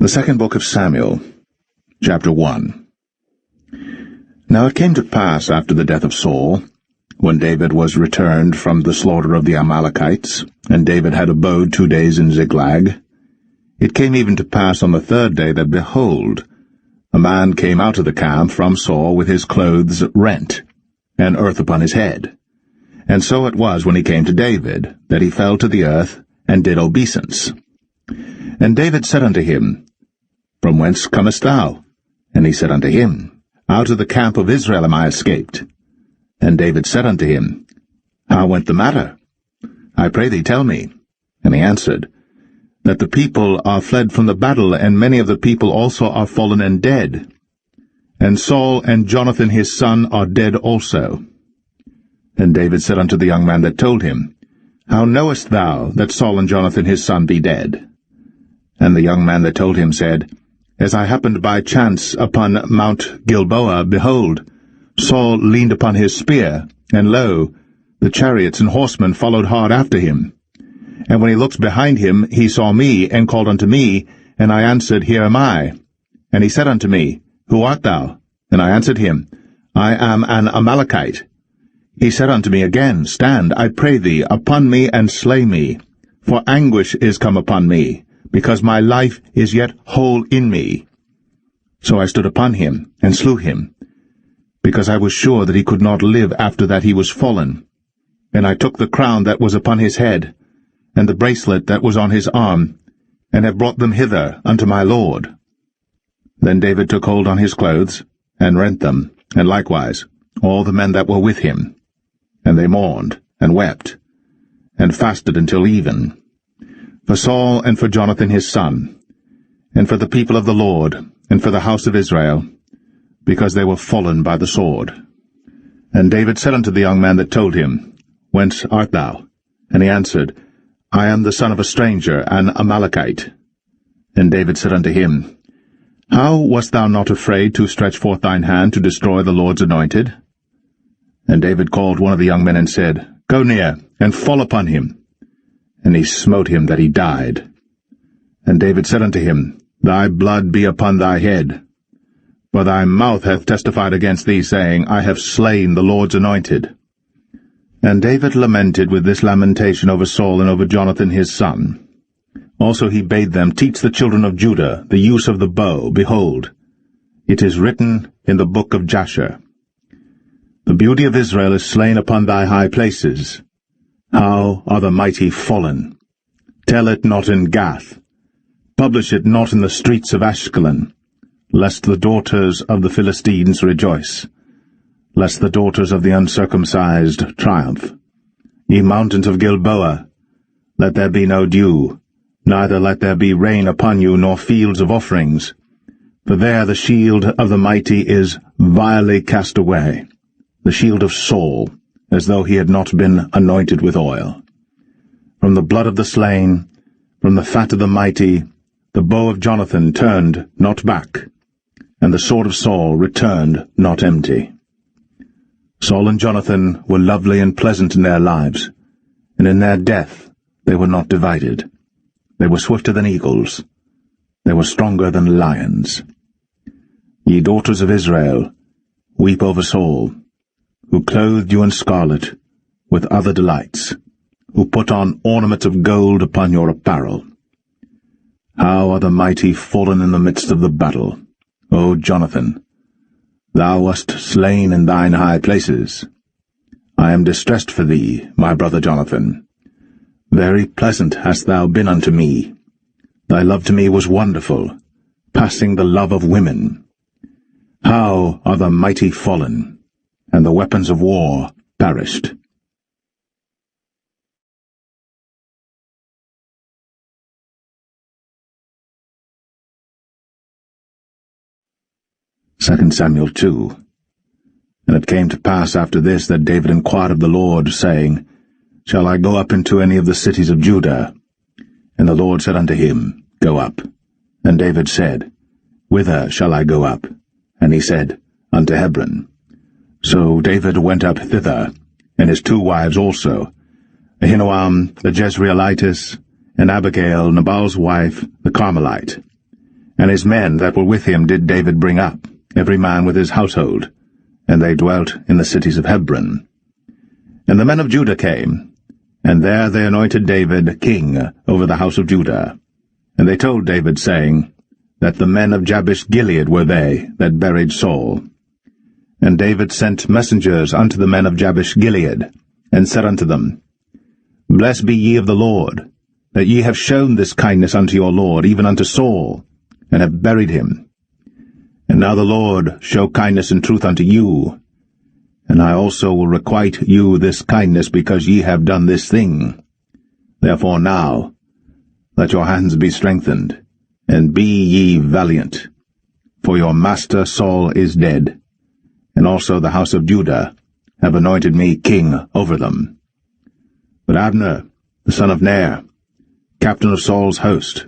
The second book of Samuel, chapter 1. Now it came to pass after the death of Saul, when David was returned from the slaughter of the Amalekites, and David had abode 2 days in Ziklag, it came even to pass on the third day that, behold, a man came out of the camp from Saul with his clothes rent, and earth upon his head. And so it was when he came to David, that he fell to the earth, and did obeisance. And David said unto him, From whence comest thou? And he said unto him, Out of the camp of Israel am I escaped. And David said unto him, How went the matter? I pray thee, tell me. And he answered, That the people are fled from the battle, and many of the people also are fallen and dead. And Saul and Jonathan his son are dead also. And David said unto the young man that told him, How knowest thou that Saul and Jonathan his son be dead? And the young man that told him said, As I happened by chance upon Mount Gilboa, behold, Saul leaned upon his spear, and lo, the chariots and horsemen followed hard after him. And when he looked behind him, he saw me, and called unto me, and I answered, Here am I. And he said unto me, Who art thou? And I answered him, I am an Amalekite. He said unto me again, Stand, I pray thee, upon me, and slay me, for anguish is come upon me, because my life is yet whole in me. So I stood upon him, and slew him, because I was sure that he could not live after that he was fallen. And I took the crown that was upon his head, and the bracelet that was on his arm, and have brought them hither unto my lord. Then David took hold on his clothes, and rent them, and likewise all the men that were with him. And they mourned, and wept, and fasted until even, for Saul and for Jonathan his son, and for the people of the Lord, and for the house of Israel, because they were fallen by the sword. And David said unto the young man that told him, Whence art thou? And he answered, I am the son of a stranger, an Amalekite. And David said unto him, How wast thou not afraid to stretch forth thine hand to destroy the Lord's anointed? And David called one of the young men and said, Go near, and fall upon him. And he smote him that he died. And David said unto him, Thy blood be upon thy head. For thy mouth hath testified against thee, saying, I have slain the Lord's anointed. And David lamented with this lamentation over Saul and over Jonathan his son. Also he bade them teach the children of Judah the use of the bow. Behold, it is written in the book of Jasher, The beauty of Israel is slain upon thy high places. How are the mighty fallen? Tell it not in Gath. Publish it not in the streets of Ashkelon, lest the daughters of the Philistines rejoice, lest the daughters of the uncircumcised triumph. Ye mountains of Gilboa, let there be no dew, neither let there be rain upon you, nor fields of offerings. For there the shield of the mighty is vilely cast away, the shield of Saul, as though he had not been anointed with oil. From the blood of the slain, from the fat of the mighty, the bow of Jonathan turned not back, and the sword of Saul returned not empty. Saul and Jonathan were lovely and pleasant in their lives, and in their death they were not divided. They were swifter than eagles. They were stronger than lions. Ye daughters of Israel, weep over Saul, who clothed you in scarlet, with other delights, who put on ornaments of gold upon your apparel. How are the mighty fallen in the midst of the battle, O Jonathan! Thou wast slain in thine high places. I am distressed for thee, my brother Jonathan. Very pleasant hast thou been unto me. Thy love to me was wonderful, passing the love of women. How are the mighty fallen, and the weapons of war perished. Second Samuel 2. And it came to pass after this that David inquired of the Lord, saying, Shall I go up into any of the cities of Judah? And the Lord said unto him, Go up. And David said, Whither shall I go up? And he said, Unto Hebron. So David went up thither, and his 2 wives also, Ahinoam the Jezreelitess, and Abigail, Nabal's wife, the Carmelite. And his men that were with him did David bring up, every man with his household, and they dwelt in the cities of Hebron. And the men of Judah came, and there they anointed David king over the house of Judah. And they told David, saying, that the men of Jabesh-Gilead were they that buried Saul. And David sent messengers unto the men of Jabesh-Gilead, and said unto them, Blessed be ye of the Lord, that ye have shown this kindness unto your Lord, even unto Saul, and have buried him. And now the Lord show kindness and truth unto you, and I also will requite you this kindness, because ye have done this thing. Therefore now let your hands be strengthened, and be ye valiant, for your master Saul is dead, and also the house of Judah have anointed me king over them. But Abner, the son of Ner, captain of Saul's host,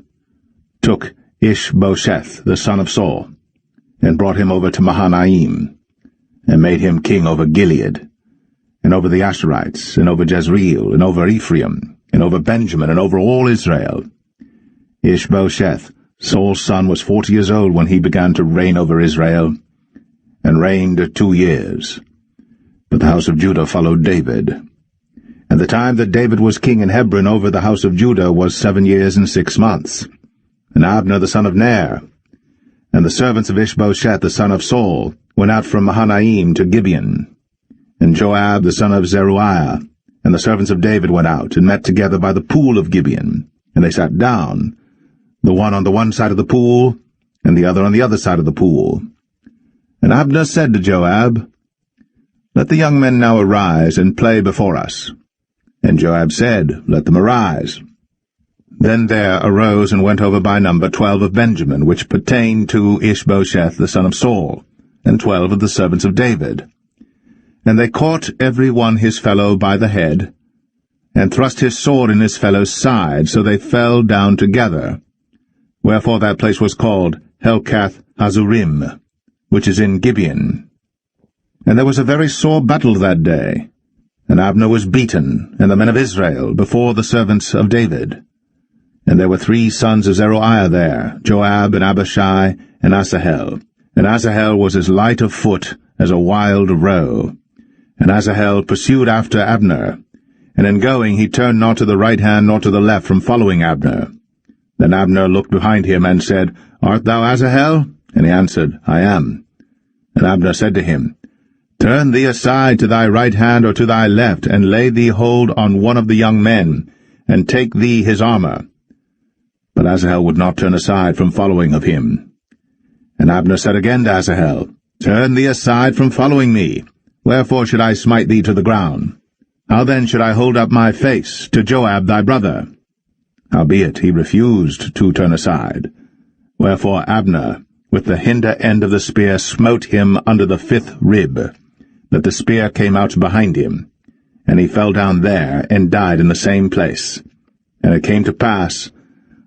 took Ishbosheth, the son of Saul, and brought him over to Mahanaim, and made him king over Gilead, and over the Asherites, and over Jezreel, and over Ephraim, and over Benjamin, and over all Israel. Ishbosheth, Saul's son, was 40 years old when he began to reign over Israel, and reigned 2 years. But the house of Judah followed David. And the time that David was king in Hebron over the house of Judah was 7 years and 6 months. And Abner the son of Ner, and the servants of Ishbosheth the son of Saul, went out from Mahanaim to Gibeon. And Joab the son of Zeruiah, and the servants of David went out, and met together by the pool of Gibeon. And they sat down, the one on the one side of the pool, and the other on the other side of the pool. And Abner said to Joab, Let the young men now arise, and play before us. And Joab said, Let them arise. Then there arose and went over by number 12 of Benjamin, which pertained to Ishbosheth the son of Saul, and 12 of the servants of David. And they caught every one his fellow by the head, and thrust his sword in his fellow's side, so they fell down together. Wherefore that place was called Helkath Hazurim, which is in Gibeon. And there was a very sore battle that day, and Abner was beaten, and the men of Israel, before the servants of David. And there were 3 sons of Zeruiah there, Joab, and Abishai, and Asahel. And Asahel was as light of foot as a wild roe. And Asahel pursued after Abner, and in going he turned not to the right hand nor to the left from following Abner. Then Abner looked behind him, and said, Art thou Asahel? And he answered, I am. And Abner said to him, Turn thee aside to thy right hand or to thy left, and lay thee hold on one of the young men, and take thee his armor. But Asahel would not turn aside from following of him. And Abner said again to Asahel, Turn thee aside from following me. Wherefore should I smite thee to the ground? How then should I hold up my face to Joab thy brother? Howbeit he refused to turn aside. Wherefore Abner, with the hinder end of the spear, smote him under the 5th rib, that the spear came out behind him, and he fell down there, and died in the same place. And it came to pass,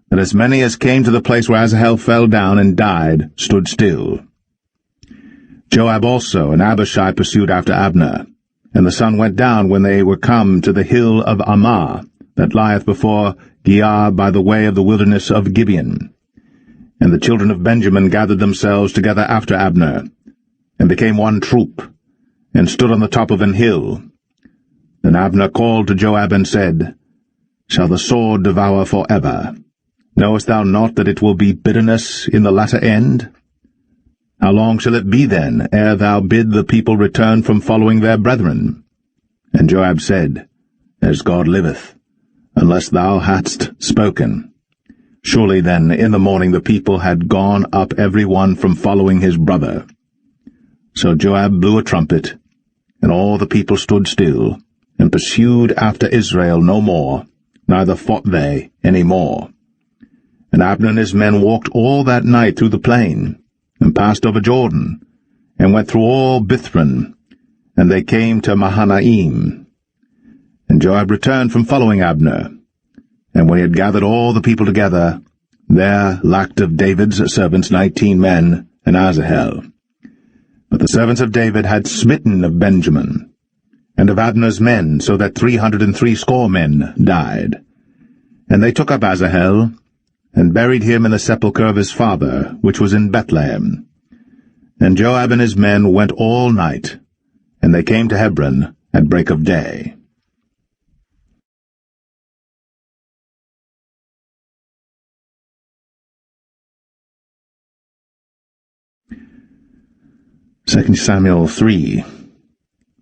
that as many as came to the place where Asahel fell down and died stood still. Joab also and Abishai pursued after Abner, and the sun went down when they were come to the hill of Ammah, that lieth before Giah by the way of the wilderness of Gibeon. And the children of Benjamin gathered themselves together after Abner, and became one troop, and stood on the top of an hill. Then Abner called to Joab and said, Shall the sword devour for ever? Knowest thou not that it will be bitterness in the latter end? How long shall it be then, ere thou bid the people return from following their brethren? And Joab said, As God liveth, unless thou hadst spoken. Surely then in the morning the people had gone up every one from following his brother. So Joab blew a trumpet, and all the people stood still, and pursued after Israel no more, neither fought they any more. And Abner and his men walked all that night through the plain, and passed over Jordan, and went through all Bithron, and they came to Mahanaim. And Joab returned from following Abner, and when he had gathered all the people together, there lacked of David's servants 19 men, and Asahel. But the servants of David had smitten of Benjamin, and of Abner's men, so that 360 men died. And they took up Asahel, and buried him in the sepulchre of his father, which was in Bethlehem. And Joab and his men went all night, and they came to Hebron at break of day. 2 Samuel 3.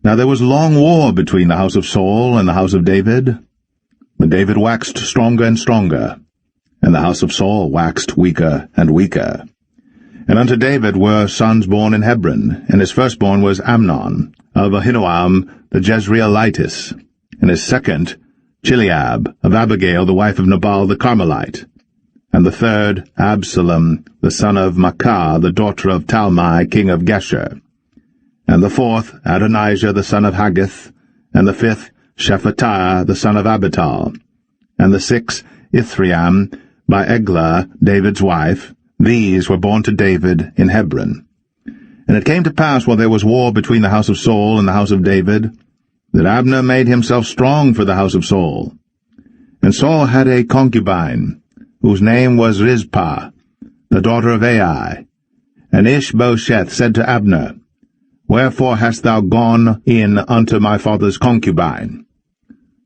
Now there was long war between the house of Saul and the house of David. But David waxed stronger and stronger, and the house of Saul waxed weaker and weaker. And unto David were sons born in Hebron, and his firstborn was Amnon, of Ahinoam the Jezreelitess, and his second Chileab, of Abigail the wife of Nabal the Carmelite, and the third Absalom, the son of Maacah, the daughter of Talmai, king of Geshur, and the fourth Adonijah, the son of Haggith, and the fifth Shephatiah, the son of Abital, and the sixth Ithream, by Eglah, David's wife. These were born to David in Hebron. And it came to pass, while there was war between the house of Saul and the house of David, that Abner made himself strong for the house of Saul. And Saul had a concubine, whose name was Rizpah, the daughter of Ai. And Ishbosheth said to Abner, Wherefore hast thou gone in unto my father's concubine?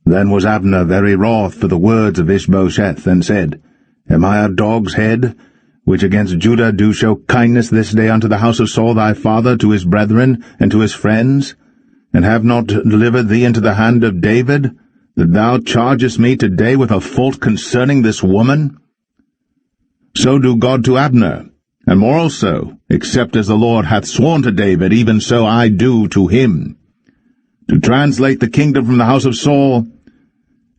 Then was Abner very wroth for the words of Ishbosheth, and said, Am I a dog's head, which against Judah do show kindness this day unto the house of Saul thy father, to his brethren, and to his friends, and have not delivered thee into the hand of David, that thou chargest me today with a fault concerning this woman? So do God to Abner, and more also, except as the Lord hath sworn to David, even so I do to him, to translate the kingdom from the house of Saul,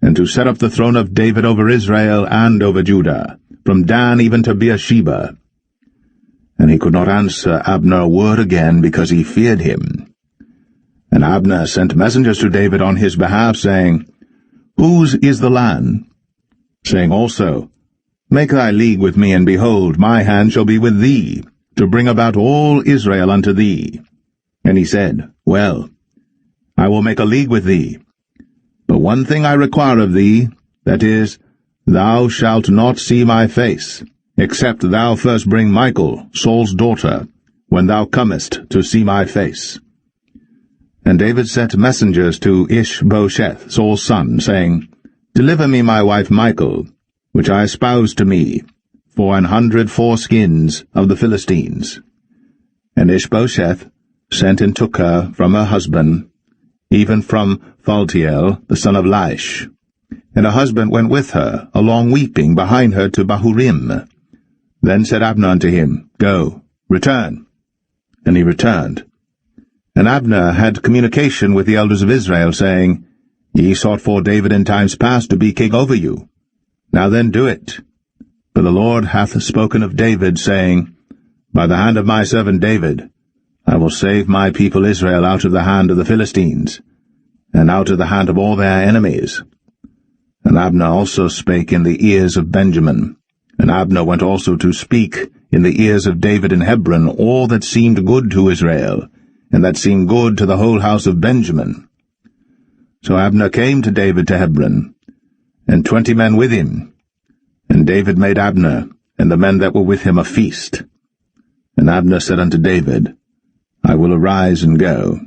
and to set up the throne of David over Israel and over Judah, from Dan even to Beersheba. And he could not answer Abner a word again, because he feared him. And Abner sent messengers to David on his behalf, saying, Whose is the land? Saying also, Make thy league with me, and behold, my hand shall be with thee, to bring about all Israel unto thee. And he said, Well, I will make a league with thee. But one thing I require of thee, that is, thou shalt not see my face, except thou first bring Michal, Saul's daughter, when thou comest to see my face. And David sent messengers to Ishbosheth, Saul's son, saying, Deliver me my wife Michal, which I espoused to me, for 100 foreskins of the Philistines. And Ishbosheth sent and took her from her husband, even from Phaltiel, the son of Laish. And her husband went with her, along weeping, behind her to Bahurim. Then said Abner unto him, Go, return. And he returned. And Abner had communication with the elders of Israel, saying, Ye sought for David in times past to be king over you. Now then do it. For the Lord hath spoken of David, saying, By the hand of my servant David, I will save my people Israel out of the hand of the Philistines, and out of the hand of all their enemies. And Abner also spake in the ears of Benjamin, and Abner went also to speak in the ears of David in Hebron all that seemed good to Israel, and that seemed good to the whole house of Benjamin. So Abner came to David to Hebron, and 20 men with him. And David made Abner and the men that were with him a feast. And Abner said unto David, I will arise and go,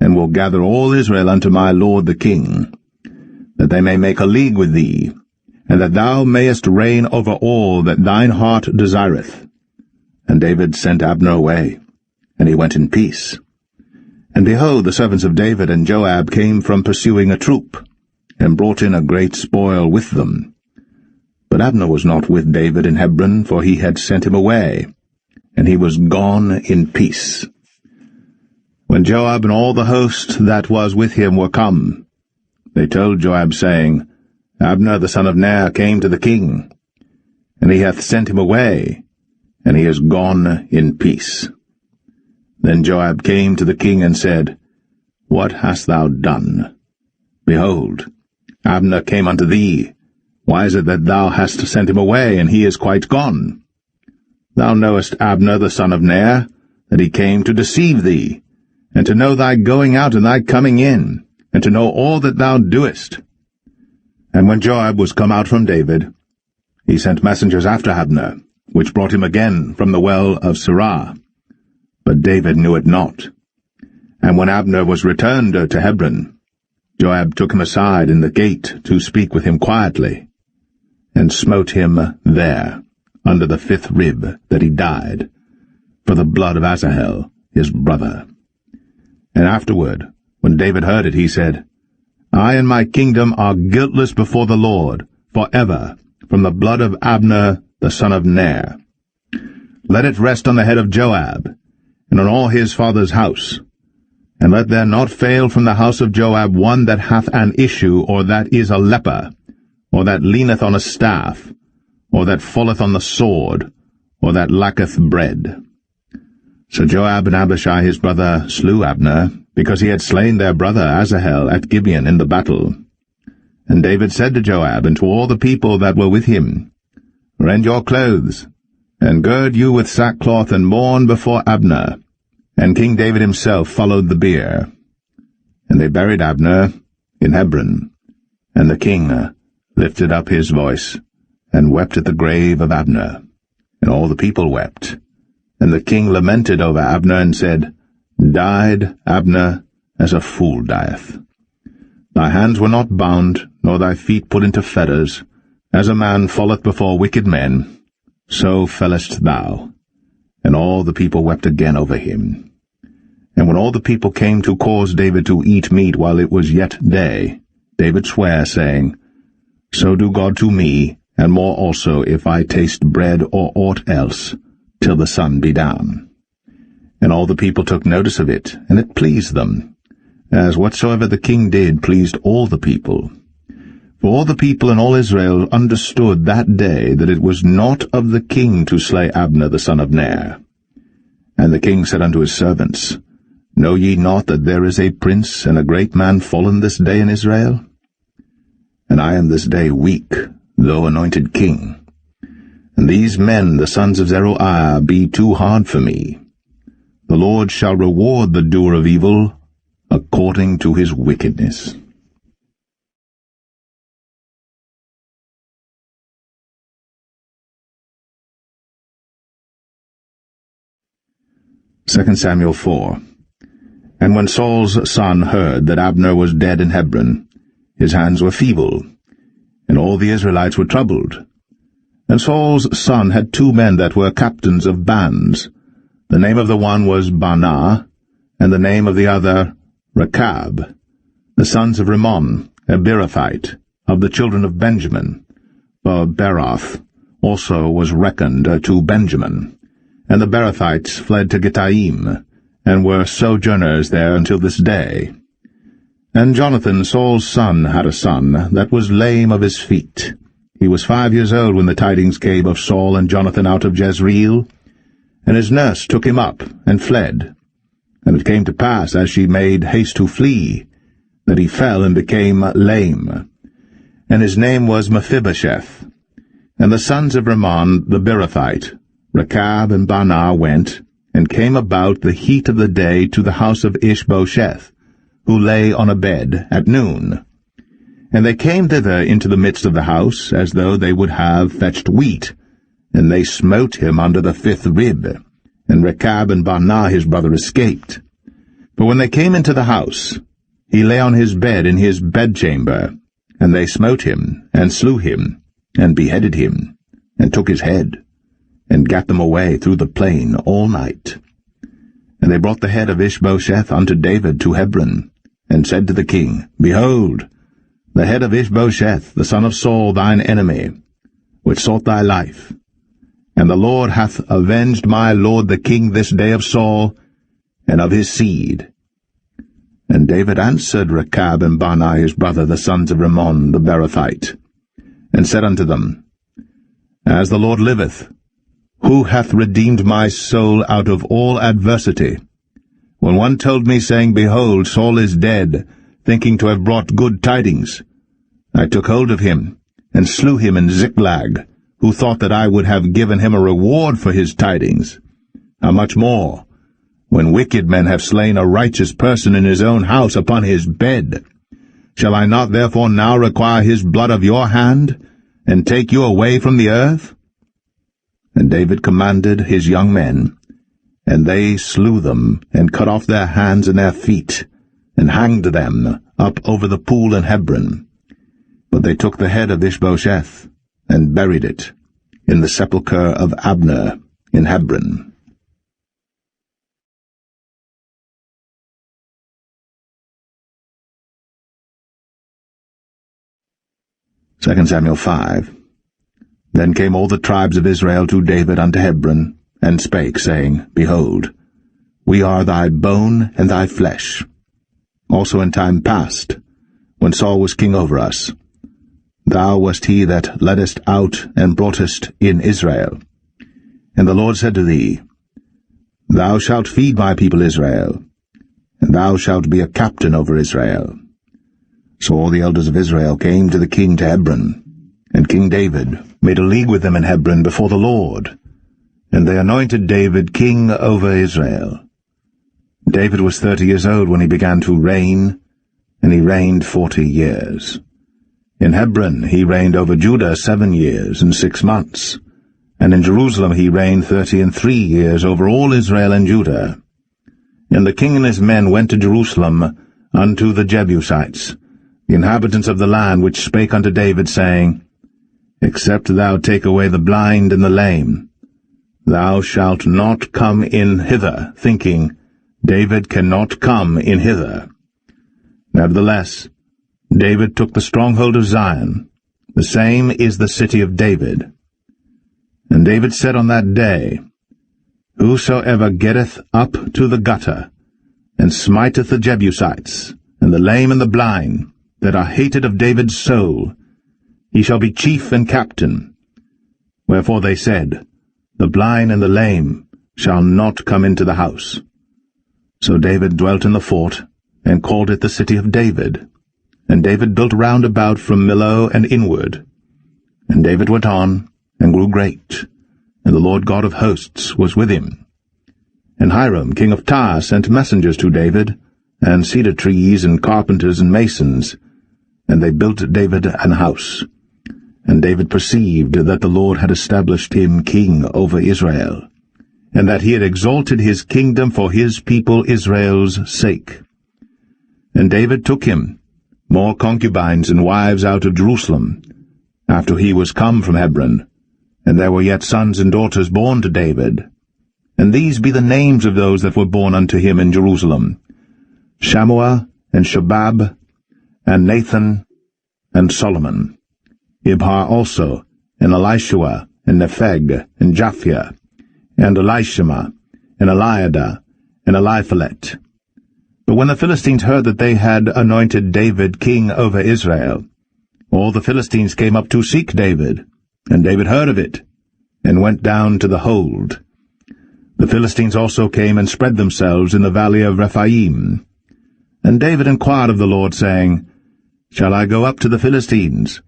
and will gather all Israel unto my lord the king, that they may make a league with thee, and that thou mayest reign over all that thine heart desireth. And David sent Abner away, and he went in peace. And behold, the servants of David and Joab came from pursuing a troop, and brought in a great spoil with them. But Abner was not with David in Hebron, for he had sent him away, and he was gone in peace. When Joab and all the host that was with him were come, they told Joab, saying, Abner the son of Ner came to the king, and he hath sent him away, and he is gone in peace. Then Joab came to the king and said, What hast thou done? Behold, Abner came unto thee. Why is it that thou hast sent him away, and he is quite gone? Thou knowest Abner the son of Ner, that he came to deceive thee, and to know thy going out and thy coming in, and to know all that thou doest. And when Joab was come out from David, he sent messengers after Abner, which brought him again from the well of Sirah. But David knew it not. And when Abner was returned to Hebron, Joab took him aside in the gate to speak with him quietly, and smote him there, under the 5th rib, that he died, for the blood of Asahel, his brother. And afterward, when David heard it, he said, I and my kingdom are guiltless before the Lord, forever, from the blood of Abner the son of Ner. Let it rest on the head of Joab, and on all his father's house. And let there not fail from the house of Joab one that hath an issue, or that is a leper, or that leaneth on a staff, or that falleth on the sword, or that lacketh bread. So Joab and Abishai his brother slew Abner, because he had slain their brother Asahel at Gibeon in the battle. And David said to Joab and to all the people that were with him, Rend your clothes, and gird you with sackcloth, and mourn before Abner. And King David himself followed the bier. And they buried Abner in Hebron. And the king lifted up his voice, and wept at the grave of Abner. And all the people wept. And the king lamented over Abner, and said, Died Abner as a fool dieth. Thy hands were not bound, nor thy feet put into fetters. As a man falleth before wicked men, so fellest thou. And all the people wept again over him. And when all the people came to cause David to eat meat while it was yet day, David sware, saying, So do God to me, and more also, if I taste bread or aught else, till the sun be down. And all the people took notice of it, and it pleased them, as whatsoever the king did pleased all the people. For all the people and all Israel understood that day that it was not of the king to slay Abner the son of Ner. And the king said unto his servants, Know ye not that there is a prince and a great man fallen this day in Israel? And I am this day weak, though anointed king. And these men, the sons of Zeruiah, be too hard for me. The Lord shall reward the doer of evil according to his wickedness. 2 Samuel 4. And when Saul's son heard that Abner was dead in Hebron, his hands were feeble, and all the Israelites were troubled. And Saul's son had 2 men that were captains of bands. The name of the one was Baanah, and the name of the other Rechab, the sons of Rimmon, a Beerothite, of the children of Benjamin. For Beeroth also was reckoned to Benjamin. And the Beerothites fled to Gittaim, and were sojourners there until this day. And Jonathan, Saul's son, had a son that was lame of his feet. He was 5 years old when the tidings came of Saul and Jonathan out of Jezreel. And his nurse took him up, and fled. And it came to pass, as she made haste to flee, that he fell and became lame. And his name was Mephibosheth. And the sons of Rimmon the Beerothite, Rechab and Baanah, went, and came about the heat of the day to the house of Ishbosheth, who lay on a bed at noon. And they came thither into the midst of the house, as though they would have fetched wheat, and they smote him under the 5th rib, and Rechab and Baanah his brother escaped. But when they came into the house, he lay on his bed in his bedchamber, and they smote him, and slew him, and beheaded him, and took his head, and gat them away through the plain all night. And they brought the head of Ishbosheth unto David to Hebron, and said to the king, Behold, the head of Ishbosheth, the son of Saul, thine enemy, which sought thy life. And the Lord hath avenged my lord the king this day of Saul, and of his seed. And David answered Rechab and Baanah his brother, the sons of Rimmon the Beerothite, and said unto them, As the Lord liveth, who hath redeemed my soul out of all adversity? When one told me, saying, Behold, Saul is dead, thinking to have brought good tidings, I took hold of him, and slew him in Ziklag, who thought that I would have given him a reward for his tidings. How much more, when wicked men have slain a righteous person in his own house upon his bed? Shall I not therefore now require his blood of your hand, and take you away from the earth? And David commanded his young men, and they slew them, and cut off their hands and their feet, and hanged them up over the pool in Hebron. But they took the head of Ishbosheth, and buried it in the sepulchre of Abner in Hebron. 2 Samuel 5. Then came all the tribes of Israel to David unto Hebron, and spake, saying, Behold, we are thy bone and thy flesh. Also in time past, when Saul was king over us, thou wast he that leddest out and broughtest in Israel. And the Lord said to thee, Thou shalt feed my people Israel, and thou shalt be a captain over Israel. So all the elders of Israel came to the king to Hebron, and King David made a league with them in Hebron before the Lord, and they anointed David king over Israel. David was 30 years old when he began to reign, and he reigned 40 years. In Hebron he reigned over Judah 7 years and 6 months, and in Jerusalem he reigned 33 years over all Israel and Judah. And the king and his men went to Jerusalem unto the Jebusites, the inhabitants of the land, which spake unto David, saying, Except thou take away the blind and the lame, thou shalt not come in hither, thinking, David cannot come in hither. Nevertheless, David took the stronghold of Zion, the same is the city of David. And David said on that day, Whosoever getteth up to the gutter, and smiteth the Jebusites, and the lame and the blind, that are hated of David's soul, he shall be chief and captain. Wherefore they said, The blind and the lame shall not come into the house. So David dwelt in the fort, and called it the city of David. And David built round about from Millo and inward. And David went on, and grew great, and the Lord God of hosts was with him. And Hiram king of Tyre sent messengers to David, and cedar trees, and carpenters, and masons, and they built David an house. And David perceived that the Lord had established him king over Israel, and that he had exalted his kingdom for his people Israel's sake. And David took him more concubines and wives out of Jerusalem, after he was come from Hebron, and there were yet sons and daughters born to David. And these be the names of those that were born unto him in Jerusalem, Shammua, and Shobab, and Nathan, and Solomon, Ibhar also, and Elishua, and Nepheg, and Japhia, and Elishama, and Eliada, and Eliphalet. But when the Philistines heard that they had anointed David king over Israel, all the Philistines came up to seek David, and David heard of it, and went down to the hold. The Philistines also came and spread themselves in the valley of Rephaim. And David inquired of the Lord, saying, Shall I go up to the Philistines?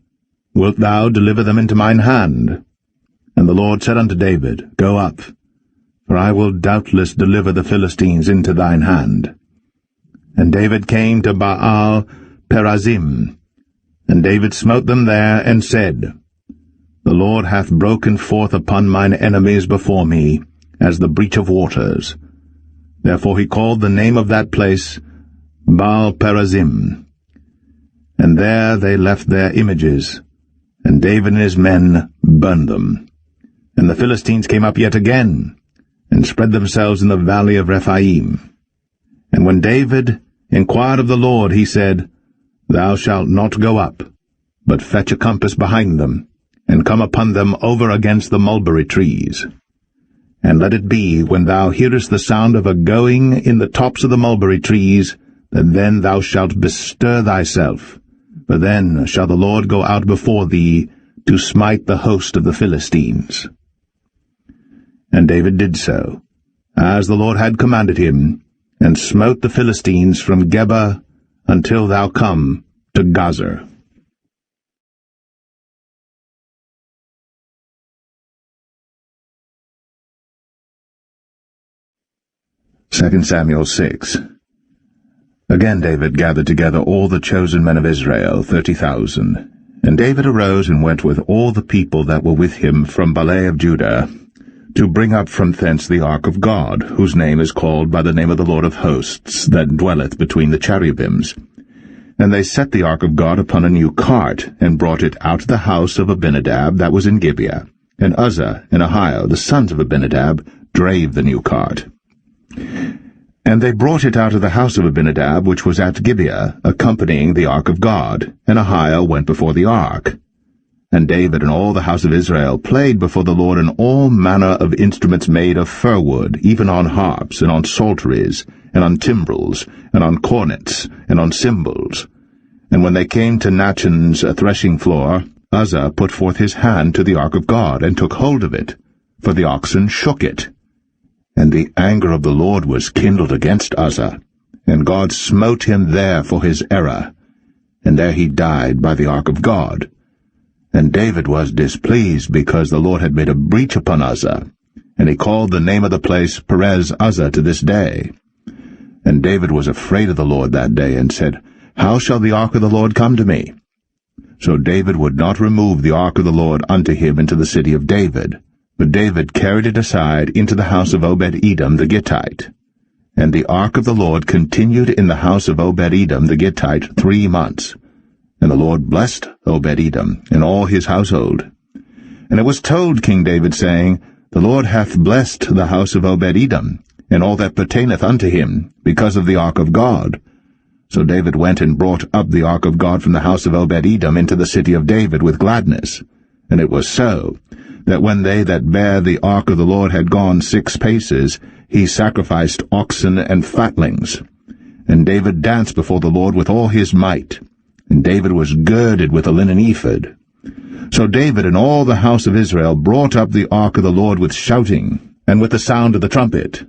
Wilt thou deliver them into mine hand? And the Lord said unto David, Go up, for I will doubtless deliver the Philistines into thine hand. And David came to Baal Perazim, and David smote them there, and said, The Lord hath broken forth upon mine enemies before me, as the breach of waters. Therefore he called the name of that place Baal Perazim. And there they left their images, and David and his men burned them. And the Philistines came up yet again, and spread themselves in the valley of Rephaim. And when David inquired of the Lord, he said, Thou shalt not go up, but fetch a compass behind them, and come upon them over against the mulberry trees. And let it be, when thou hearest the sound of a going in the tops of the mulberry trees, that then thou shalt bestir thyself, for then shall the Lord go out before thee to smite the host of the Philistines. And David did so, as the Lord had commanded him, and smote the Philistines from Geba until thou come to Gazer. 2 Samuel 6. Again David gathered together all the chosen men of Israel, 30,000, And David arose and went with all the people that were with him from Baalah of Judah, to bring up from thence the ark of God, whose name is called by the name of the Lord of hosts, that dwelleth between the cherubims. And they set the ark of God upon a new cart, and brought it out of the house of Abinadab that was in Gibeah. And Uzzah and Ahio, the sons of Abinadab, drave the new cart. And they brought it out of the house of Abinadab, which was at Gibeah, accompanying the ark of God, and Ahio went before the ark. And David and all the house of Israel played before the Lord in all manner of instruments made of fir wood, even on harps, and on psalteries, and on timbrels, and on cornets, and on cymbals. And when they came to Nachon's threshing floor, Uzzah put forth his hand to the ark of God, and took hold of it, for the oxen shook it. And the anger of the Lord was kindled against Uzzah, and God smote him there for his error, and there he died by the ark of God. And David was displeased, because the Lord had made a breach upon Uzzah, and he called the name of the place Perez Uzzah to this day. And David was afraid of the Lord that day, and said, How shall the ark of the Lord come to me? So David would not remove the ark of the Lord unto him into the city of David, but David carried it aside into the house of Obed-Edom the Gittite. And the ark of the Lord continued in the house of Obed-Edom the Gittite 3 months. And the Lord blessed Obed-Edom and all his household. And it was told King David, saying, The Lord hath blessed the house of Obed-Edom, and all that pertaineth unto him, because of the ark of God. So David went and brought up the ark of God from the house of Obed-Edom into the city of David with gladness. And it was so, that when they that bare the ark of the Lord had gone 6 paces, he sacrificed oxen and fatlings. And David danced before the Lord with all his might, and David was girded with a linen ephod. So David and all the house of Israel brought up the ark of the Lord with shouting, and with the sound of the trumpet.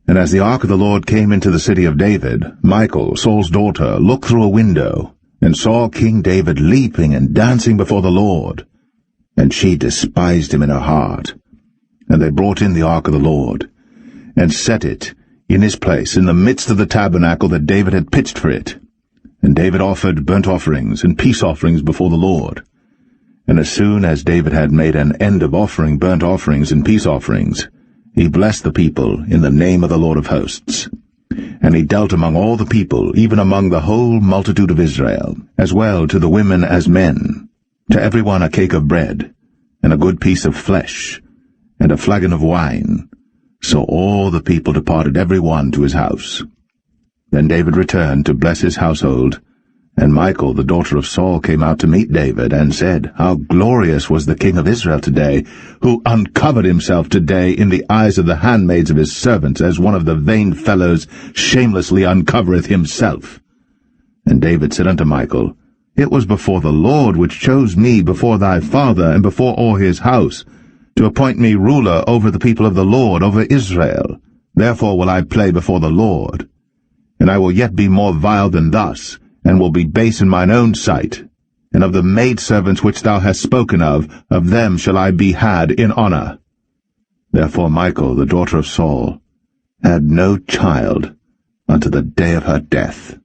And as the ark of the Lord came into the city of David, Michal, Saul's daughter, looked through a window, and saw King David leaping and dancing before the Lord. And she despised him in her heart. And they brought in the ark of the Lord, and set it in his place in the midst of the tabernacle that David had pitched for it. And David offered burnt offerings and peace offerings before the Lord. And as soon as David had made an end of offering burnt offerings and peace offerings, he blessed the people in the name of the Lord of hosts. And he dealt among all the people, even among the whole multitude of Israel, as well to the women as men, to every one a cake of bread, and a good piece of flesh, and a flagon of wine. So all the people departed every one to his house. Then David returned to bless his household, and Michal, the daughter of Saul, came out to meet David, and said, How glorious was the king of Israel today, who uncovered himself today in the eyes of the handmaids of his servants, as one of the vain fellows shamelessly uncovereth himself. And David said unto Michal, It was before the Lord which chose me before thy father, and before all his house, to appoint me ruler over the people of the Lord, over Israel. Therefore will I play before the Lord. And I will yet be more vile than thus, and will be base in mine own sight. And of the maidservants which thou hast spoken of them shall I be had in honor. Therefore Michal, the daughter of Saul, had no child unto the day of her death.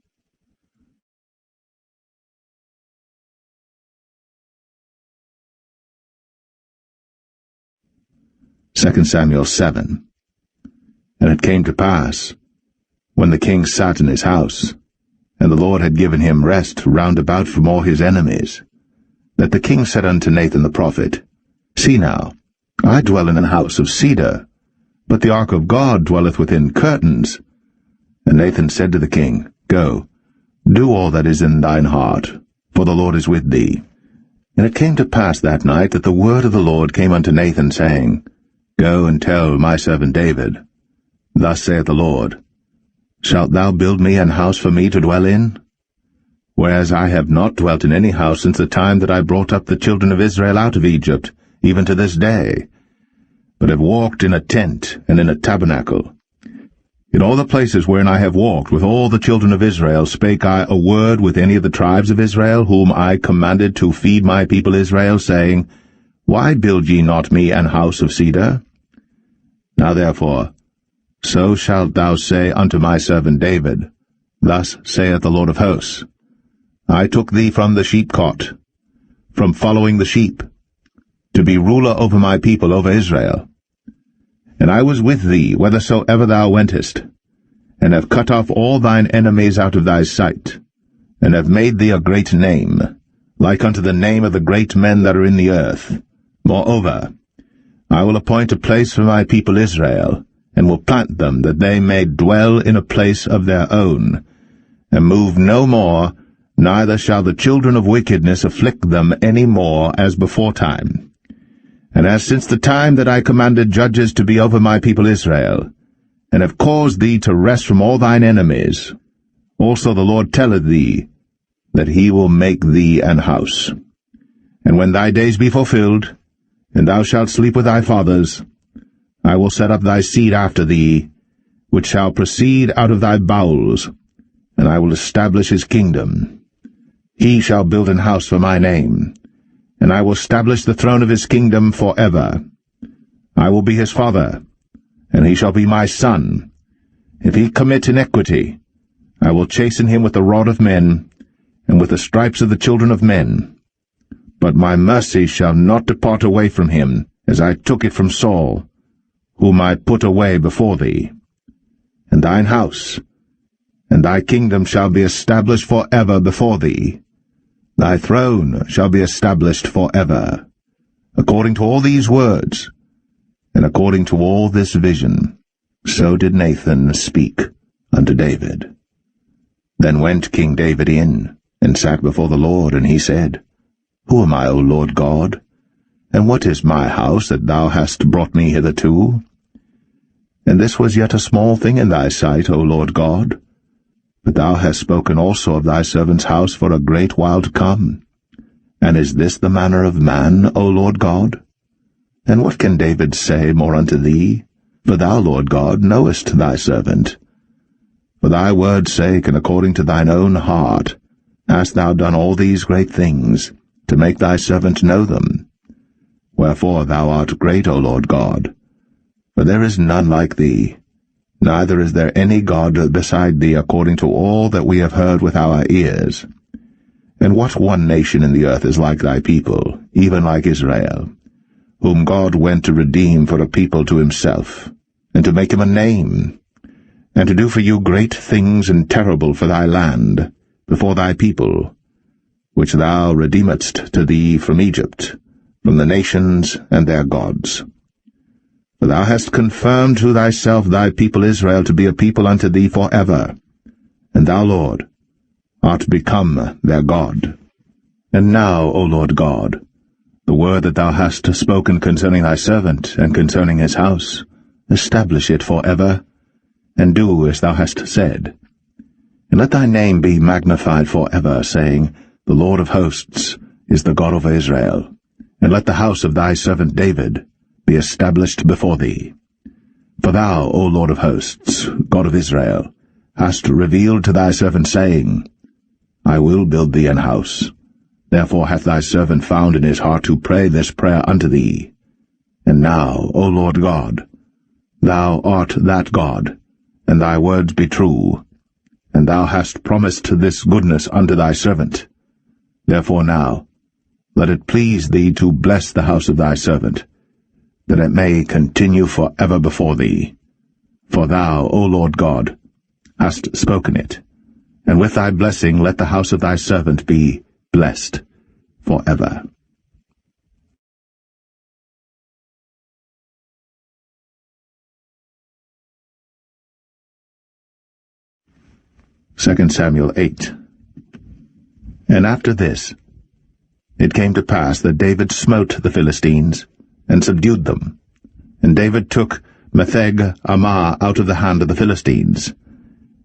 2 Samuel 7. And it came to pass, when the king sat in his house, and the Lord had given him rest round about from all his enemies, that the king said unto Nathan the prophet, See now, I dwell in an house of cedar, but the ark of God dwelleth within curtains. And Nathan said to the king, Go, do all that is in thine heart, for the Lord is with thee. And it came to pass that night that the word of the Lord came unto Nathan, saying, Go and tell my servant David, Thus saith the Lord, Shalt thou build me an house for me to dwell in? Whereas I have not dwelt in any house since the time that I brought up the children of Israel out of Egypt, even to this day, but have walked in a tent and in a tabernacle. In all the places wherein I have walked with all the children of Israel spake I a word with any of the tribes of Israel, whom I commanded to feed my people Israel, saying, Why build ye not me an house of cedar? Now therefore, so shalt thou say unto my servant David, Thus saith the Lord of hosts, I took thee from the sheepcot, from following the sheep, to be ruler over my people, over Israel. And I was with thee whithersoever thou wentest, and have cut off all thine enemies out of thy sight, and have made thee a great name, like unto the name of the great men that are in the earth. Moreover, I will appoint a place for my people Israel, and will plant them, that they may dwell in a place of their own, and move no more, neither shall the children of wickedness afflict them any more as beforetime. And as since the time that I commanded judges to be over my people Israel, and have caused thee to rest from all thine enemies, also the Lord telleth thee, that he will make thee an house. And when thy days be fulfilled, and thou shalt sleep with thy fathers, I will set up thy seed after thee, which shall proceed out of thy bowels, and I will establish his kingdom. He shall build an house for my name, and I will establish the throne of his kingdom forever. I will be his father, and he shall be my son. If he commit iniquity, I will chasten him with the rod of men, and with the stripes of the children of men. But my mercy shall not depart away from him, as I took it from Saul, whom I put away before thee. And thine house, and thy kingdom shall be established forever before thee. Thy throne shall be established forever. According to all these words, and according to all this vision, so did Nathan speak unto David. Then went King David in, and sat before the Lord, and he said, Who am I, O Lord God? And what is my house that thou hast brought me hitherto? And this was yet a small thing in thy sight, O Lord God. But thou hast spoken also of thy servant's house for a great while to come. And is this the manner of man, O Lord God? And what can David say more unto thee? For thou, Lord God, knowest thy servant. For thy word's sake, and according to thine own heart, hast thou done all these great things, to make thy servant know them. Wherefore thou art great, O Lord God. For there is none like thee, neither is there any God beside thee, according to all that we have heard with our ears. And what one nation in the earth is like thy people, even like Israel, whom God went to redeem for a people to himself, and to make him a name, and to do for you great things and terrible for thy land, before thy people, which thou redeemedst to thee from Egypt, from the nations and their gods. For thou hast confirmed to thyself thy people Israel to be a people unto thee forever, and thou, Lord, art become their God. And now, O Lord God, the word that thou hast spoken concerning thy servant, and concerning his house, establish it forever, and do as thou hast said. And let thy name be magnified forever, saying, The Lord of hosts is the God of Israel. And let the house of thy servant David be established before thee. For thou, O Lord of hosts, God of Israel, hast revealed to thy servant, saying, I will build thee an house. Therefore hath thy servant found in his heart to pray this prayer unto thee. And now, O Lord God, thou art that God, and thy words be true, and thou hast promised this goodness unto thy servant. Therefore now, let it please thee to bless the house of thy servant, that it may continue forever before thee. For thou, O Lord God, hast spoken it, and with thy blessing let the house of thy servant be blessed forever. Second Samuel 8. And after this, it came to pass that David smote the Philistines, and subdued them. And David took Metheg-Ammah out of the hand of the Philistines.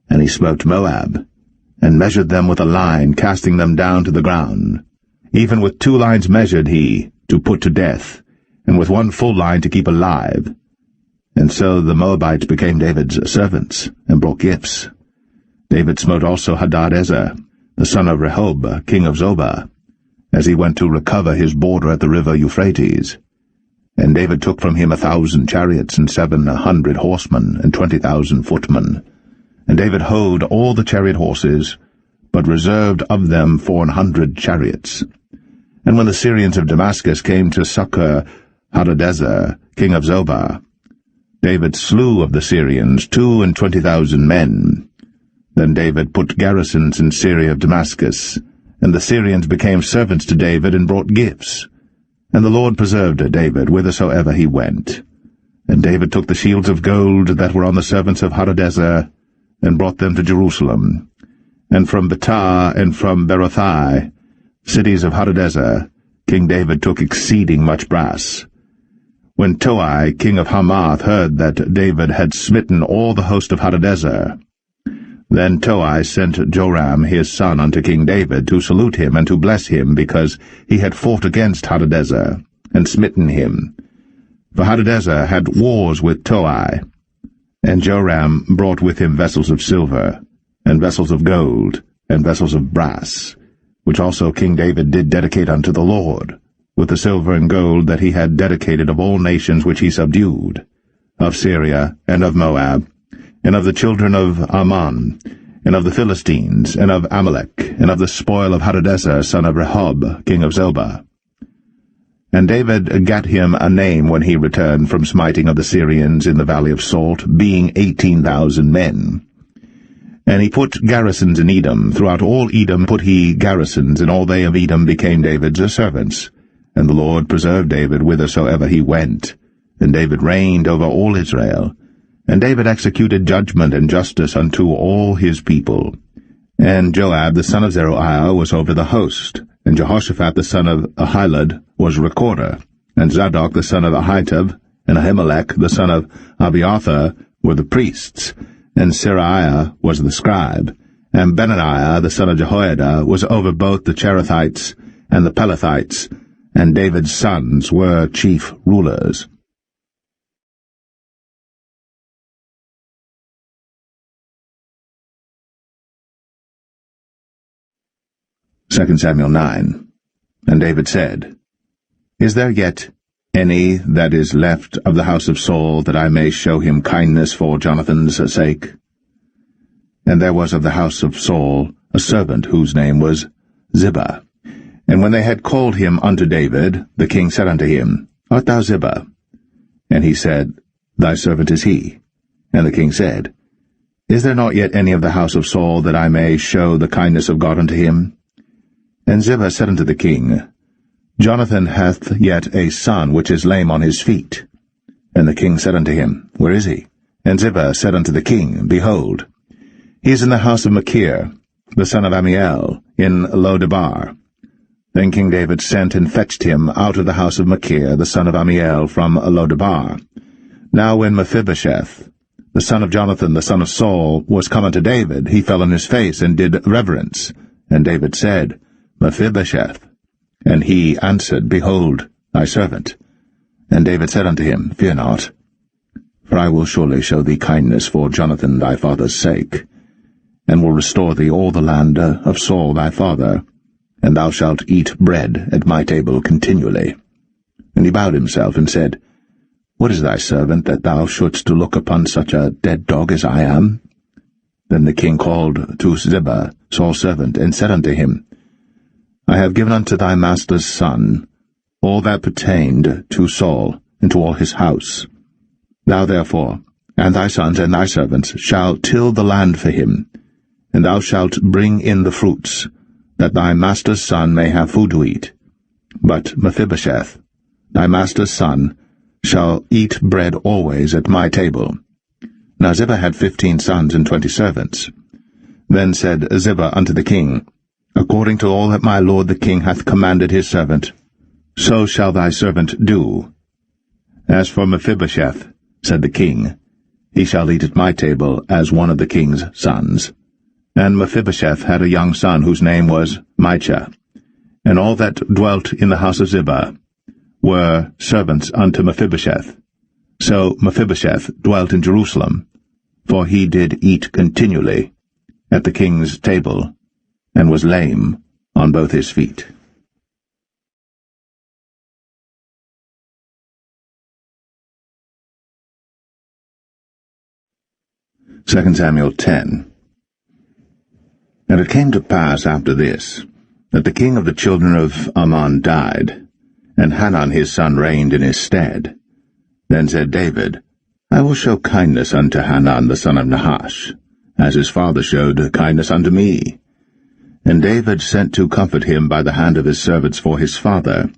And he smote Moab, and measured them with a line, casting them down to the ground. Even with 2 lines measured he, to put to death, and with 1 full line to keep alive. And so the Moabites became David's servants, and brought gifts. David smote also Hadadezer, the son of Rehob, king of Zobah, as he went to recover his border at the river Euphrates. And David took from him 1,000 chariots, and 700 horsemen, and 20,000 footmen. And David houghed all the chariot horses, but reserved of them 400 chariots. And when the Syrians of Damascus came to succor Hadadezer, king of Zobah, David slew of the Syrians 22,000 men. Then David put garrisons in Syria of Damascus, and the Syrians became servants to David and brought gifts. And the Lord preserved David whithersoever he went. And David took the shields of gold that were on the servants of Hadadezer, and brought them to Jerusalem. And from Betah and from Berothai, cities of Hadadezer, King David took exceeding much brass. When Toi, king of Hamath, heard that David had smitten all the host of Hadadezer, then Toi sent Joram his son unto King David to salute him and to bless him, because he had fought against Hadadezer, and smitten him. For Hadadezer had wars with Toi. And Joram brought with him vessels of silver, and vessels of gold, and vessels of brass, which also King David did dedicate unto the Lord, with the silver and gold that he had dedicated of all nations which he subdued, of Syria, and of Moab, and of the children of Ammon, and of the Philistines, and of Amalek, and of the spoil of Hadadezer, son of Rehob, king of Zobah. And David gat him a name when he returned from smiting of the Syrians in the valley of Salt, being 18,000 men. And he put garrisons in Edom. Throughout all Edom put he garrisons, and all they of Edom became David's servants. And the Lord preserved David whithersoever he went. And David reigned over all Israel. And David executed judgment and justice unto all his people. And Joab the son of Zeruiah was over the host. And Jehoshaphat the son of Ahilud was recorder. And Zadok the son of Ahitub, and Ahimelech the son of Abiathar were the priests. And Seraiah was the scribe. And Benaniah the son of Jehoiada was over both the Cherethites and the Pelethites. And David's sons were chief rulers. 2 Samuel 9. And David said, Is there yet any that is left of the house of Saul, that I may show him kindness for Jonathan's sake? And there was of the house of Saul a servant whose name was Ziba. And when they had called him unto David, the king said unto him, Art thou Ziba? And he said, Thy servant is he. And the king said, Is there not yet any of the house of Saul, that I may show the kindness of God unto him? And Ziba said unto the king, Jonathan hath yet a son which is lame on his feet. And the king said unto him, Where is he? And Ziba said unto the king, Behold, he is in the house of Machir, the son of Ammiel, in Lo-debar. Then King David sent and fetched him out of the house of Machir, the son of Ammiel, from Lo-debar. Now when Mephibosheth, the son of Jonathan, the son of Saul, was come unto David, he fell on his face, and did reverence. And David said, Mephibosheth. And he answered, Behold, thy servant. And David said unto him, Fear not, for I will surely show thee kindness for Jonathan thy father's sake, and will restore thee all the land of Saul thy father, and thou shalt eat bread at my table continually. And he bowed himself, and said, What is thy servant, that thou shouldst look upon such a dead dog as I am? Then the king called to Ziba, Saul's servant, and said unto him, I have given unto thy master's son all that pertained to Saul, and to all his house. Thou therefore, and thy sons and thy servants, shall till the land for him, and thou shalt bring in the fruits, that thy master's son may have food to eat. But Mephibosheth, thy master's son, shall eat bread always at my table. Now Ziba had 15 sons and 20 servants. Then said Ziba unto the king, According to all that my lord the king hath commanded his servant, so shall thy servant do. As for Mephibosheth, said the king, he shall eat at my table as one of the king's sons. And Mephibosheth had a young son whose name was Micah. And all that dwelt in the house of Ziba were servants unto Mephibosheth. So Mephibosheth dwelt in Jerusalem, for he did eat continually at the king's table, and was lame on both his feet. Second Samuel 10. And it came to pass after this, that the king of the children of Ammon died, and Hanun his son reigned in his stead. Then said David, I will show kindness unto Hanun the son of Nahash, as his father showed kindness unto me. And David sent to comfort him by the hand of his servants for his father.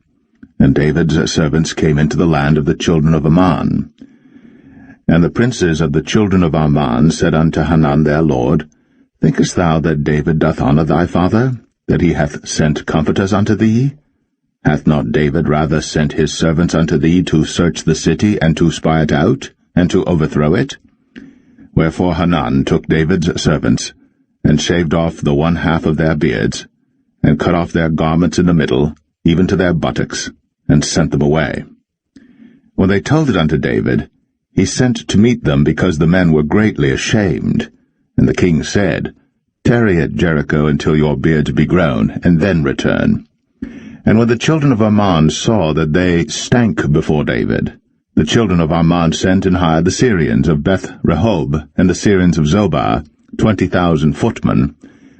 And David's servants came into the land of the children of Ammon. And the princes of the children of Ammon said unto Hanun their lord, Thinkest thou that David doth honour thy father, that he hath sent comforters unto thee? Hath not David rather sent his servants unto thee to search the city, and to spy it out, and to overthrow it? Wherefore Hanun took David's servants, and shaved off the one half of their beards, and cut off their garments in the middle, even to their buttocks, and sent them away. When they told it unto David, he sent to meet them, because the men were greatly ashamed. And the king said, Tarry at Jericho until your beards be grown, and then return. And when the children of Ammon saw that they stank before David, the children of Ammon sent and hired the Syrians of Beth-rehob, and the Syrians of Zobah, 20,000 footmen,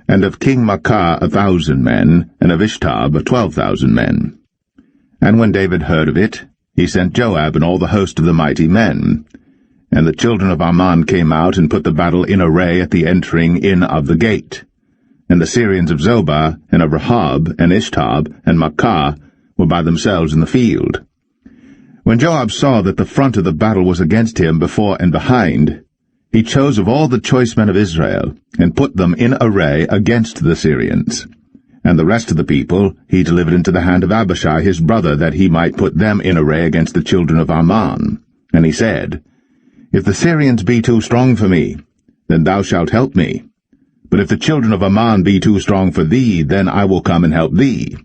and of King Maacah 1,000 men, and of Ishtab 12,000 men. And when David heard of it, he sent Joab and all the host of the mighty men. And the children of Ammon came out and put the battle in array at the entering in of the gate. And the Syrians of Zobah, and of Rehob, and Ishtab, and Maacah were by themselves in the field. When Joab saw that the front of the battle was against him before and behind, he chose of all the choice men of Israel, and put them in array against the Syrians. And the rest of the people he delivered into the hand of Abishai his brother, that he might put them in array against the children of Ammon. And he said, If the Syrians be too strong for me, then thou shalt help me. But if the children of Ammon be too strong for thee, then I will come and help thee.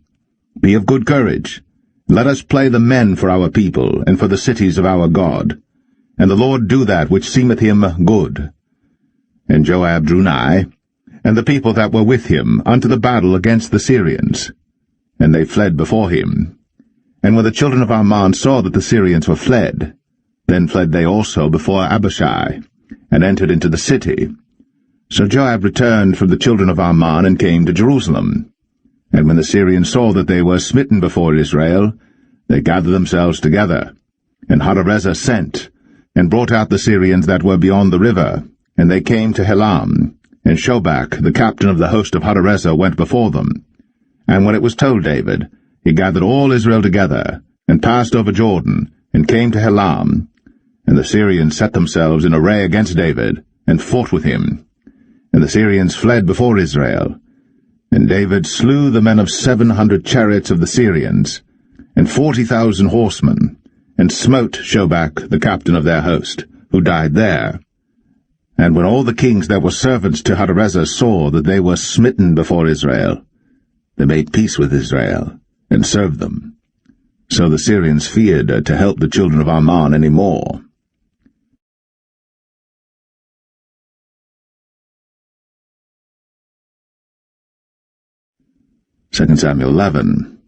Be of good courage. Let us play the men for our people, and for the cities of our God. And the Lord do that which seemeth him good. And Joab drew nigh, and the people that were with him, unto the battle against the Syrians. And they fled before him. And when the children of Ammon saw that the Syrians were fled, then fled they also before Abishai, and entered into the city. So Joab returned from the children of Ammon, and came to Jerusalem. And when the Syrians saw that they were smitten before Israel, they gathered themselves together. And Hadarezer sent, and brought out the Syrians that were beyond the river, and they came to Helam. And Shobach, the captain of the host of Hadarezer, went before them. And when it was told David, he gathered all Israel together, and passed over Jordan, and came to Helam. And the Syrians set themselves in array against David, and fought with him. And the Syrians fled before Israel. And David slew the men of 700 chariots of the Syrians, and 40,000 horsemen, and smote Shobach, the captain of their host, who died there. And when all the kings that were servants to Hadarezer saw that they were smitten before Israel, they made peace with Israel, and served them. So the Syrians feared to help the children of Ammon any more. 2 Samuel 11.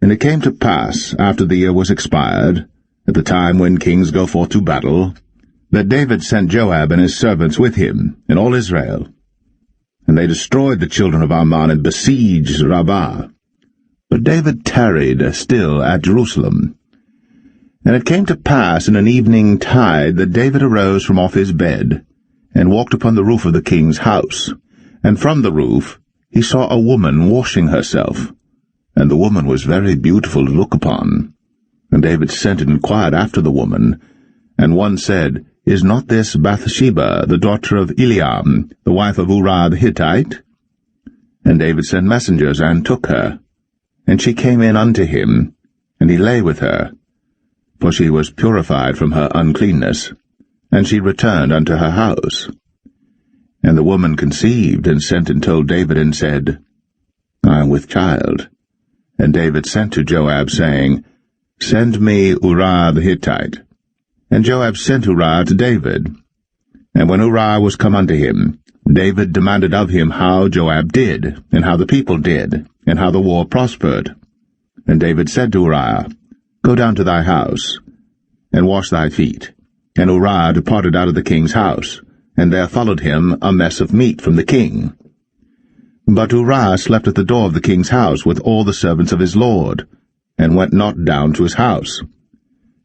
And it came to pass, after the year was expired, at the time when kings go forth to battle, that David sent Joab and his servants with him, and all Israel. And they destroyed the children of Ammon, and besieged Rabbah. But David tarried still at Jerusalem. And it came to pass in an evening tide that David arose from off his bed, and walked upon the roof of the king's house. And from the roof he saw a woman washing herself, and the woman was very beautiful to look upon. And David sent and inquired after the woman. And one said, Is not this Bathsheba, the daughter of Eliam, the wife of Uriah the Hittite? And David sent messengers, and took her. And she came in unto him, and he lay with her, for she was purified from her uncleanness, and she returned unto her house. And the woman conceived, and sent and told David, and said, I am with child. And David sent to Joab, saying, Send me Uriah the Hittite. And Joab sent Uriah to David. And when Uriah was come unto him, David demanded of him how Joab did, and how the people did, and how the war prospered. And David said to Uriah, Go down to thy house, and wash thy feet. And Uriah departed out of the king's house, and there followed him a mess of meat from the king. But Uriah slept at the door of the king's house with all the servants of his lord, and went not down to his house.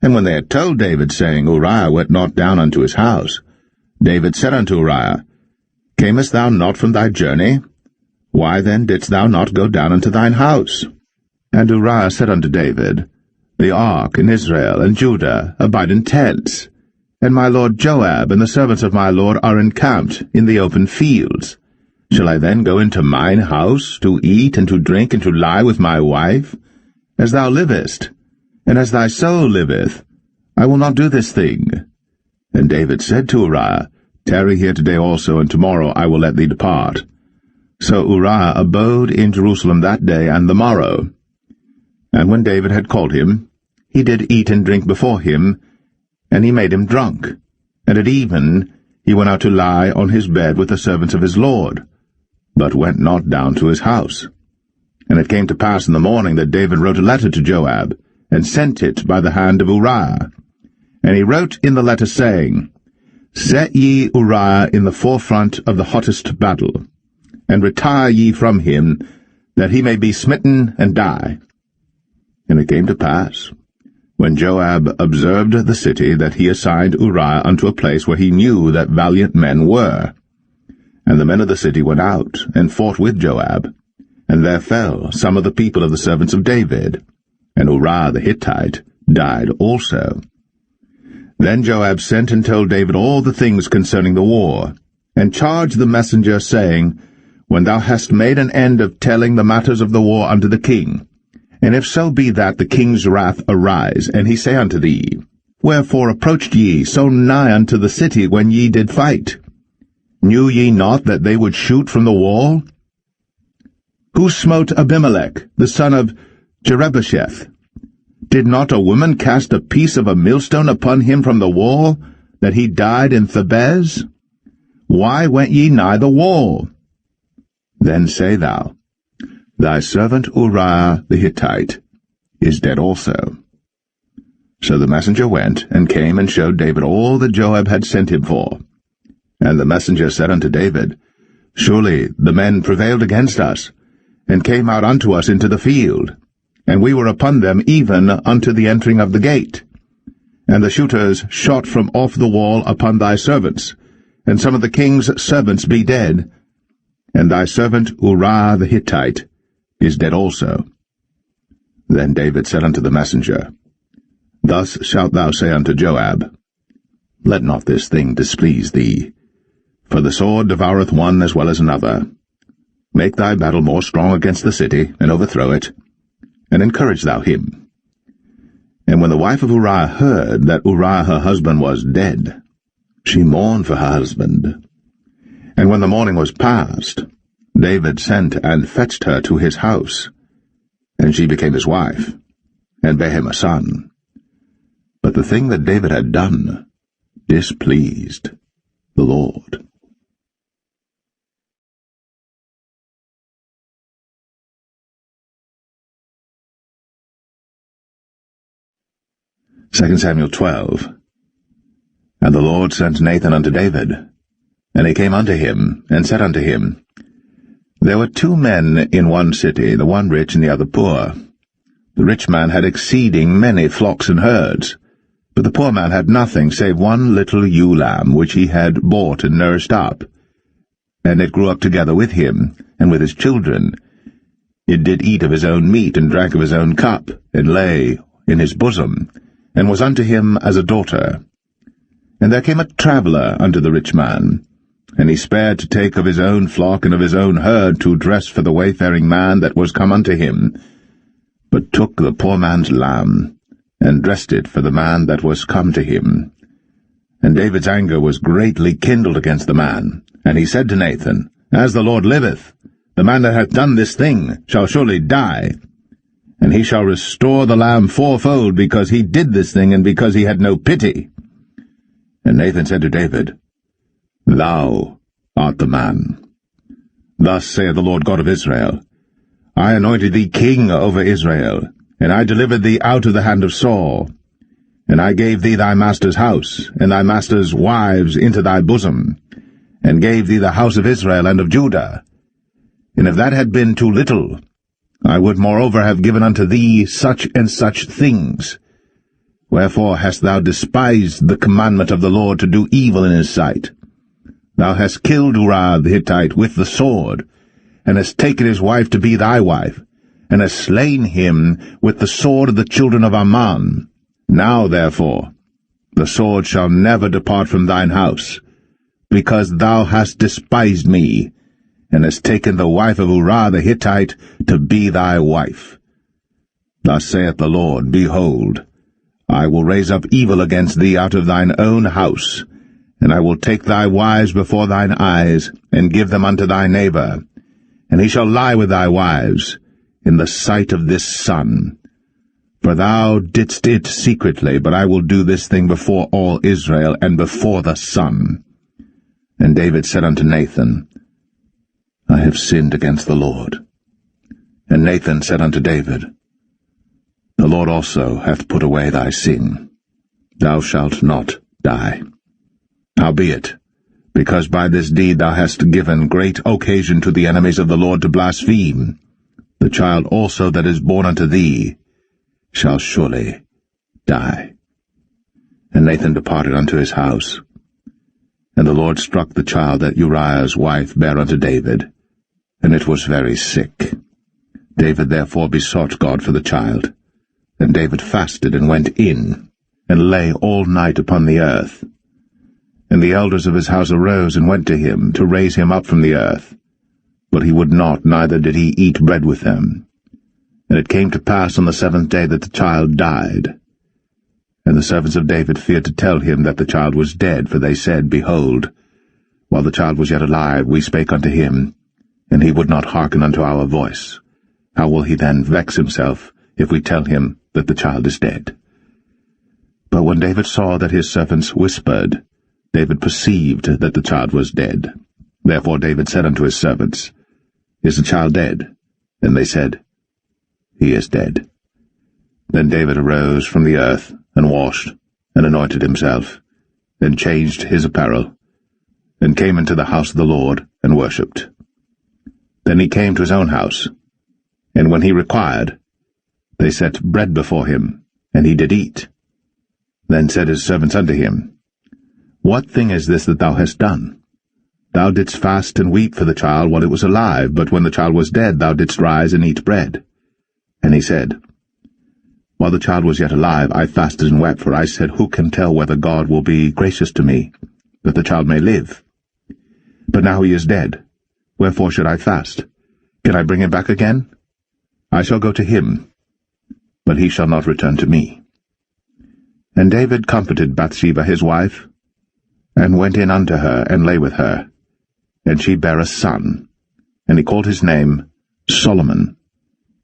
And when they had told David, saying, Uriah went not down unto his house, David said unto Uriah, Camest thou not from thy journey? Why then didst thou not go down unto thine house? And Uriah said unto David, The ark and Israel and Judah abide in tents, and my lord Joab and the servants of my lord are encamped in the open fields. Shall I then go into mine house to eat and to drink and to lie with my wife? As thou livest, and as thy soul liveth, I will not do this thing. And David said to Uriah, Tarry here today also, and tomorrow I will let thee depart. So Uriah abode in Jerusalem that day and the morrow. And when David had called him, he did eat and drink before him, and he made him drunk. And at even he went out to lie on his bed with the servants of his lord, but went not down to his house. And it came to pass in the morning that David wrote a letter to Joab, and sent it by the hand of Uriah. And he wrote in the letter, saying, Set ye Uriah in the forefront of the hottest battle, and retire ye from him, that he may be smitten and die. And it came to pass, when Joab observed the city, that he assigned Uriah unto a place where he knew that valiant men were. And the men of the city went out, and fought with Joab, and there fell some of the people of the servants of David, and Uriah the Hittite died also. Then Joab sent and told David all the things concerning the war, and charged the messenger, saying, When thou hast made an end of telling the matters of the war unto the king, and if so be that the king's wrath arise, and he say unto thee, Wherefore approached ye so nigh unto the city when ye did fight? Knew ye not that they would shoot from the wall? Who smote Abimelech, the son of Jerubbesheth? Did not a woman cast a piece of a millstone upon him from the wall, that he died in Thebez? Why went ye nigh the wall? Then say thou, Thy servant Uriah the Hittite is dead also. So the messenger went, and came and showed David all that Joab had sent him for. And the messenger said unto David, Surely the men prevailed against us, and came out unto us into the field, and we were upon them even unto the entering of the gate. And the shooters shot from off the wall upon thy servants, and some of the king's servants be dead, and thy servant Uriah the Hittite is dead also. Then David said unto the messenger, Thus shalt thou say unto Joab, Let not this thing displease thee, for the sword devoureth one as well as another. Make thy battle more strong against the city, and overthrow it, and encourage thou him. And when the wife of Uriah heard that Uriah her husband was dead, she mourned for her husband. And when the morning was past, David sent and fetched her to his house, and she became his wife, and bare him a son. But the thing that David had done displeased the Lord. 2 Samuel 12. And the Lord sent Nathan unto David. And he came unto him, and said unto him, There were 2 men in one city, the one rich and the other poor. The rich man had exceeding many flocks and herds, but the poor man had nothing save one little ewe lamb, which he had bought and nourished up. And it grew up together with him, and with his children. It did eat of his own meat, and drank of his own cup, and lay in his bosom, and was unto him as a daughter. And there came a traveller unto the rich man, and he spared to take of his own flock and of his own herd to dress for the wayfaring man that was come unto him, but took the poor man's lamb, and dressed it for the man that was come to him. And David's anger was greatly kindled against the man, and he said to Nathan, As the Lord liveth, the man that hath done this thing shall surely die, and he shall restore the lamb 4-fold, because he did this thing, and because he had no pity. And Nathan said to David, Thou art the man. Thus saith the Lord God of Israel, I anointed thee king over Israel, and I delivered thee out of the hand of Saul. And I gave thee thy master's house, and thy master's wives into thy bosom, and gave thee the house of Israel and of Judah. And if that had been too little, I would moreover have given unto thee such and such things. Wherefore hast thou despised the commandment of the Lord to do evil in his sight? Thou hast killed Uriah the Hittite with the sword, and hast taken his wife to be thy wife, and hast slain him with the sword of the children of Ammon. Now, therefore, the sword shall never depart from thine house, because thou hast despised me, and hast taken the wife of Uriah the Hittite to be thy wife. Thus saith the Lord, Behold, I will raise up evil against thee out of thine own house, and I will take thy wives before thine eyes, and give them unto thy neighbor, and he shall lie with thy wives in the sight of this sun. For thou didst it secretly, but I will do this thing before all Israel, and before the sun. And David said unto Nathan, I have sinned against the Lord. And Nathan said unto David, The Lord also hath put away thy sin. Thou shalt not die. Howbeit, because by this deed thou hast given great occasion to the enemies of the Lord to blaspheme, the child also that is born unto thee shall surely die. And Nathan departed unto his house. And the Lord struck the child that Uriah's wife bare unto David, and it was very sick. David therefore besought God for the child. And David fasted and went in, and lay all night upon the earth. And the elders of his house arose and went to him, to raise him up from the earth. But he would not, neither did he eat bread with them. And it came to pass on the 7th day that the child died. And the servants of David feared to tell him that the child was dead, for they said, Behold, while the child was yet alive, we spake unto him, and he would not hearken unto our voice. How will he then vex himself, if we tell him that the child is dead? But when David saw that his servants whispered, David perceived that the child was dead. Therefore David said unto his servants, Is the child dead? And they said, He is dead. Then David arose from the earth, and washed, and anointed himself, and changed his apparel, and came into the house of the Lord, and worshipped. Then he came to his own house, and when he required, they set bread before him, and he did eat. Then said his servants unto him, What thing is this that thou hast done? Thou didst fast and weep for the child while it was alive, but when the child was dead thou didst rise and eat bread. And he said, While the child was yet alive, I fasted and wept, for I said, Who can tell whether God will be gracious to me, that the child may live? But now he is dead. Wherefore should I fast? Can I bring him back again? I shall go to him, but he shall not return to me. And David comforted Bathsheba his wife, and went in unto her, and lay with her. And she bare a son, and he called his name Solomon.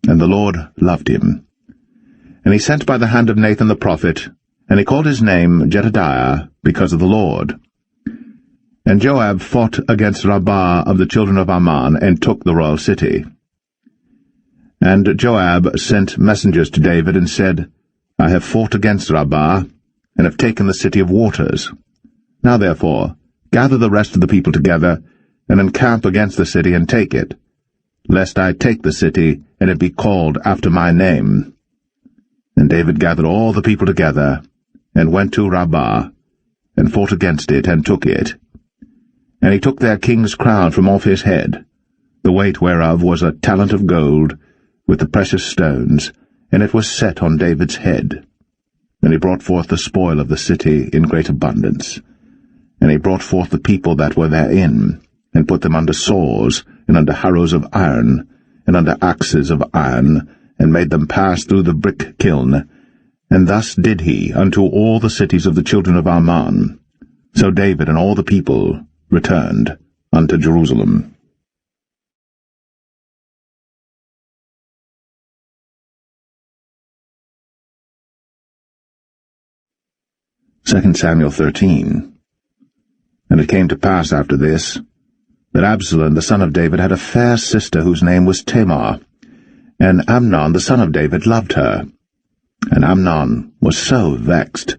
And the Lord loved him. And he sent by the hand of Nathan the prophet, and he called his name Jedediah, because of the Lord. And Joab fought against Rabbah of the children of Ammon, and took the royal city. And Joab sent messengers to David, and said, I have fought against Rabbah, and have taken the city of waters. Now therefore, gather the rest of the people together, and encamp against the city, and take it, lest I take the city, and it be called after my name. And David gathered all the people together, and went to Rabbah, and fought against it, and took it. And he took their king's crown from off his head, the weight whereof was a talent of gold, with the precious stones, and it was set on David's head. And he brought forth the spoil of the city in great abundance. And he brought forth the people that were therein, and put them under saws, and under harrows of iron, and under axes of iron, and made them pass through the brick kiln. And thus did he unto all the cities of the children of Ammon. So David and all the people returned unto Jerusalem. 2 Samuel 13. And it came to pass after this, that Absalom the son of David had a fair sister whose name was Tamar, and Amnon the son of David loved her. And Amnon was so vexed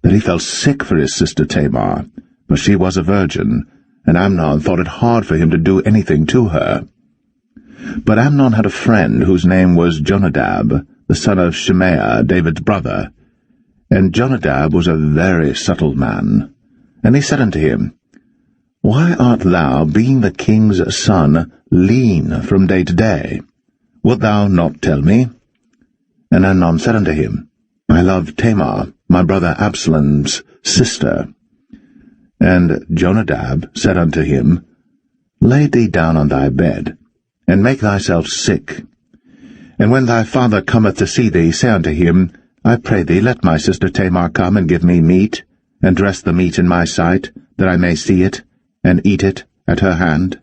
that he fell sick for his sister Tamar, for she was a virgin, and Amnon thought it hard for him to do anything to her. But Amnon had a friend whose name was Jonadab, the son of Shimea, David's brother. And Jonadab was a very subtle man. And he said unto him, Why art thou, being the king's son, lean from day to day? Wilt thou not tell me? And Amnon said unto him, I love Tamar, my brother Absalom's sister. And Jonadab said unto him, Lay thee down on thy bed, and make thyself sick. And when thy father cometh to see thee, say unto him, I pray thee, let my sister Tamar come and give me meat, and dress the meat in my sight, that I may see it, and eat it at her hand.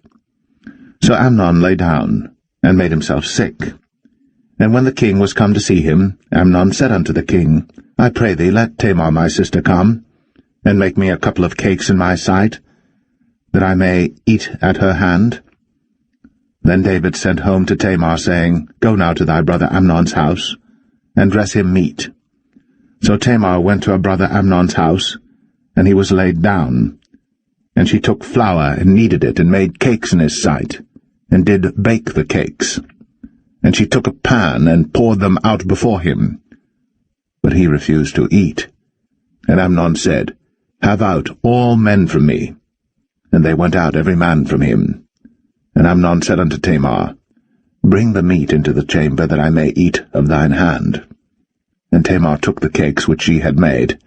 So Amnon lay down, and made himself sick. And when the king was come to see him, Amnon said unto the king, I pray thee, let Tamar my sister come, and make me a couple of cakes in my sight, that I may eat at her hand. Then David sent home to Tamar, saying, Go now to thy brother Amnon's house, and dress him meat. So Tamar went to her brother Amnon's house, and he was laid down. And she took flour, and kneaded it, and made cakes in his sight, and did bake the cakes. And she took a pan, and poured them out before him. But he refused to eat. And Amnon said, Have out all men from me. And they went out every man from him. And Amnon said unto Tamar, Bring the meat into the chamber, that I may eat of thine hand. And Tamar took the cakes which she had made,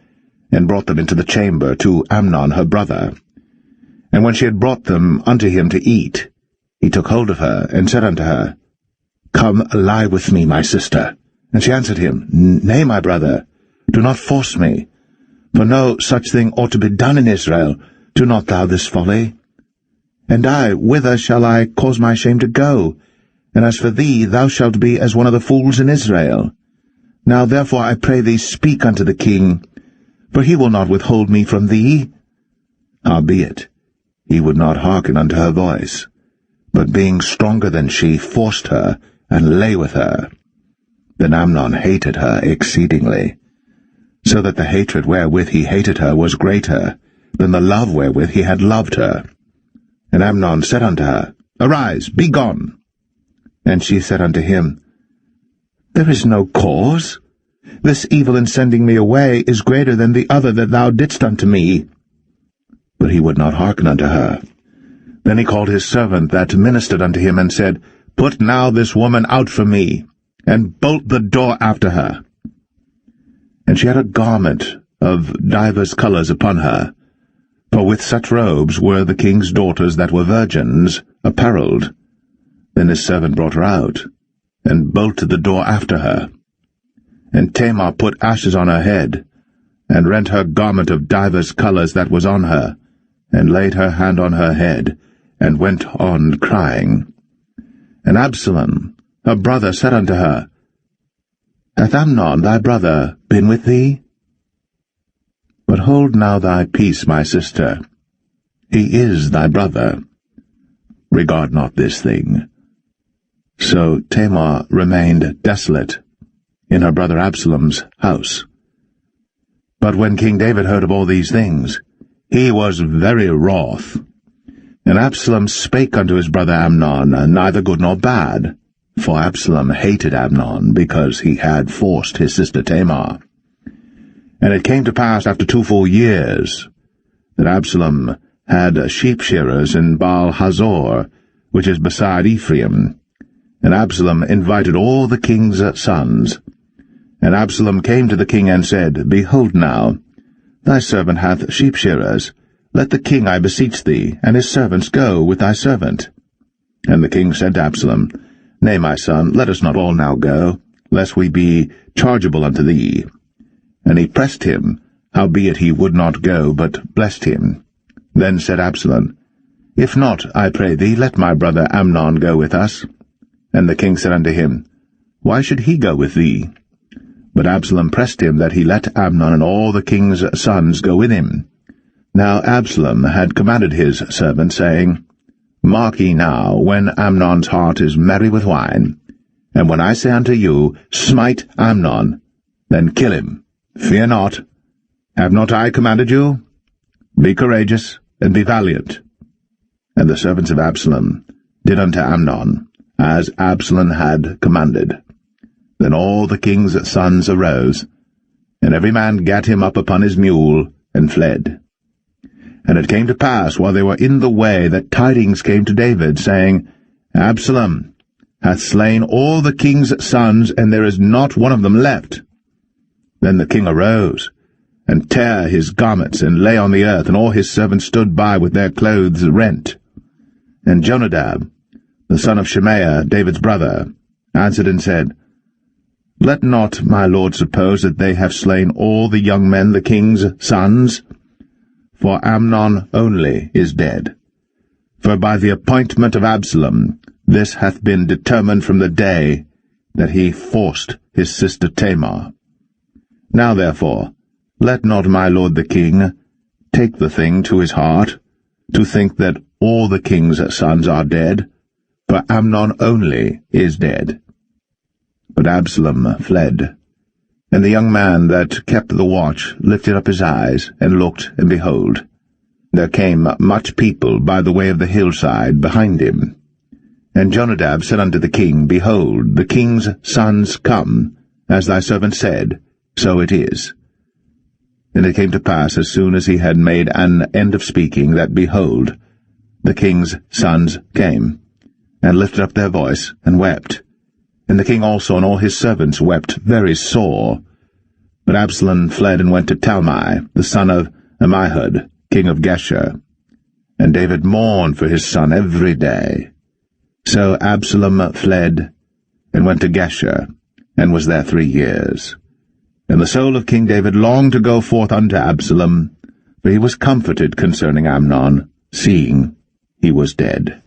and brought them into the chamber to Amnon her brother. And when she had brought them unto him to eat, he took hold of her, and said unto her, Come, lie with me, my sister. And she answered him, Nay, my brother, do not force me. For no such thing ought to be done in Israel. Do not thou this folly. And I, whither shall I cause my shame to go? And as for thee, thou shalt be as one of the fools in Israel. Now therefore I pray thee, speak unto the king, for he will not withhold me from thee. Howbeit, he would not hearken unto her voice, but being stronger than she, forced her, and lay with her. Then Amnon hated her exceedingly, so that the hatred wherewith he hated her was greater than the love wherewith he had loved her. And Amnon said unto her, Arise, be gone. And she said unto him, There is no cause. This evil in sending me away is greater than the other that thou didst unto me. But he would not hearken unto her. Then he called his servant that ministered unto him, and said, Put now this woman out from me, and bolt the door after her. And she had a garment of divers colours upon her, for with such robes were the king's daughters that were virgins apparelled. Then his servant brought her out, and bolted the door after her. And Tamar put ashes on her head, and rent her garment of divers colours that was on her, and laid her hand on her head, and went on crying. And Absalom, her brother, said unto her, Hath Amnon thy brother been with thee? But hold now thy peace, my sister. He is thy brother. Regard not this thing. So Tamar remained desolate in her brother Absalom's house. But when King David heard of all these things, he was very wroth. And Absalom spake unto his brother Amnon, neither good nor bad, for Absalom hated Amnon, because he had forced his sister Tamar. And it came to pass after 2 full years, that Absalom had sheep-shearers in Baal-Hazor, which is beside Ephraim. And Absalom invited all the king's sons. And Absalom came to the king and said, Behold now, thy servant hath sheep-shearers. Let the king, I beseech thee, and his servants go with thy servant. And the king said to Absalom, Nay, my son, let us not all now go, lest we be chargeable unto thee. And he pressed him, howbeit he would not go, but blessed him. Then said Absalom, If not, I pray thee, let my brother Amnon go with us. And the king said unto him, Why should he go with thee? But Absalom pressed him that he let Amnon and all the king's sons go with him. Now Absalom had commanded his servant, saying, Mark ye now, when Amnon's heart is merry with wine, and when I say unto you, Smite Amnon, then kill him. Fear not. Have not I commanded you? Be courageous, and be valiant. And the servants of Absalom did unto Amnon as Absalom had commanded. Then all the king's sons arose, and every man gat him up upon his mule, and fled. And it came to pass, while they were in the way, that tidings came to David, saying, Absalom hath slain all the king's sons, and there is not one of them left. Then the king arose, and tare his garments, and lay on the earth, and all his servants stood by with their clothes rent. And Jonadab, the son of Shemaiah, David's brother, answered and said, Let not my lord suppose that they have slain all the young men, the king's sons, for Amnon only is dead. For by the appointment of Absalom this hath been determined from the day that he forced his sister Tamar. Now therefore, let not my lord the king take the thing to his heart, to think that all the king's sons are dead, for Amnon only is dead. But Absalom fled. And the young man that kept the watch lifted up his eyes, and looked, and behold, there came much people by the way of the hillside behind him. And Jonadab said unto the king, Behold, the king's sons come, as thy servant said, so it is. And it came to pass, as soon as he had made an end of speaking, that, behold, the king's sons came, and lifted up their voice, and wept. And the king also and all his servants wept very sore. But Absalom fled and went to Talmai, the son of Ammihud, king of Geshur. And David mourned for his son every day. So Absalom fled, and went to Geshur, and was there 3 years. And the soul of King David longed to go forth unto Absalom, for he was comforted concerning Amnon, seeing he was dead.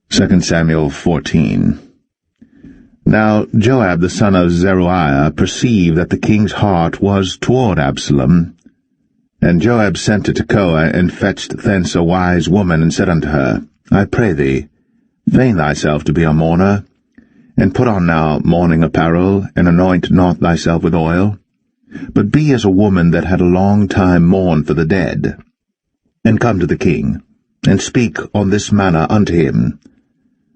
2 Samuel 14. Now Joab the son of Zeruiah perceived that the king's heart was toward Absalom. And Joab sent to Tekoa, and fetched thence a wise woman, and said unto her, I pray thee, feign thyself to be a mourner, and put on now mourning apparel, and anoint not thyself with oil, but be as a woman that had a long time mourned for the dead. And come to the king, and speak on this manner unto him.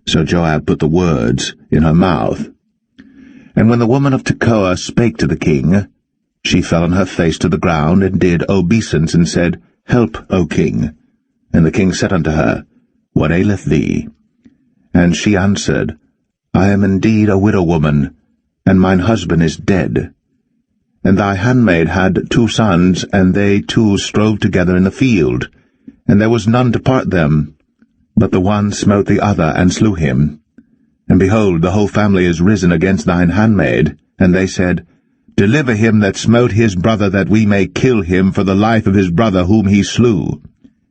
So Joab put the words in her mouth. And when the woman of Tekoa spake to the king, she fell on her face to the ground, and did obeisance, and said, Help, O king. And the king said unto her, What aileth thee? And she answered, I am indeed a widow woman, and mine husband is dead. And thy handmaid had 2 sons, and they 2 strove together in the field, and there was none to part them. But the one smote the other, and slew him. And behold, the whole family is risen against thine handmaid. And they said, Deliver him that smote his brother, that we may kill him for the life of his brother whom he slew.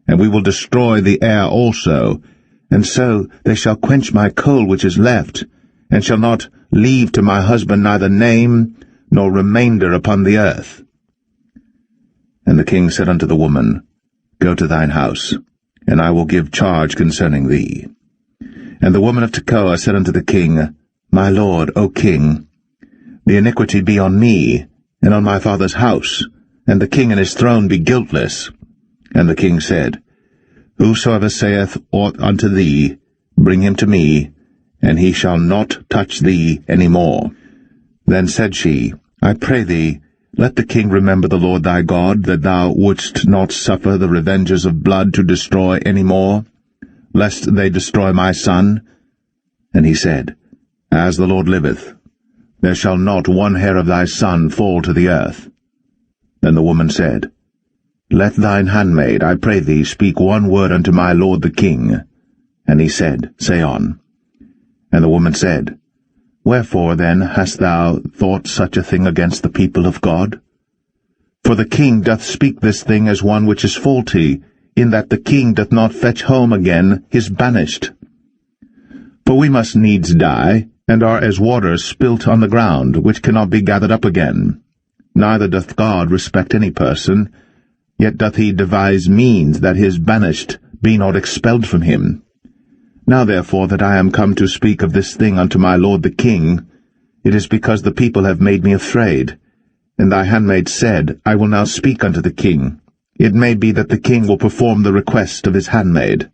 And we will destroy the heir also. And so they shall quench my coal which is left, and shall not leave to my husband neither name nor remainder upon the earth. And the king said unto the woman, Go to thine house, and I will give charge concerning thee. And the woman of Tekoa said unto the king, My lord, O king, the iniquity be on me, and on my father's house, and the king and his throne be guiltless. And the king said, Whosoever saith aught unto thee, bring him to me, and he shall not touch thee any more. Then said she, I pray thee, let the king remember the Lord thy God, that thou wouldst not suffer the revengers of blood to destroy any more, lest they destroy my son. And he said, As the Lord liveth, there shall not one hair of thy son fall to the earth. Then the woman said, Let thine handmaid, I pray thee, speak one word unto my lord the king. And he said, Say on. And the woman said, Wherefore then hast thou thought such a thing against the people of God? For the king doth speak this thing as one which is faulty, in that the king doth not fetch home again his banished. For we must needs die, and are as waters spilt on the ground, which cannot be gathered up again. Neither doth God respect any person, yet doth he devise means that his banished be not expelled from him. Now therefore that I am come to speak of this thing unto my lord the king, it is because the people have made me afraid, And thy handmaid said, I will now speak unto the king. It may be that the king will perform the request of his handmaid.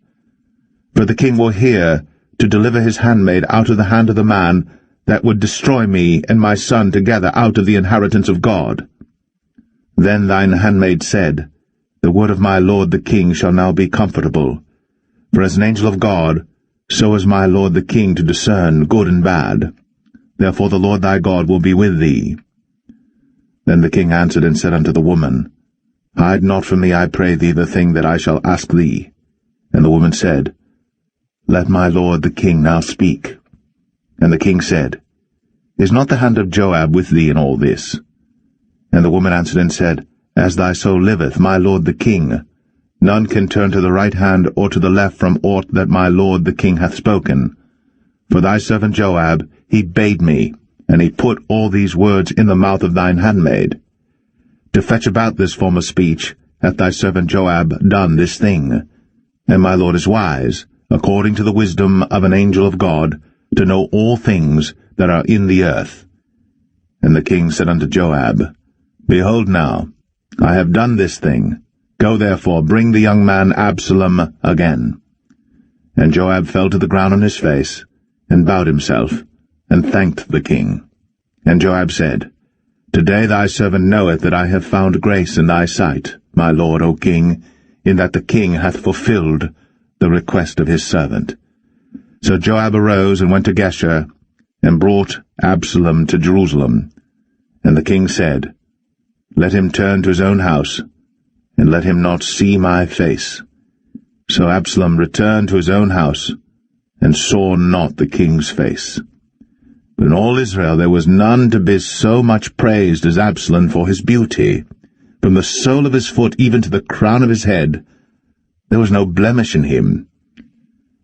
For the king will hear to deliver his handmaid out of the hand of the man that would destroy me and my son together out of the inheritance of God. Then thine handmaid said, The word of my lord the king shall now be comfortable. For as an angel of God, so is my lord the king to discern good and bad. Therefore the Lord thy God will be with thee. Then the king answered and said unto the woman, Hide not from me, I pray thee, the thing that I shall ask thee. And the woman said, Let my lord the king now speak. And the king said, Is not the hand of Joab with thee in all this? And the woman answered and said, As thy soul liveth, my lord the king, none can turn to the right hand or to the left from aught that my lord the king hath spoken. For thy servant Joab, he bade me, and he put all these words in the mouth of thine handmaid. To fetch about this form of speech hath thy servant Joab done this thing. And my lord is wise, according to the wisdom of an angel of God, to know all things that are in the earth. And the king said unto Joab, Behold now, I have done this thing. Go therefore, bring the young man Absalom again. And Joab fell to the ground on his face, and bowed himself, and thanked the king. And Joab said, Today thy servant knoweth that I have found grace in thy sight, my lord, O king, in that the king hath fulfilled the request of his servant. So Joab arose and went to Geshur, and brought Absalom to Jerusalem. And the king said, Let him turn to his own house, and let him not see my face. So Absalom returned to his own house, and saw not the king's face. But in all Israel there was none to be so much praised as Absalom for his beauty. From the sole of his foot even to the crown of his head, there was no blemish in him.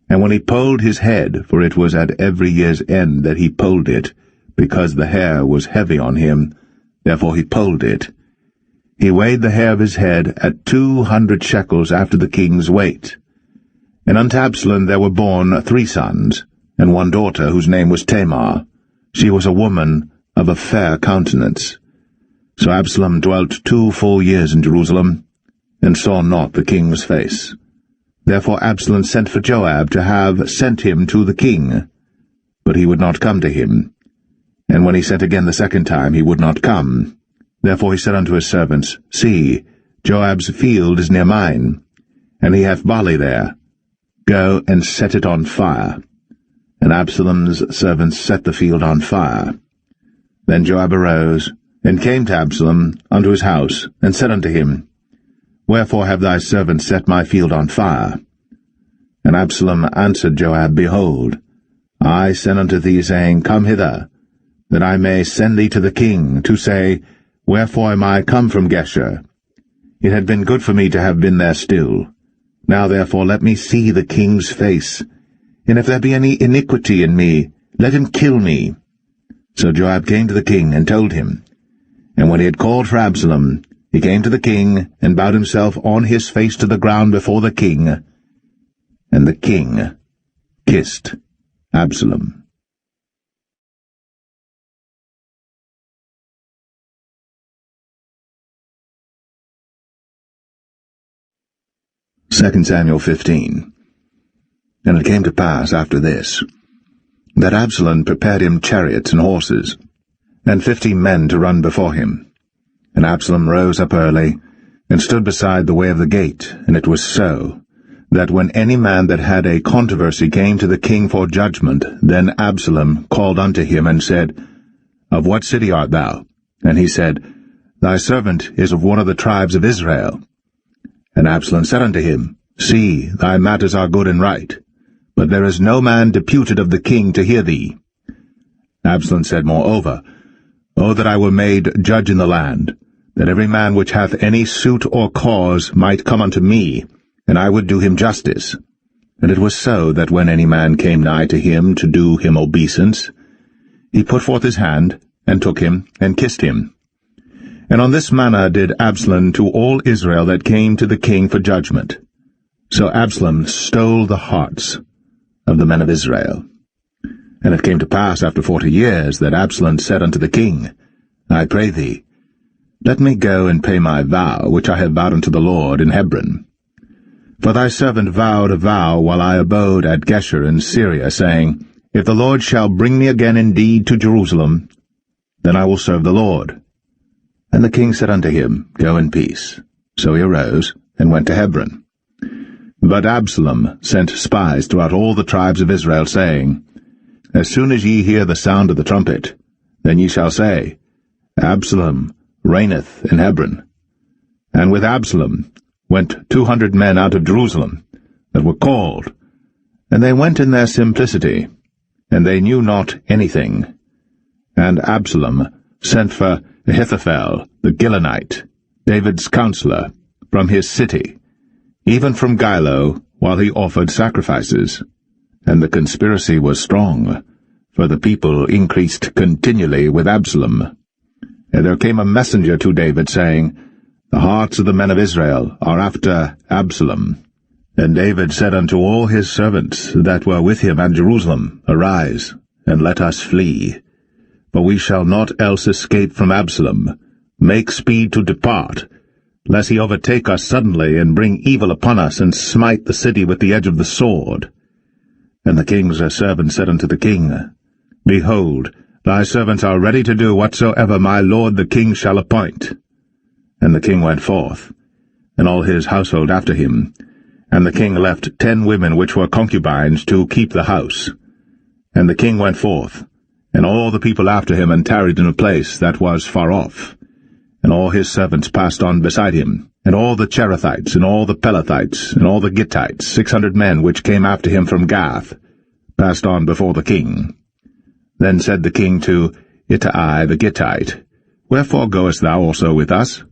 And when he polled his head, for it was at every year's end that he polled it, because the hair was heavy on him, therefore he polled it, he weighed the hair of his head at 200 shekels after the king's weight. And unto Absalom there were born 3 sons, and 1 daughter, whose name was Tamar. She was a woman of a fair countenance. So Absalom dwelt 2 full years in Jerusalem, and saw not the king's face. Therefore Absalom sent for Joab to have sent him to the king. But he would not come to him. And when he sent again the second time, he would not come. Therefore he said unto his servants, See, Joab's field is near mine, and he hath barley there. Go and set it on fire. And Absalom's servants set the field on fire. Then Joab arose, and came to Absalom unto his house, and said unto him, Wherefore have thy servants set my field on fire? And Absalom answered Joab, Behold, I sent unto thee, saying, Come hither, that I may send thee to the king, to say, Wherefore am I come from Geshur? It had been good for me to have been there still. Now therefore let me see the king's face, and if there be any iniquity in me, let him kill me. So Joab came to the king, and told him. And when he had called for Absalom, he came to the king, and bowed himself on his face to the ground before the king. And the king kissed Absalom. 2 Samuel 15. And it came to pass after this, that Absalom prepared him chariots and horses, and 50 men to run before him. And Absalom rose up early, and stood beside the way of the gate. And it was so, that when any man that had a controversy came to the king for judgment, then Absalom called unto him, and said, Of what city art thou? And he said, Thy servant is of one of the tribes of Israel. And Absalom said unto him, See, thy matters are good and right, but there is no man deputed of the king to hear thee. Absalom said moreover, O that I were made judge in the land, that every man which hath any suit or cause might come unto me, and I would do him justice. And it was so, that when any man came nigh to him to do him obeisance, he put forth his hand, and took him, and kissed him. And on this manner did Absalom to all Israel that came to the king for judgment. So Absalom stole the hearts of the men of Israel. And it came to pass after 40 years that Absalom said unto the king, I pray thee, let me go and pay my vow, which I have vowed unto the Lord in Hebron. For thy servant vowed a vow while I abode at Geshur in Syria, saying, If the Lord shall bring me again indeed to Jerusalem, then I will serve the Lord. And the king said unto him, Go in peace. So he arose, and went to Hebron. But Absalom sent spies throughout all the tribes of Israel, saying, As soon as ye hear the sound of the trumpet, then ye shall say, Absalom reigneth in Hebron. And with Absalom went 200 men out of Jerusalem, that were called, and they went in their simplicity, and they knew not anything. And Absalom sent for Ahithophel the Gilonite, David's counselor, from his city, even from Gilo, while he offered sacrifices. And the conspiracy was strong, for the people increased continually with Absalom. And there came a messenger to David, saying, The hearts of the men of Israel are after Absalom. And David said unto all his servants that were with him at Jerusalem, Arise, and let us flee. For we shall not else escape from Absalom. Make speed to depart, lest he overtake us suddenly, and bring evil upon us, and smite the city with the edge of the sword. And the king's servant said unto the king, Behold, thy servants are ready to do whatsoever my lord the king shall appoint. And the king went forth, and all his household after him. And the king left 10 women which were concubines to keep the house. And the king went forth, and all the people after him, and tarried in a place that was far off. And all his servants passed on beside him, and all the Cherethites, and all the Pelethites, and all the Gittites, 600 men which came after him from Gath, passed on before the king. Then said the king to Ittai the Gittite, Wherefore goest thou also with us?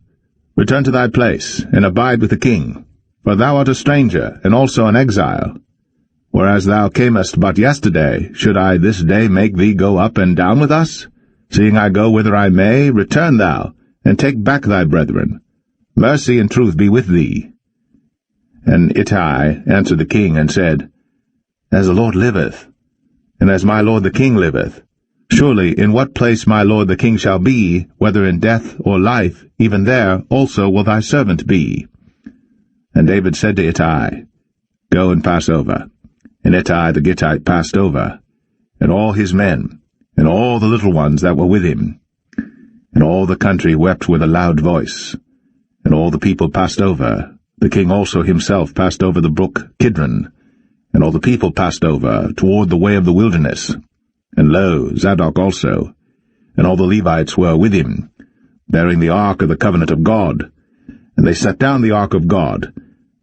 Return to thy place, and abide with the king, for thou art a stranger, and also an exile. Whereas thou camest but yesterday, should I this day make thee go up and down with us? Seeing I go whither I may, return thou, and take back thy brethren. Mercy and truth be with thee. And Ittai answered the king, and said, As the Lord liveth, and as my lord the king liveth, surely in what place my lord the king shall be, whether in death or life, even there also will thy servant be. And David said to Ittai, Go and pass over. And Ittai the Gittite passed over, and all his men, and all the little ones that were with him. And all the country wept with a loud voice. And all the people passed over. The king also himself passed over the brook Kidron. And all the people passed over toward the way of the wilderness. And lo, Zadok also, and all the Levites were with him, bearing the ark of the covenant of God. And they set down the ark of God,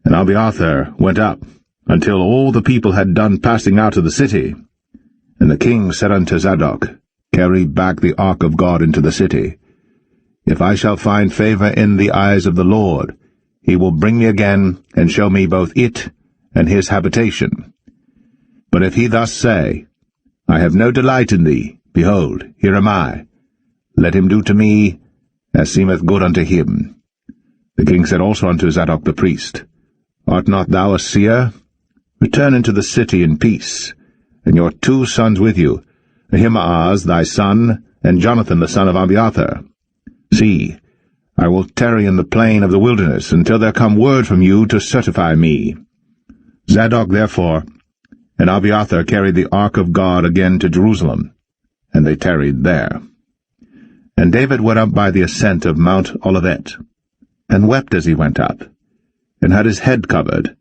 and Abiathar went up, until all the people had done passing out of the city. And the king said unto Zadok, Carry back the ark of God into the city. If I shall find favor in the eyes of the Lord, he will bring me again, and show me both it and his habitation. But if he thus say, I have no delight in thee, behold, here am I. Let him do to me as seemeth good unto him. The king said also unto Zadok the priest, Art not thou a seer? Return into the city in peace, and your 2 sons with you, Ahimaaz thy son, and Jonathan the son of Abiathar. See, I will tarry in the plain of the wilderness, until there come word from you to certify me. Zadok therefore and Abiathar carried the ark of God again to Jerusalem, and they tarried there. And David went up by the ascent of Mount Olivet, and wept as he went up, and had his head covered,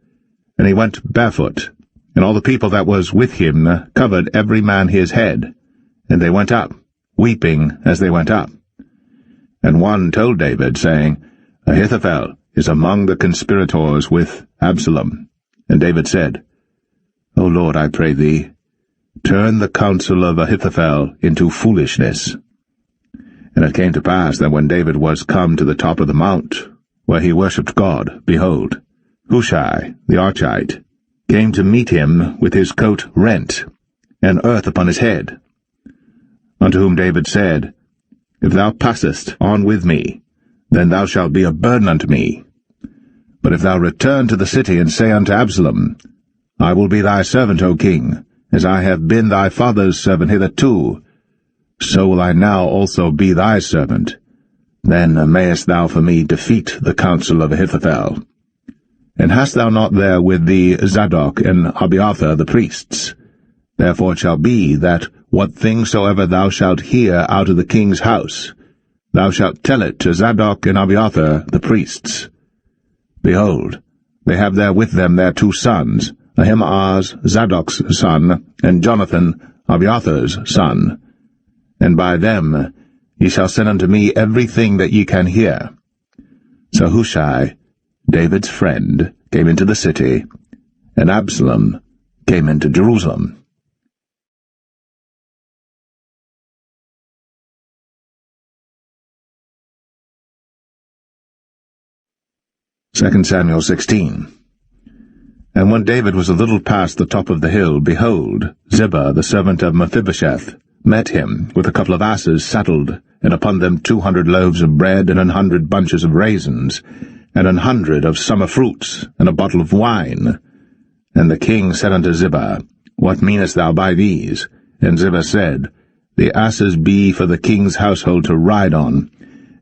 and he went barefoot, and all the people that was with him covered every man his head, and they went up, weeping as they went up. And one told David, saying, Ahithophel is among the conspirators with Absalom. And David said, O Lord, I pray thee, turn the counsel of Ahithophel into foolishness. And it came to pass that when David was come to the top of the mount, where he worshipped God, behold, Hushai the Archite came to meet him with his coat rent, and earth upon his head. Unto whom David said, If thou passest on with me, then thou shalt be a burden unto me. But if thou return to the city, and say unto Absalom, I will be thy servant, O king, as I have been thy father's servant hitherto, so will I now also be thy servant. then mayest thou for me defeat the counsel of Ahithophel. And hast thou not there with thee Zadok and Abiathar the priests? Therefore it shall be that what thing soever thou shalt hear out of the king's house, thou shalt tell it to Zadok and Abiathar the priests. Behold, they have there with them their 2 sons, Ahimaaz Zadok's son, and Jonathan Abiathar's son. And by them ye shall send unto me everything that ye can hear. So Hushai, David's friend, came into the city, and Absalom came into Jerusalem. 2 Samuel 16. And when David was a little past the top of the hill, behold, Ziba, the servant of Mephibosheth, met him with a couple of asses saddled, and upon them 200 loaves of bread, and 100 bunches of raisins, and 100 of summer fruits, and a bottle of wine. And the king said unto Ziba, What meanest thou by these? And Ziba said, The asses be for the king's household to ride on,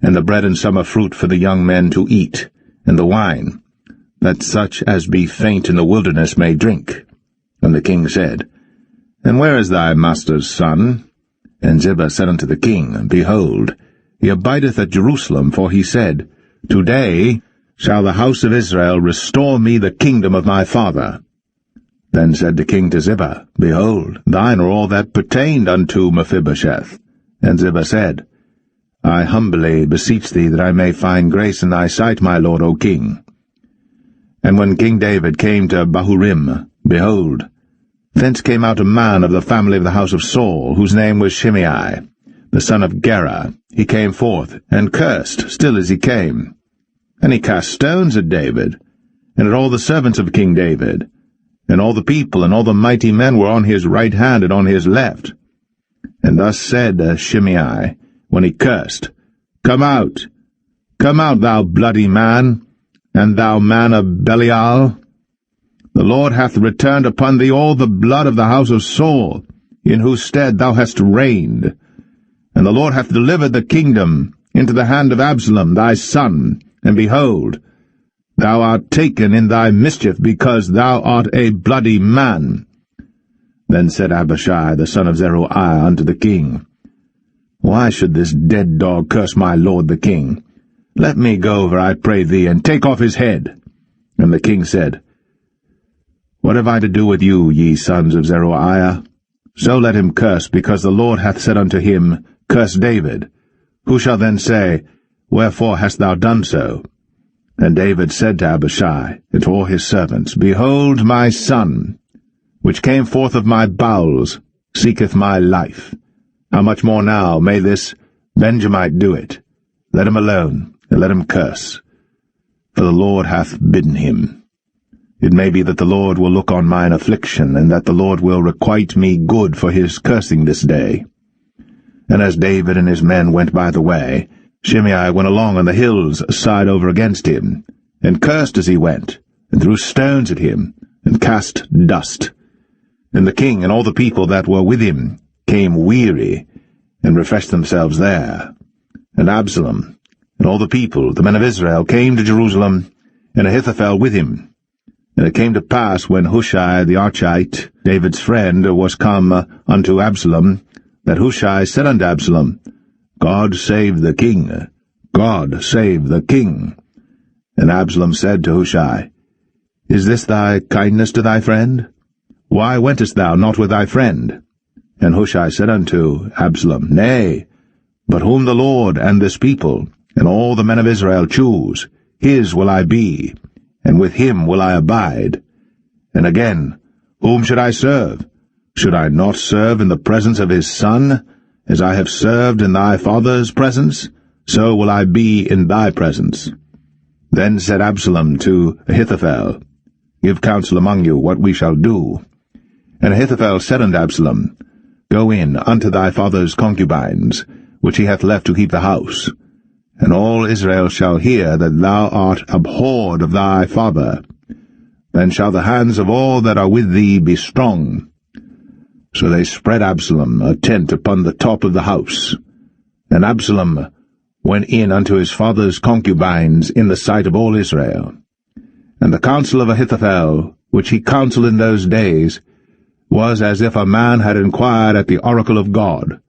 and the bread and summer fruit for the young men to eat, and the wine, that such as be faint in the wilderness may drink. And the king said, And where is thy master's son? And Ziba said unto the king, Behold, he abideth at Jerusalem, for he said, Today shall the house of Israel restore me the kingdom of my father. Then said the king to Ziba, Behold, thine are all that pertained unto Mephibosheth. And Ziba said, I humbly beseech thee that I may find grace in thy sight, my lord, O king. And when King David came to Bahurim, behold, thence came out a man of the family of the house of Saul, whose name was Shimei, the son of Gera. He came forth, and cursed still as he came. And he cast stones at David, and at all the servants of King David. And all the people and all the mighty men were on his right hand and on his left. And thus said Shimei, when he cursed, Come out, thou bloody man, and thou man of Belial. The Lord hath returned upon thee all the blood of the house of Saul, in whose stead thou hast reigned. And the Lord hath delivered the kingdom into the hand of Absalom thy son, and behold, thou art taken in thy mischief, because thou art a bloody man. Then said Abishai the son of Zeruiah unto the king, Why should this dead dog curse my lord the king? Let me go over, I pray thee, and take off his head. And the king said, What have I to do with you, ye sons of Zeruiah? So let him curse, because the Lord hath said unto him, Curse David. Who shall then say, Wherefore hast thou done so? And David said to Abishai and to all his servants, Behold, my son, which came forth of my bowels, seeketh my life. How much more now may this Benjamite do it? Let him alone, and let him curse. For the Lord hath bidden him. It may be that the Lord will look on mine affliction, and that the Lord will requite me good for his cursing this day. And as David and his men went by the way, Shimei went along on the hill's side over against him, and cursed as he went, and threw stones at him, and cast dust. And the king and all the people that were with him came weary, and refreshed themselves there. And Absalom and all the people, the men of Israel, came to Jerusalem, and Ahithophel with him. And it came to pass, when Hushai the Archite, David's friend, was come unto Absalom, that Hushai said unto Absalom, God save the king! God save the king! And Absalom said to Hushai, Is this thy kindness to thy friend? Why wentest thou not with thy friend? And Hushai said unto Absalom, Nay, but whom the Lord and this people, and all the men of Israel choose, his will I be, and with him will I abide. And again, whom should I serve? Should I not serve in the presence of his son? As I have served in thy father's presence, so will I be in thy presence. Then said Absalom to Ahithophel, Give counsel among you what we shall do. And Ahithophel said unto Absalom, Go in unto thy father's concubines, which he hath left to keep the house, and all Israel shall hear that thou art abhorred of thy father. Then shall the hands of all that are with thee be strong. So they spread Absalom a tent upon the top of the house. And Absalom went in unto his father's concubines in the sight of all Israel. And the counsel of Ahithophel, which he counselled in those days, was as if a man had inquired at the oracle of God.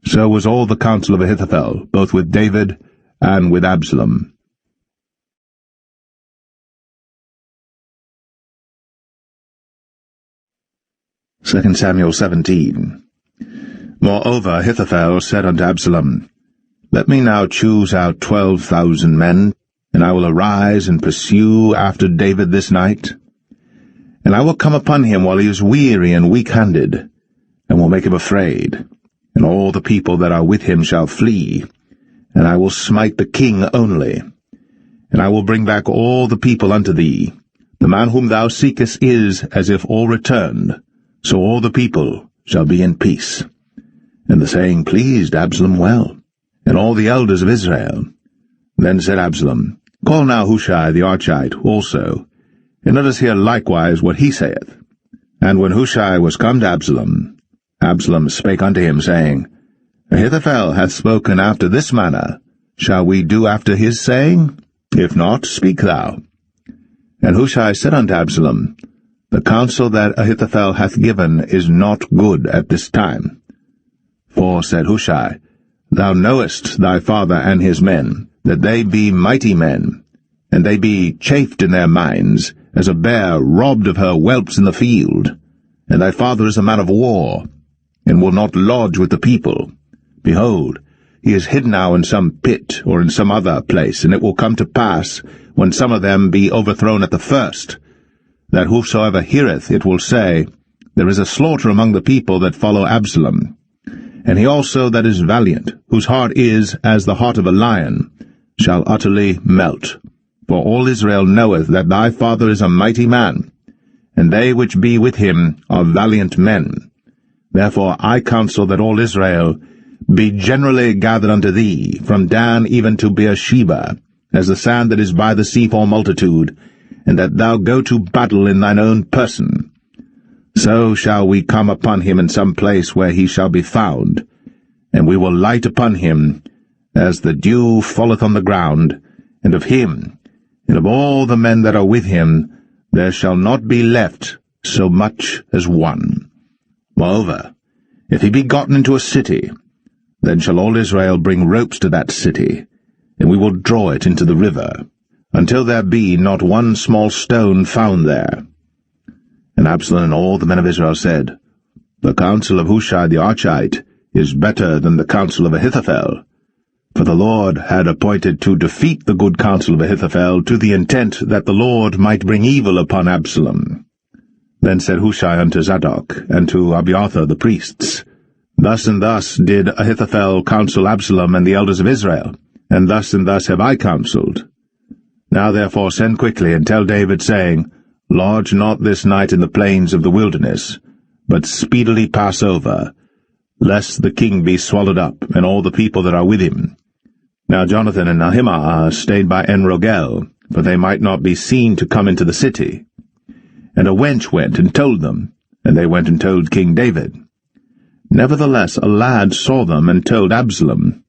So was all the counsel of Ahithophel, both with David and with Absalom. 2 Samuel 17. Moreover Ahithophel said unto Absalom, Let me now choose out 12,000 men, and I will arise and pursue after David this night. And I will come upon him while he is weary and weak-handed, and will make him afraid, and all the people that are with him shall flee, and I will smite the king only. And I will bring back all the people unto thee. The man whom thou seekest is as if all returned, so all the people shall be in peace. And the saying pleased Absalom well, and all the elders of Israel. Then said Absalom, Call now Hushai the Archite also, and let us hear likewise what he saith. And when Hushai was come to Absalom, Absalom spake unto him, saying, Ahithophel hath spoken after this manner. Shall we do after his saying? If not, speak thou. And Hushai said unto Absalom, The counsel that Ahithophel hath given is not good at this time. For, said Hushai, Thou knowest thy father and his men, that they be mighty men, and they be chafed in their minds, as a bear robbed of her whelps in the field. And thy father is a man of war, and will not lodge with the people. Behold, he is hid now in some pit, or in some other place, and it will come to pass, when some of them be overthrown at the first, that whosoever heareth it will say, There is a slaughter among the people that follow Absalom. And he also that is valiant, whose heart is as the heart of a lion, shall utterly melt. For all Israel knoweth that thy father is a mighty man, and they which be with him are valiant men. Therefore I counsel that all Israel be generally gathered unto thee, from Dan even to Beersheba, as the sand that is by the sea for multitude, and that thou go to battle in thine own person. So shall we come upon him in some place where he shall be found, and we will light upon him, as the dew falleth on the ground, and of him, and of all the men that are with him, there shall not be left so much as one. Moreover, if he be gotten into a city, then shall all Israel bring ropes to that city, and we will draw it into the river, until there be not one small stone found there. And Absalom and all the men of Israel said, The counsel of Hushai the Archite is better than the counsel of Ahithophel. For the Lord had appointed to defeat the good counsel of Ahithophel, to the intent that the Lord might bring evil upon Absalom. Then said Hushai unto Zadok, and to Abiathar the priests, Thus and thus did Ahithophel counsel Absalom and the elders of Israel, and thus have I counselled. Now therefore send quickly, and tell David, saying, Lodge not this night in the plains of the wilderness, but speedily pass over, lest the king be swallowed up, and all the people that are with him. Now Jonathan and Ahimaaz stayed by En-rogel, for they might not be seen to come into the city. And a wench went and told them, and they went and told King David. Nevertheless a lad saw them and told Absalom.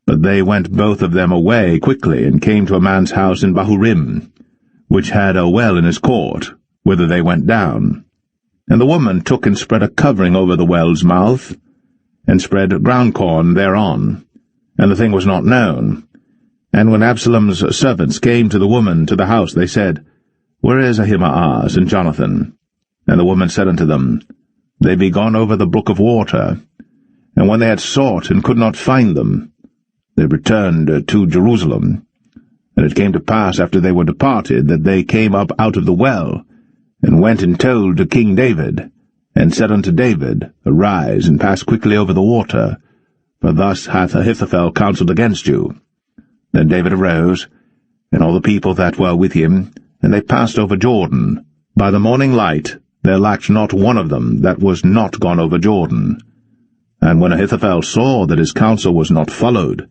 But they went both of them away quickly, and came to a man's house in Bahurim, which had a well in his court, whither they went down. And the woman took and spread a covering over the well's mouth, and spread ground corn thereon, and the thing was not known. And when Absalom's servants came to the woman to the house, they said, Where is Ahimaaz and Jonathan? And the woman said unto them, They be gone over the brook of water. And when they had sought and could not find them, they returned to Jerusalem. And it came to pass after they were departed, that they came up out of the well, and went and told to King David, and said unto David, Arise, and pass quickly over the water, for thus hath Ahithophel counselled against you. Then David arose, and all the people that were with him, and they passed over Jordan. By the morning light there lacked not one of them that was not gone over Jordan. And when Ahithophel saw that his counsel was not followed,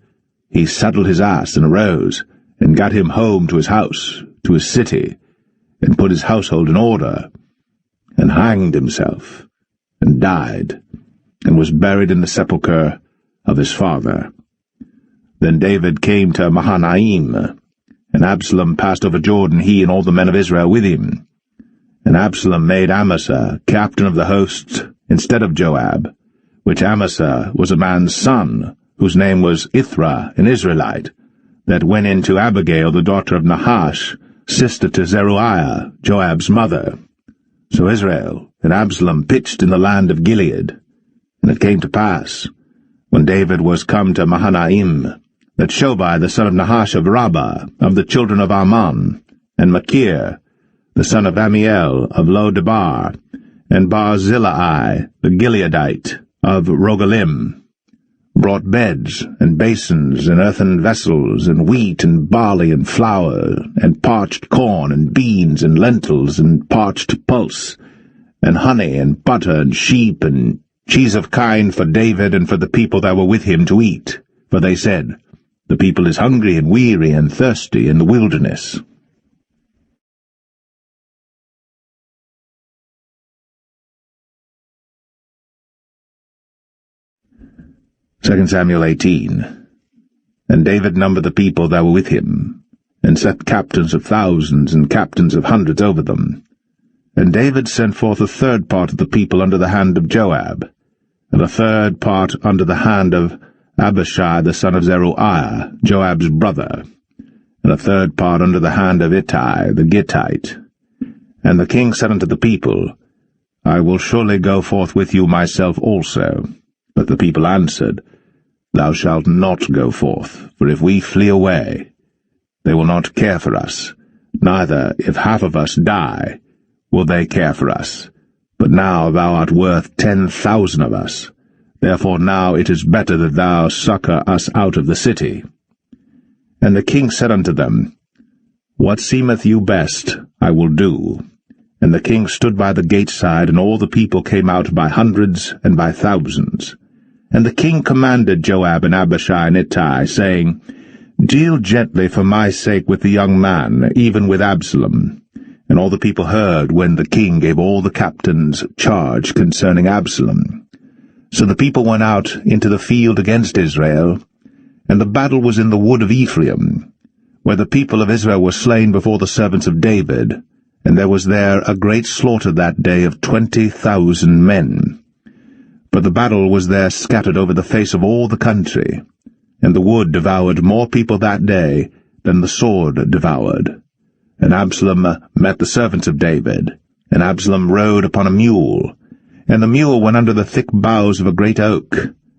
he saddled his ass and arose, and gat him home to his house, to his city, and put his household in order, and hanged himself, and died, and was buried in the sepulchre of his father. Then David came to Mahanaim, and Absalom passed over Jordan, he and all the men of Israel with him. And Absalom made Amasa captain of the hosts instead of Joab, which Amasa was a man's son, whose name was Ithra, an Israelite, that went in to Abigail, the daughter of Nahash, sister to Zeruiah, Joab's mother. So Israel and Absalom pitched in the land of Gilead. And it came to pass, when David was come to Mahanaim, that Shobai the son of Nahash of Rabbah, of the children of Ammon, and Machir, the son of Amiel of Lo-debar, and Barzillai the Gileadite of Rogelim, brought beds and basins and earthen vessels, and wheat and barley and flour, and parched corn and beans and lentils and parched pulse, and honey and butter and sheep and cheese of kine for David and for the people that were with him to eat. For they said, The people is hungry and weary and thirsty in the wilderness. 2 Samuel 18. And David numbered the people that were with him, and set captains of thousands and captains of hundreds over them. And David sent forth a third part of the people under the hand of Joab, and a third part under the hand of Abishai the son of Zeruiah, Joab's brother, and a third part under the hand of Ittai the Gittite. And the king said unto the people, I will surely go forth with you myself also. But the people answered, Thou shalt not go forth, for if we flee away, they will not care for us, neither, if half of us die, will they care for us. But now thou art worth 10,000 of us. Therefore now it is better that thou succour us out of the city. And the king said unto them, What seemeth you best, I will do. And the king stood by the gate side, and all the people came out by hundreds and by thousands. And the king commanded Joab and Abishai and Ittai, saying, Deal gently for my sake with the young man, even with Absalom. And all the people heard when the king gave all the captains charge concerning Absalom. So the people went out into the field against Israel, and the battle was in the wood of Ephraim, where the people of Israel were slain before the servants of David, and there was there a great slaughter that day of 20,000 men. But the battle was there scattered over the face of all the country, and the wood devoured more people that day than the sword devoured. And Absalom met the servants of David, and Absalom rode upon a mule, and the mule went under the thick boughs of a great oak,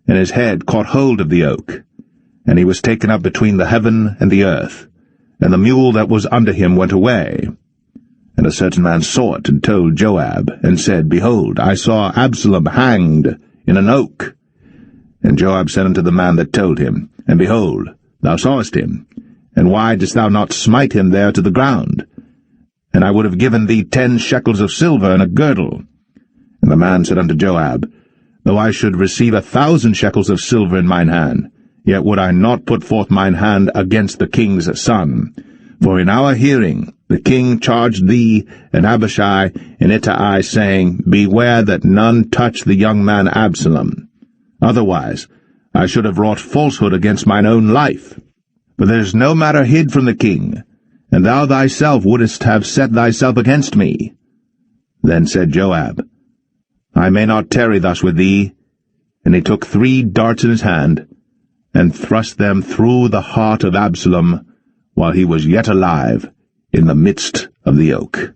and his head caught hold of the oak, and he was taken up between the heaven and the earth, and the mule that was under him went away. And a certain man saw it, and told Joab, and said, Behold, I saw Absalom hanged in an oak. And Joab said unto the man that told him, And behold, thou sawest him, and why didst thou not smite him there to the ground? And I would have given thee 10 shekels of silver and a girdle. And the man said unto Joab, Though I should receive 1,000 shekels of silver in mine hand, yet would I not put forth mine hand against the king's son. For in our hearing the king charged thee and Abishai and Ittai, saying, Beware that none touch the young man Absalom. Otherwise I should have wrought falsehood against mine own life. For there is no matter hid from the king, and thou thyself wouldest have set thyself against me. Then said Joab, I may not tarry thus with thee. And he took 3 darts in his hand, and thrust them through the heart of Absalom, while he was yet alive, in the midst of the oak.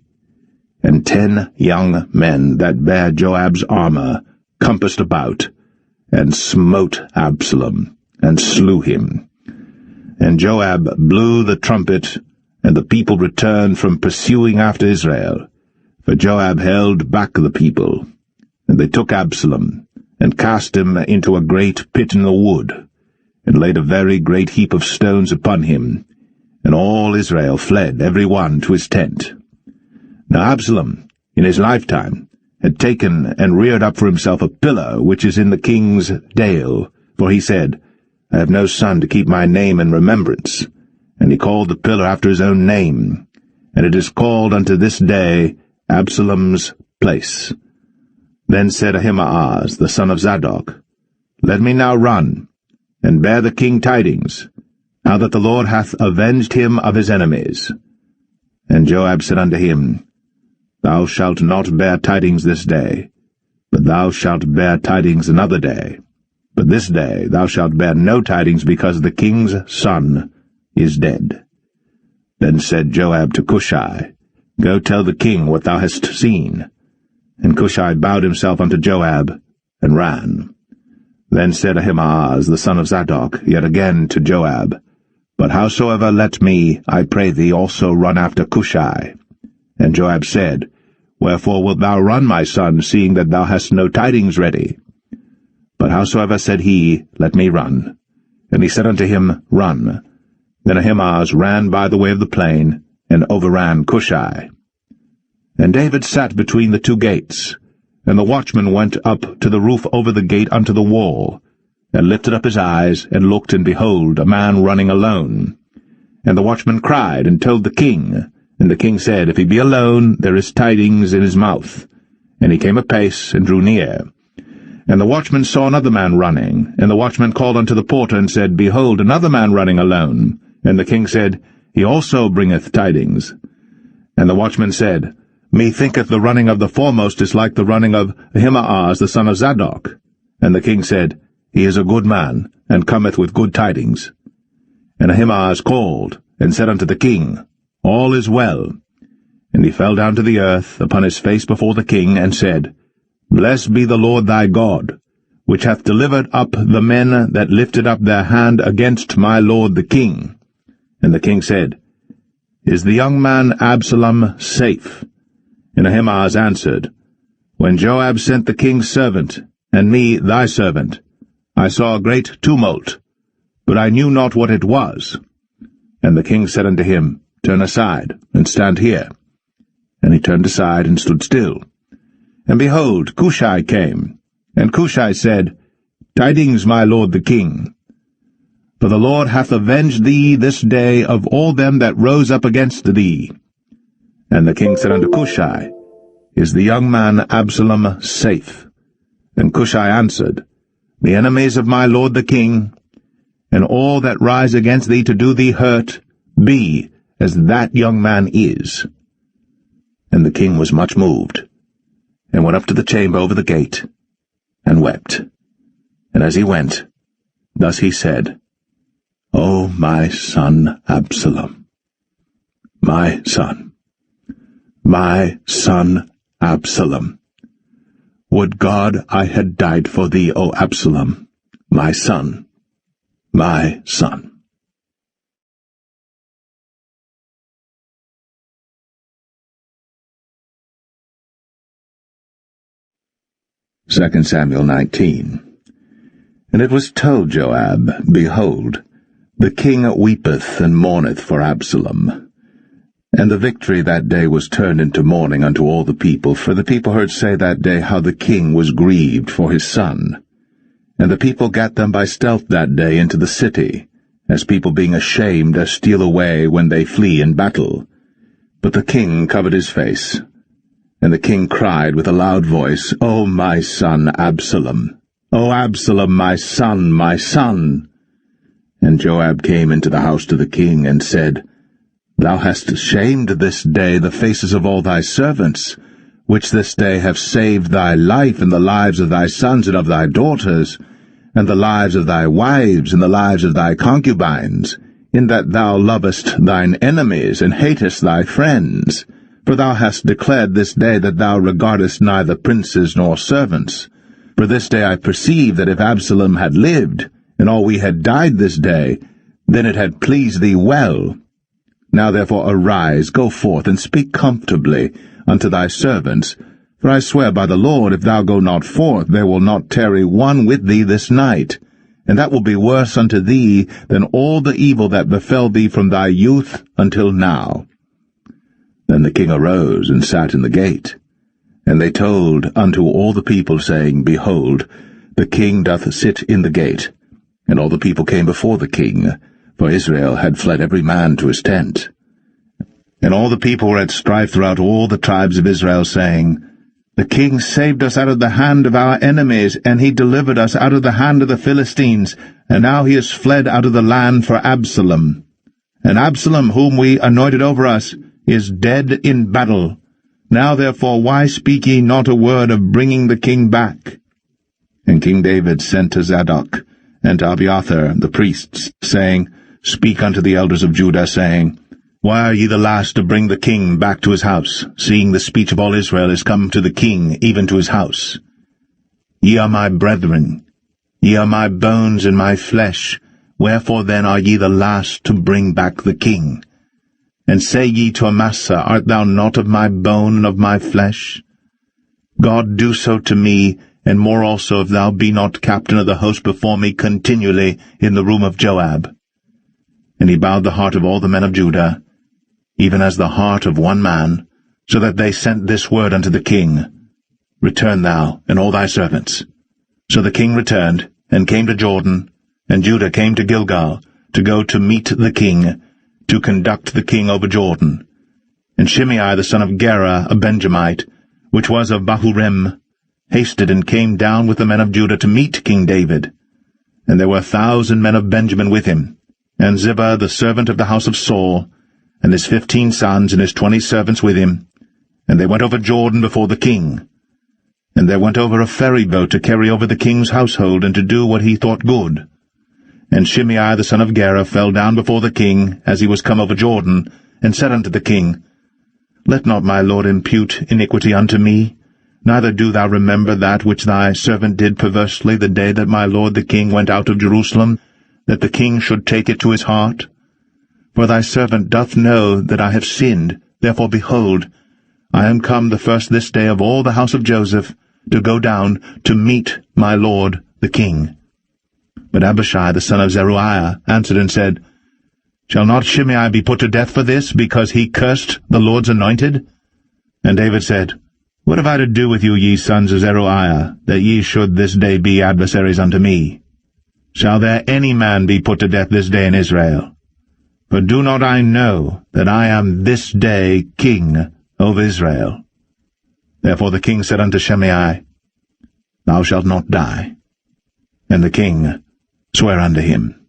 And 10 young men that bare Joab's armor compassed about, and smote Absalom, and slew him. And Joab blew the trumpet, and the people returned from pursuing after Israel, for Joab held back the people. And they took Absalom, and cast him into a great pit in the wood, and laid a very great heap of stones upon him, and all Israel fled every one to his tent. Now Absalom, in his lifetime, had taken and reared up for himself a pillar which is in the king's dale, for he said, I have no son to keep my name in remembrance. And he called the pillar after his own name, and it is called unto this day Absalom's place. Then said Ahimaaz, the son of Zadok, Let me now run, and bear the king tidings, how that the Lord hath avenged him of his enemies. And Joab said unto him, Thou shalt not bear tidings this day, but thou shalt bear tidings another day. But this day thou shalt bear no tidings, because the king's son is dead. Then said Joab to Cushai, Go tell the king what thou hast seen. And Cushai bowed himself unto Joab, and ran. Then said Ahimaaz the son of Zadok yet again to Joab, But howsoever let me, I pray thee, also run after Cushai. And Joab said, Wherefore wilt thou run, my son, seeing that thou hast no tidings ready? But howsoever said he, Let me run. And he said unto him, Run. Then Ahimaaz ran by the way of the plain, and overran Cushai. And David sat between the two gates, and the watchman went up to the roof over the gate unto the wall, and lifted up his eyes, and looked, and behold, a man running alone. And the watchman cried, and told the king. And the king said, If he be alone, there is tidings in his mouth. And he came apace, and drew near. And the watchman saw another man running. And the watchman called unto the porter, and said, Behold, another man running alone. And the king said, He also bringeth tidings. And the watchman said, Methinketh the running of the foremost is like the running of Ahimaaz the son of Zadok. And the king said, He is a good man, and cometh with good tidings. And Ahimaaz called, and said unto the king, All is well. And he fell down to the earth upon his face before the king, and said, Blessed be the Lord thy God, which hath delivered up the men that lifted up their hand against my lord the king. And the king said, Is the young man Absalom safe? And Ahimaaz answered, When Joab sent the king's servant, and me thy servant, I saw a great tumult, but I knew not what it was. And the king said unto him, Turn aside, and stand here. And he turned aside, and stood still. And behold, Cushai came. And Cushai said, Tidings, my lord the king. For the Lord hath avenged thee this day of all them that rose up against thee. And the king said unto Cushai, Is the young man Absalom safe? And Cushai answered, The enemies of my lord the king, and all that rise against thee to do thee hurt, be as that young man is. And the king was much moved, and went up to the chamber over the gate, and wept. And as he went, thus he said, O my son Absalom, my son Absalom, would God I had died for thee, O Absalom, my son, my son. 2 Samuel 19. And it was told Joab, Behold, the king weepeth and mourneth for Absalom. And the victory that day was turned into mourning unto all the people, for the people heard say that day how the king was grieved for his son. And the people gat them by stealth that day into the city, as people being ashamed steal away when they flee in battle. But the king covered his face. And the king cried with a loud voice, O my son Absalom! O Absalom, my son, my son! And Joab came into the house to the king, and said, Thou hast shamed this day the faces of all thy servants, which this day have saved thy life and the lives of thy sons and of thy daughters, and the lives of thy wives and the lives of thy concubines, in that thou lovest thine enemies and hatest thy friends. For thou hast declared this day that thou regardest neither princes nor servants. For this day I perceive that if Absalom had lived, and all we had died this day, then it had pleased thee well. Now therefore arise, go forth, and speak comfortably unto thy servants. For I swear by the Lord, if thou go not forth, there will not tarry one with thee this night, and that will be worse unto thee than all the evil that befell thee from thy youth until now. Then the king arose and sat in the gate. And they told unto all the people, saying, Behold, the king doth sit in the gate. And all the people came before the king, for Israel had fled every man to his tent. And all the people were at strife throughout all the tribes of Israel, saying, The king saved us out of the hand of our enemies, and he delivered us out of the hand of the Philistines, and now he is fled out of the land for Absalom. And Absalom, whom we anointed over us, is dead in battle. Now therefore why speak ye not a word of bringing the king back? And King David sent to Zadok and to Abiathar the priests, saying, Speak unto the elders of Judah, saying, Why are ye the last to bring the king back to his house, seeing the speech of all Israel is come to the king, even to his house? Ye are my brethren, ye are my bones and my flesh, wherefore then are ye the last to bring back the king? And say ye to Amasa, Art thou not of my bone and of my flesh? God do so to me, and more also, if thou be not captain of the host before me continually in the room of Joab. And he bowed the heart of all the men of Judah, even as the heart of one man, so that they sent this word unto the king, Return thou, and all thy servants. So the king returned, and came to Jordan, and Judah came to Gilgal, to go to meet the king, to conduct the king over Jordan. And Shimei the son of Gera, a Benjamite, which was of Bahurim, hasted and came down with the men of Judah to meet King David. And there were 1,000 men of Benjamin with him, and Ziba the servant of the house of Saul, and his 15 sons and his 20 servants with him. And they went over Jordan before the king. And there went over a ferry boat to carry over the king's household, and to do what he thought good. And Shimei the son of Gera fell down before the king, as he was come over Jordan, and said unto the king, Let not my lord impute iniquity unto me, neither do thou remember that which thy servant did perversely the day that my lord the king went out of Jerusalem, that the king should take it to his heart. For thy servant doth know that I have sinned, therefore behold, I am come the first this day of all the house of Joseph, to go down to meet my lord the king. But Abishai the son of Zeruiah answered and said, Shall not Shimei be put to death for this, because he cursed the Lord's anointed? And David said, What have I to do with you, ye sons of Zeruiah, that ye should this day be adversaries unto me? Shall there any man be put to death this day in Israel? For do not I know that I am this day king over Israel? Therefore the king said unto Shimei, Thou shalt not die. And the king sware unto him.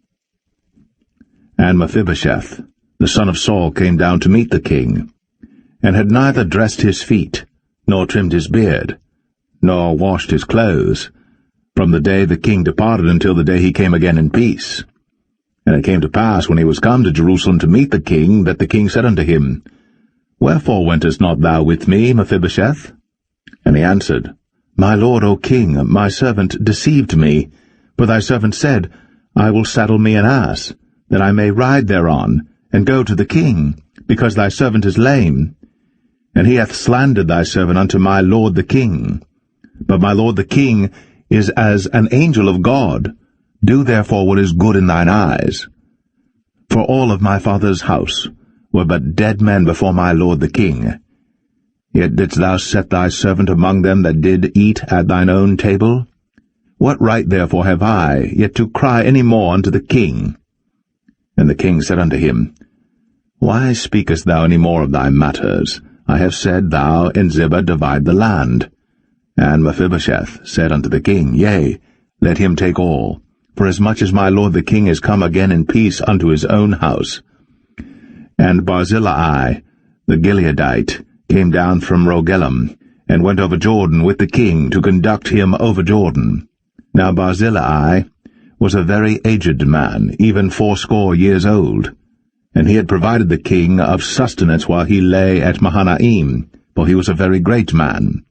And Mephibosheth, the son of Saul, came down to meet the king, and had neither dressed his feet, nor trimmed his beard, nor washed his clothes, from the day the king departed until the day he came again in peace. And it came to pass, when he was come to Jerusalem to meet the king, that the king said unto him, Wherefore wentest not thou with me, Mephibosheth? And he answered, My lord, O king, my servant deceived me, for thy servant said, I will saddle me an ass, that I may ride thereon, and go to the king, because thy servant is lame. And he hath slandered thy servant unto my lord the king. But my lord the king is as an angel of God. Do therefore what is good in thine eyes. For all of my father's house were but dead men before my lord the king. Yet didst thou set thy servant among them that did eat at thine own table? What right therefore have I yet to cry any more unto the king? And the king said unto him, Why speakest thou any more of thy matters? I have said, Thou and Ziba divide the land. And Mephibosheth said unto the king, Yea, let him take all, for as much as my lord the king is come again in peace unto his own house. And Barzillai the Gileadite came down from Rogelim, and went over Jordan with the king to conduct him over Jordan. Now Barzillai was a very aged man, even 80 years old, and he had provided the king of sustenance while he lay at Mahanaim, for he was a very great man.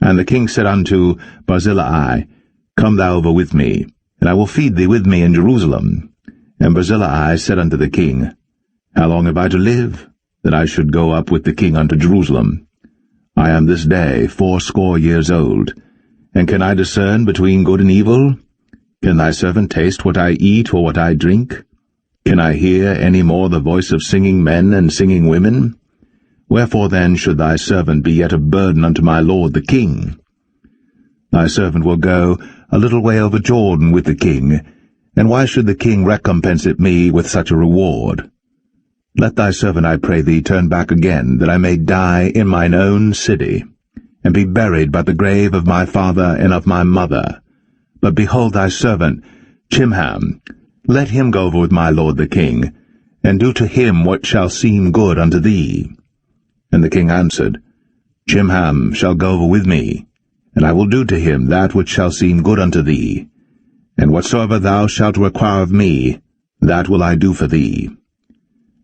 And the king said unto Barzillai, Come thou over with me, and I will feed thee with me in Jerusalem. And Barzillai said unto the king, How long have I to live, that I should go up with the king unto Jerusalem? I am this day 80 years old, and can I discern between good and evil? Can thy servant taste what I eat or what I drink? Can I hear any more the voice of singing men and singing women? Wherefore then should thy servant be yet a burden unto my lord the king? Thy servant will go a little way over Jordan with the king, and why should the king recompense it me with such a reward? Let thy servant, I pray thee, turn back again, that I may die in mine own city. and be buried by the grave of my father and of my mother. But behold thy servant, Chimham, let him go over with my lord the king, and do to him what shall seem good unto thee. And the king answered, Chimham shall go over with me, and I will do to him that which shall seem good unto thee. And whatsoever thou shalt require of me, that will I do for thee.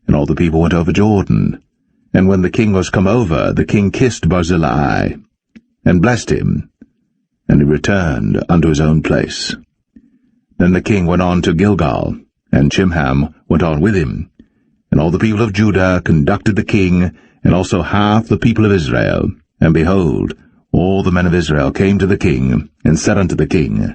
And all the people went over Jordan. And when the king was come over, the king kissed Barzillai, and blessed him, and he returned unto his own place. Then the king went on to Gilgal, and Chimham went on with him. And all the people of Judah conducted the king, and also half the people of Israel. And behold, all the men of Israel came to the king, and said unto the king,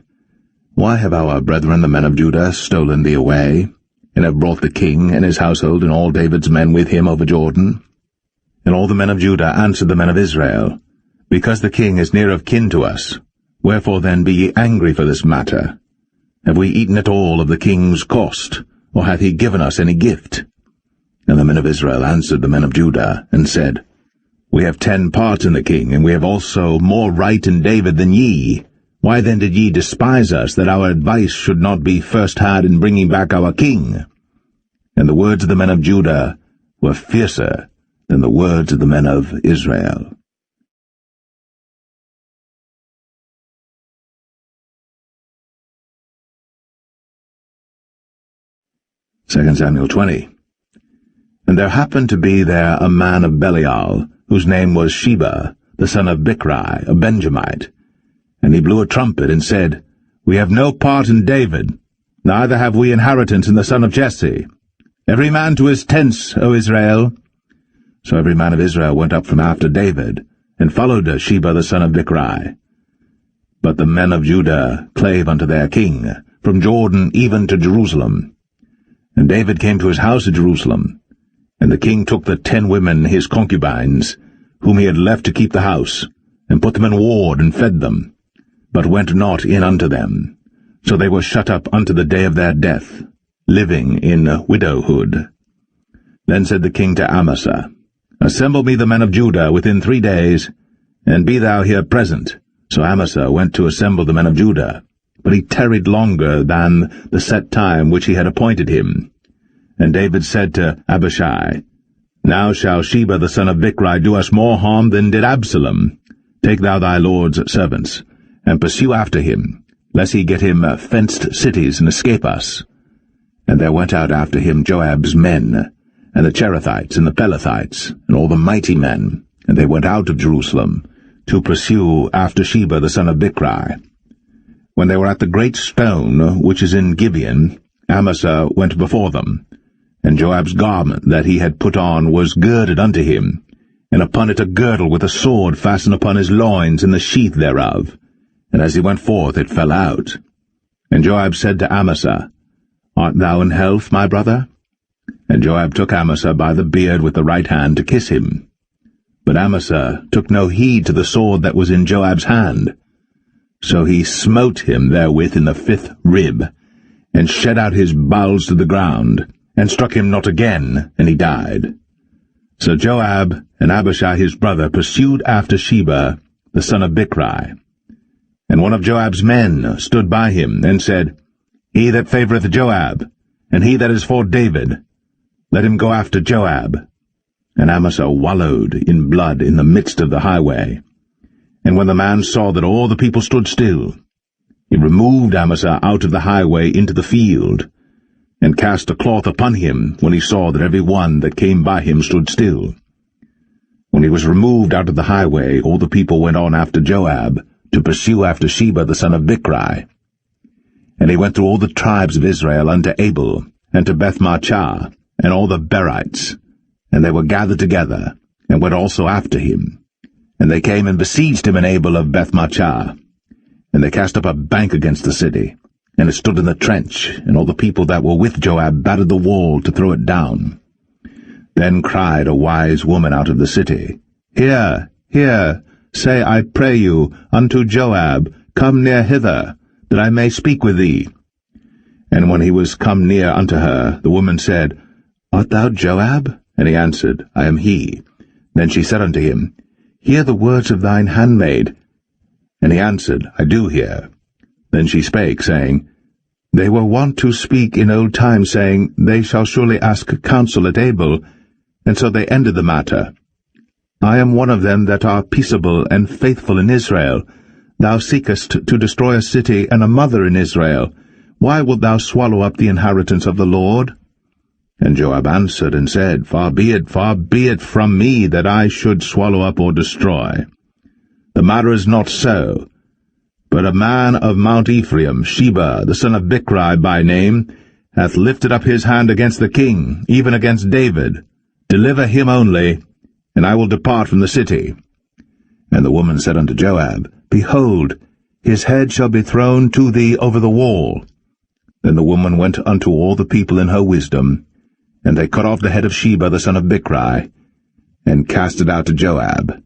Why have our brethren the men of Judah stolen thee away, and have brought the king and his household and all David's men with him over Jordan? And all the men of Judah answered the men of Israel, Because the king is near of kin to us, wherefore then be ye angry for this matter? Have we eaten at all of the king's cost, or hath he given us any gift? And the men of Israel answered the men of Judah, and said, We have 10 parts in the king, and we have also more right in David than ye. Why then did ye despise us, that our advice should not be first had in bringing back our king? And the words of the men of Judah were fiercer than the words of the men of Israel. 2 Samuel 20. And there happened to be there a man of Belial, whose name was Sheba, the son of Bichri, a Benjamite. And he blew a trumpet, and said, We have no part in David, neither have we inheritance in the son of Jesse. Every man to his tents, O Israel. So every man of Israel went up from after David, and followed Sheba the son of Bichri. But the men of Judah clave unto their king, from Jordan even to Jerusalem. And David came to his house at Jerusalem, and the king took the 10 women his concubines, whom he had left to keep the house, and put them in ward, and fed them, but went not in unto them. So they were shut up unto the day of their death, living in widowhood. Then said the king to Amasa, Assemble me the men of Judah within 3 days, and be thou here present. So Amasa went to assemble the men of Judah, but he tarried longer than the set time which he had appointed him. And David said to Abishai, Now shall Sheba the son of Bichri do us more harm than did Absalom. Take thou thy lord's servants, and pursue after him, lest he get him fenced cities and escape us. And there went out after him Joab's men, and the Cherethites and the Pelethites, and all the mighty men, and they went out of Jerusalem, to pursue after Sheba the son of Bichri. When they were at the great stone which is in Gibeon, Amasa went before them, and Joab's garment that he had put on was girded unto him, and upon it a girdle with a sword fastened upon his loins in the sheath thereof. And as he went forth it fell out. And Joab said to Amasa, Art thou in health, my brother? And Joab took Amasa by the beard with the right hand to kiss him. But Amasa took no heed to the sword that was in Joab's hand. So he smote him therewith in the 5th rib, and shed out his bowels to the ground, and struck him not again, and he died. So Joab and Abishai his brother pursued after Sheba the son of Bichri. And one of Joab's men stood by him, and said, He that favoureth Joab, and he that is for David, let him go after Joab. And Amasa wallowed in blood in the midst of the highway. And when the man saw that all the people stood still, he removed Amasa out of the highway into the field, and cast a cloth upon him when he saw that every one that came by him stood still. When he was removed out of the highway, all the people went on after Joab, to pursue after Sheba the son of Bichri. And he went through all the tribes of Israel unto Abel, and to Bethmarchah, and all the Berites, and they were gathered together, and went also after him. And they came and besieged him in Abel of Bethmarchah. And they cast up a bank against the city, and it stood in the trench, and all the people that were with Joab battered the wall to throw it down. Then cried a wise woman out of the city, Hear, hear, say, I pray you, unto Joab, Come near hither, that I may speak with thee. And when he was come near unto her, the woman said, Art thou Joab? And he answered, I am he. Then she said unto him, Hear the words of thine handmaid. And he answered, I do hear. Then she spake, saying, They were wont to speak in old times, saying, They shall surely ask counsel at Abel. And so they ended the matter. I am one of them that are peaceable and faithful in Israel. Thou seekest to destroy a city and a mother in Israel. Why wilt thou swallow up the inheritance of the Lord? And Joab answered and said, far be it from me that I should swallow up or destroy. The matter is not so. But a man of Mount Ephraim, Sheba, the son of Bichri by name, hath lifted up his hand against the king, even against David. Deliver him only, and I will depart from the city. And the woman said unto Joab, Behold, his head shall be thrown to thee over the wall. Then the woman went unto all the people in her wisdom, and they cut off the head of Sheba the son of Bichri, and cast it out to Joab.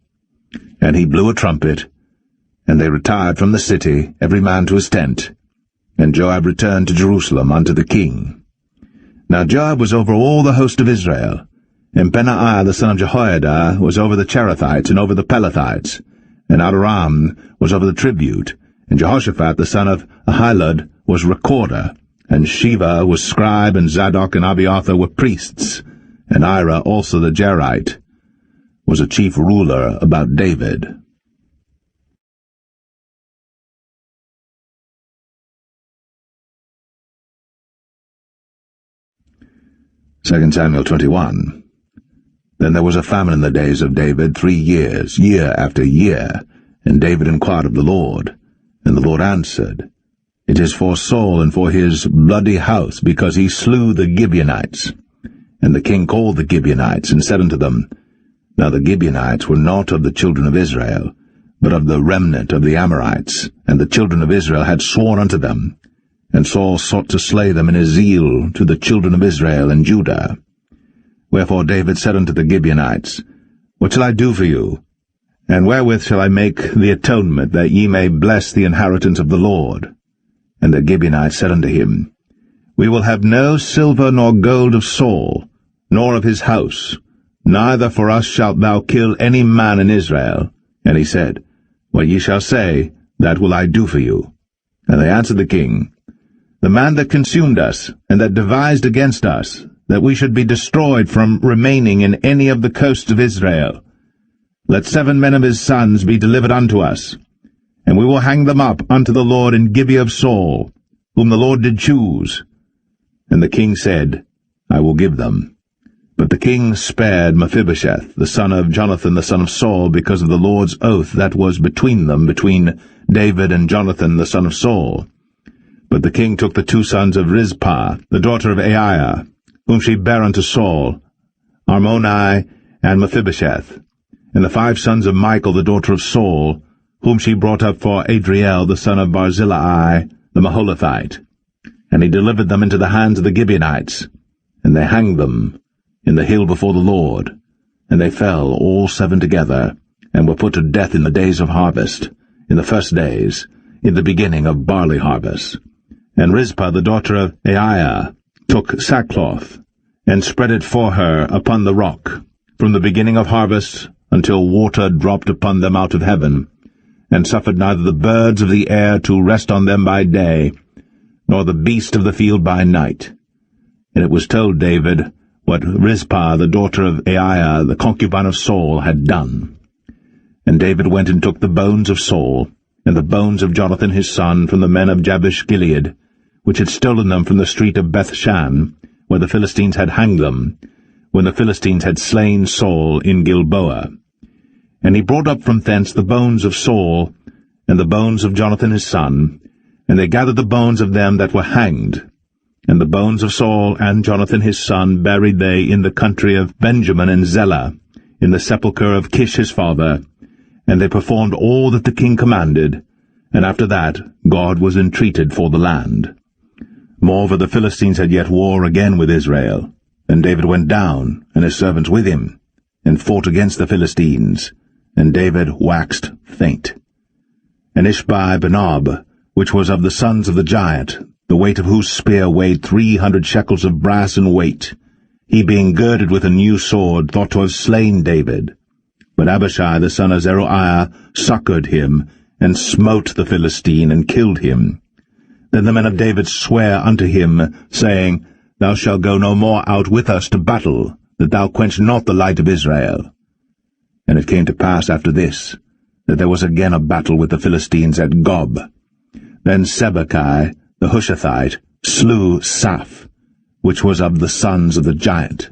And he blew a trumpet, and they retired from the city, every man to his tent. And Joab returned to Jerusalem unto the king. Now Joab was over all the host of Israel, and Benaiah the son of Jehoiada was over the Cherethites and over the Pelethites, and Adoram was over the tribute, and Jehoshaphat the son of Ahilud was recorder, and Sheva was scribe, and Zadok and Abiathar were priests, and Ira also the Jerite was a chief ruler about David. 2 Samuel 21. Then there was a famine in the days of David 3 years, year after year, and David inquired of the Lord. And the Lord answered, It is for Saul and for his bloody house, because he slew the Gibeonites. And the king called the Gibeonites, and said unto them, Now the Gibeonites were not of the children of Israel, but of the remnant of the Amorites, and the children of Israel had sworn unto them. And Saul sought to slay them in his zeal to the children of Israel and Judah. Wherefore David said unto the Gibeonites, What shall I do for you? And wherewith shall I make the atonement, that ye may bless the inheritance of the Lord? And the Gibeonites said unto him, We will have no silver nor gold of Saul, nor of his house, neither for us shalt thou kill any man in Israel. And he said, What ye shall say, that will I do for you. And they answered the king, The man that consumed us, and that devised against us, that we should be destroyed from remaining in any of the coasts of Israel. Let 7 men of his sons be delivered unto us, and we will hang them up unto the Lord in Gibeah of Saul, whom the Lord did choose. And the king said, I will give them. But the king spared Mephibosheth, the son of Jonathan the son of Saul, because of the Lord's oath that was between them, between David and Jonathan the son of Saul. But the king took the 2 sons of Rizpah, the daughter of Aiah, whom she bare unto Saul, Armoni and Mephibosheth, and the 5 sons of Michal, the daughter of Saul, whom she brought up for Adriel, the son of Barzillai, the Maholathite. And he delivered them into the hands of the Gibeonites, and they hanged them in the hill before the Lord. And they fell all 7 together, and were put to death in the days of harvest, in the first days, in the beginning of barley harvest. And Rizpah, the daughter of Aiah, took sackcloth, and spread it for her upon the rock, from the beginning of harvest until water dropped upon them out of heaven, and suffered neither the birds of the air to rest on them by day, nor the beast of the field by night. And it was told David what Rizpah, the daughter of Aiah, the concubine of Saul, had done. And David went and took the bones of Saul, and the bones of Jonathan his son, from the men of Jabesh-Gilead, which had stolen them from the street of Bethshan, where the Philistines had hanged them, when the Philistines had slain Saul in Gilboa. And he brought up from thence the bones of Saul, and the bones of Jonathan his son, and they gathered the bones of them that were hanged. And the bones of Saul and Jonathan his son buried they in the country of Benjamin and Zelah, in the sepulchre of Kish his father, and they performed all that the king commanded, and after that God was entreated for the land. Moreover, the Philistines had yet war again with Israel, and David went down, and his servants with him, and fought against the Philistines, and David waxed faint. And Ishbi-Benob, which was of the sons of the giant, the weight of whose spear weighed 300 shekels of brass in weight, he being girded with a new sword, thought to have slain David. But Abishai the son of Zeruiah succored him, and smote the Philistine, and killed him. Then the men of David sware unto him, saying, Thou shalt go no more out with us to battle, that thou quench not the light of Israel. And it came to pass after this, that there was again a battle with the Philistines at Gob. Then Sibbechai the Hushathite slew Saph, which was of the sons of the giant.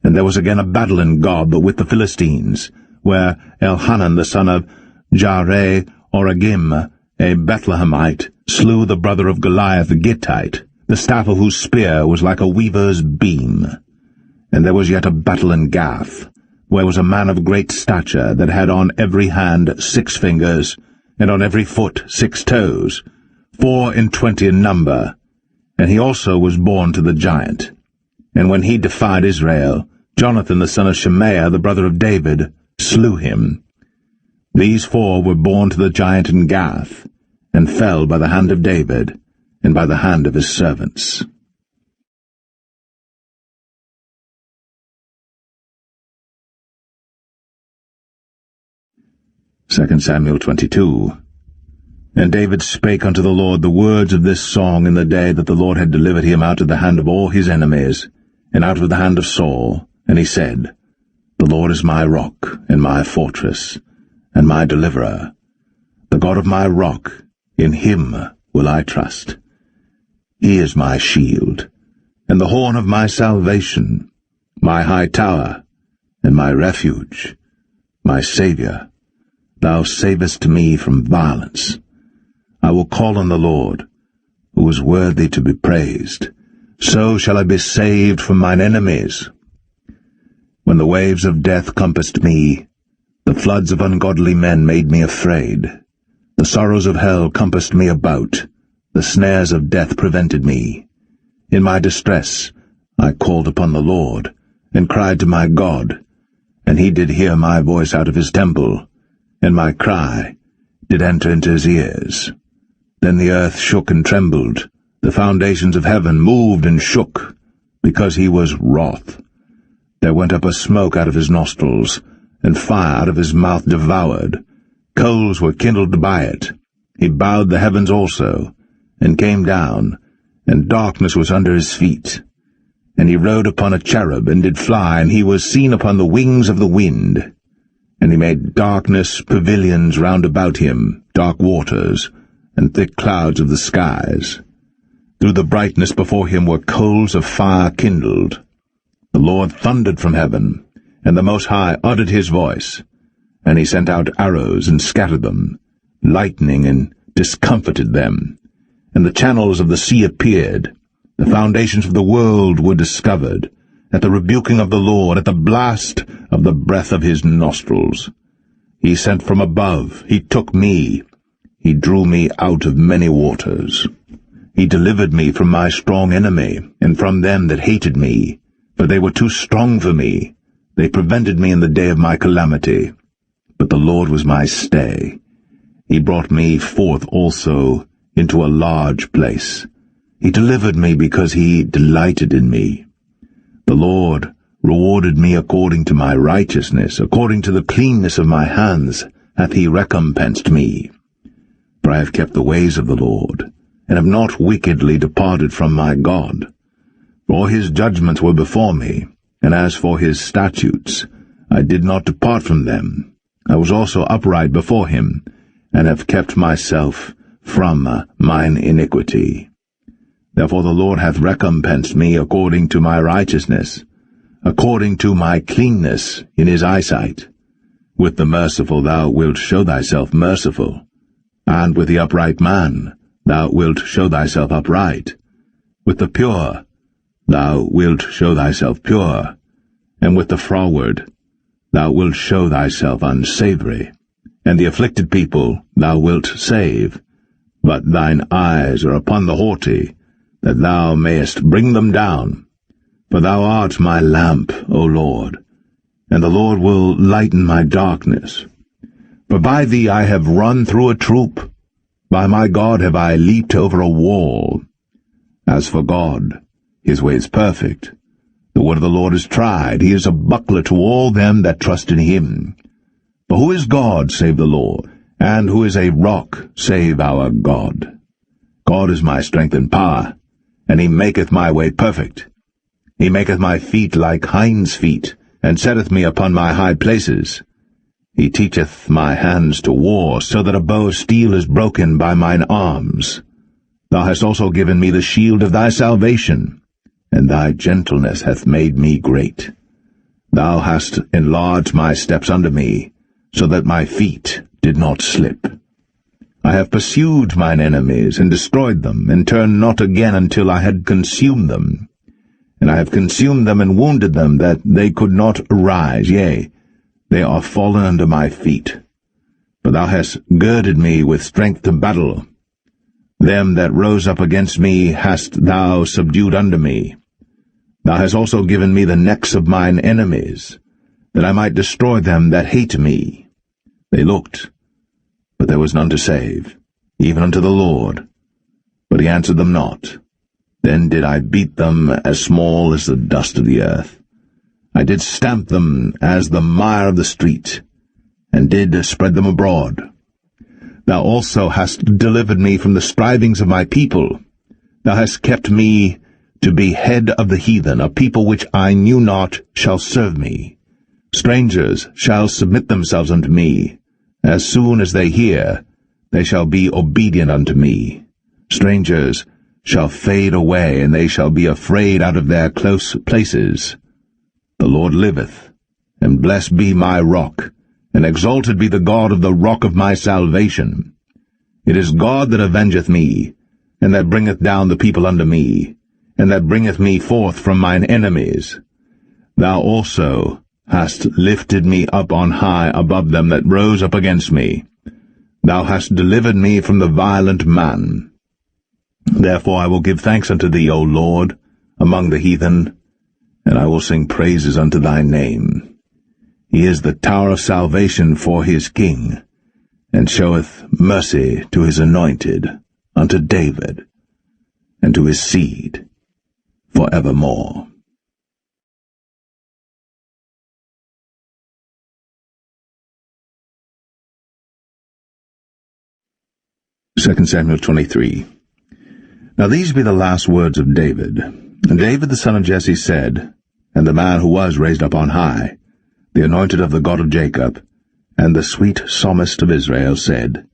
And there was again a battle in Gob with the Philistines, where Elhanan the son of Jaare-Oregim, a Bethlehemite, slew the brother of Goliath the Gittite, the staff of whose spear was like a weaver's beam. And there was yet a battle in Gath, where was a man of great stature, that had on every hand 6 fingers, and on every foot 6 toes, 24 in number. And he also was born to the giant. And when he defied Israel, Jonathan the son of Shemaiah, the brother of David, slew him. These 4 were born to the giant in Gath, and fell by the hand of David, and by the hand of his servants. 2 Samuel 22. And David spake unto the Lord the words of this song in the day that the Lord had delivered him out of the hand of all his enemies, and out of the hand of Saul. And he said, The Lord is my rock, and my fortress, and my deliverer. The God of my rock, in him will I trust. He is my shield, and the horn of my salvation, my high tower, and my refuge, my Saviour. Thou savest me from violence. I will call on the Lord, who is worthy to be praised. So shall I be saved from mine enemies. When the waves of death compassed me, the floods of ungodly men made me afraid. The sorrows of hell compassed me about, the snares of death prevented me. In my distress I called upon the Lord, and cried to my God, and he did hear my voice out of his temple, and my cry did enter into his ears. Then the earth shook and trembled, the foundations of heaven moved and shook, because he was wroth. There went up a smoke out of his nostrils, and fire out of his mouth devoured. Coals were kindled by it. He bowed the heavens also, and came down, and darkness was under his feet. And he rode upon a cherub, and did fly, and he was seen upon the wings of the wind. And he made darkness pavilions round about him, dark waters, and thick clouds of the skies. Through the brightness before him were coals of fire kindled. The Lord thundered from heaven, and the Most High uttered his voice. And he sent out arrows, and scattered them, lightning, and discomfited them. And the channels of the sea appeared. The foundations of the world were discovered, at the rebuking of the Lord, at the blast of the breath of his nostrils. He sent from above, he took me, he drew me out of many waters. He delivered me from my strong enemy, and from them that hated me, for they were too strong for me. They prevented me in the day of my calamity. But the Lord was my stay. He brought me forth also into a large place. He delivered me because he delighted in me. The Lord rewarded me according to my righteousness, according to the cleanness of my hands hath he recompensed me. For I have kept the ways of the Lord, and have not wickedly departed from my God. For his judgments were before me, and as for his statutes, I did not depart from them. I was also upright before him, and have kept myself from mine iniquity. Therefore the Lord hath recompensed me according to my righteousness, according to my cleanness in his eyesight. With the merciful thou wilt show thyself merciful, and with the upright man thou wilt show thyself upright. With the pure thou wilt show thyself pure, and with the froward thou wilt show thyself unsavoury. And the afflicted people thou wilt save, but thine eyes are upon the haughty, that thou mayest bring them down. For thou art my lamp, O Lord, and the Lord will lighten my darkness. For by thee I have run through a troop, by my God have I leaped over a wall. As for God, his way is perfect. The word of the Lord is tried. He is a buckler to all them that trust in him. For who is God save the Lord? And who is a rock save our God? God is my strength and power, and he maketh my way perfect. He maketh my feet like hinds' feet, and setteth me upon my high places. He teacheth my hands to war, so that a bow of steel is broken by mine arms. Thou hast also given me the shield of thy salvation, and thy gentleness hath made me great. Thou hast enlarged my steps under me, so that my feet did not slip. I have pursued mine enemies, and destroyed them, and turned not again until I had consumed them. And I have consumed them and wounded them, that they could not arise, yea, they are fallen under my feet. For thou hast girded me with strength to battle. Them that rose up against me hast thou subdued under me. Thou hast also given me the necks of mine enemies, that I might destroy them that hate me. They looked, but there was none to save, even unto the Lord. But he answered them not. Then did I beat them as small as the dust of the earth. I did stamp them as the mire of the street, and did spread them abroad. Thou also hast delivered me from the strivings of my people. Thou hast kept me to be head of the heathen. A people which I knew not shall serve me. Strangers shall submit themselves unto me. As soon as they hear, they shall be obedient unto me. Strangers shall fade away, and they shall be afraid out of their close places. The Lord liveth, and blessed be my rock, and exalted be the God of the rock of my salvation. It is God that avengeth me, and that bringeth down the people unto me, and that bringeth me forth from mine enemies. Thou also hast lifted me up on high above them that rose up against me. Thou hast delivered me from the violent man. Therefore I will give thanks unto thee, O Lord, among the heathen, and I will sing praises unto thy name. He is the tower of salvation for his king, and showeth mercy to his anointed, unto David, and to his seed for evermore. 2 Samuel 23. Now these be the last words of David. And David the son of Jesse said, and the man who was raised up on high, the anointed of the God of Jacob, and the sweet psalmist of Israel, said,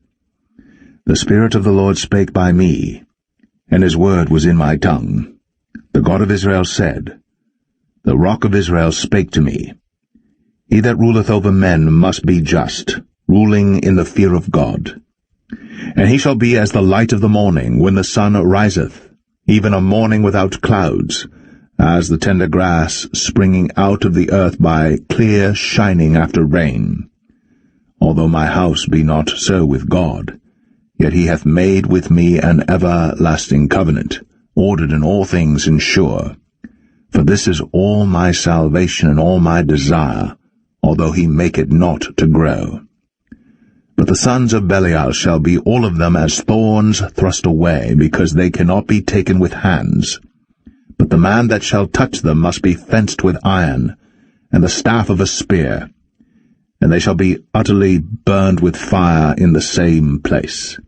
The Spirit of the Lord spake by me, and his word was in my tongue. The God of Israel said, The rock of Israel spake to me. He that ruleth over men must be just, ruling in the fear of God. And he shall be as the light of the morning, when the sun riseth, even a morning without clouds, as the tender grass springing out of the earth by clear shining after rain. Although my house be not so with God, yet he hath made with me an everlasting covenant, ordered in all things and sure. For this is all my salvation and all my desire, although he make it not to grow. But the sons of Belial shall be all of them as thorns thrust away, because they cannot be taken with hands. But the man that shall touch them must be fenced with iron, and the staff of a spear, and they shall be utterly burned with fire in the same place.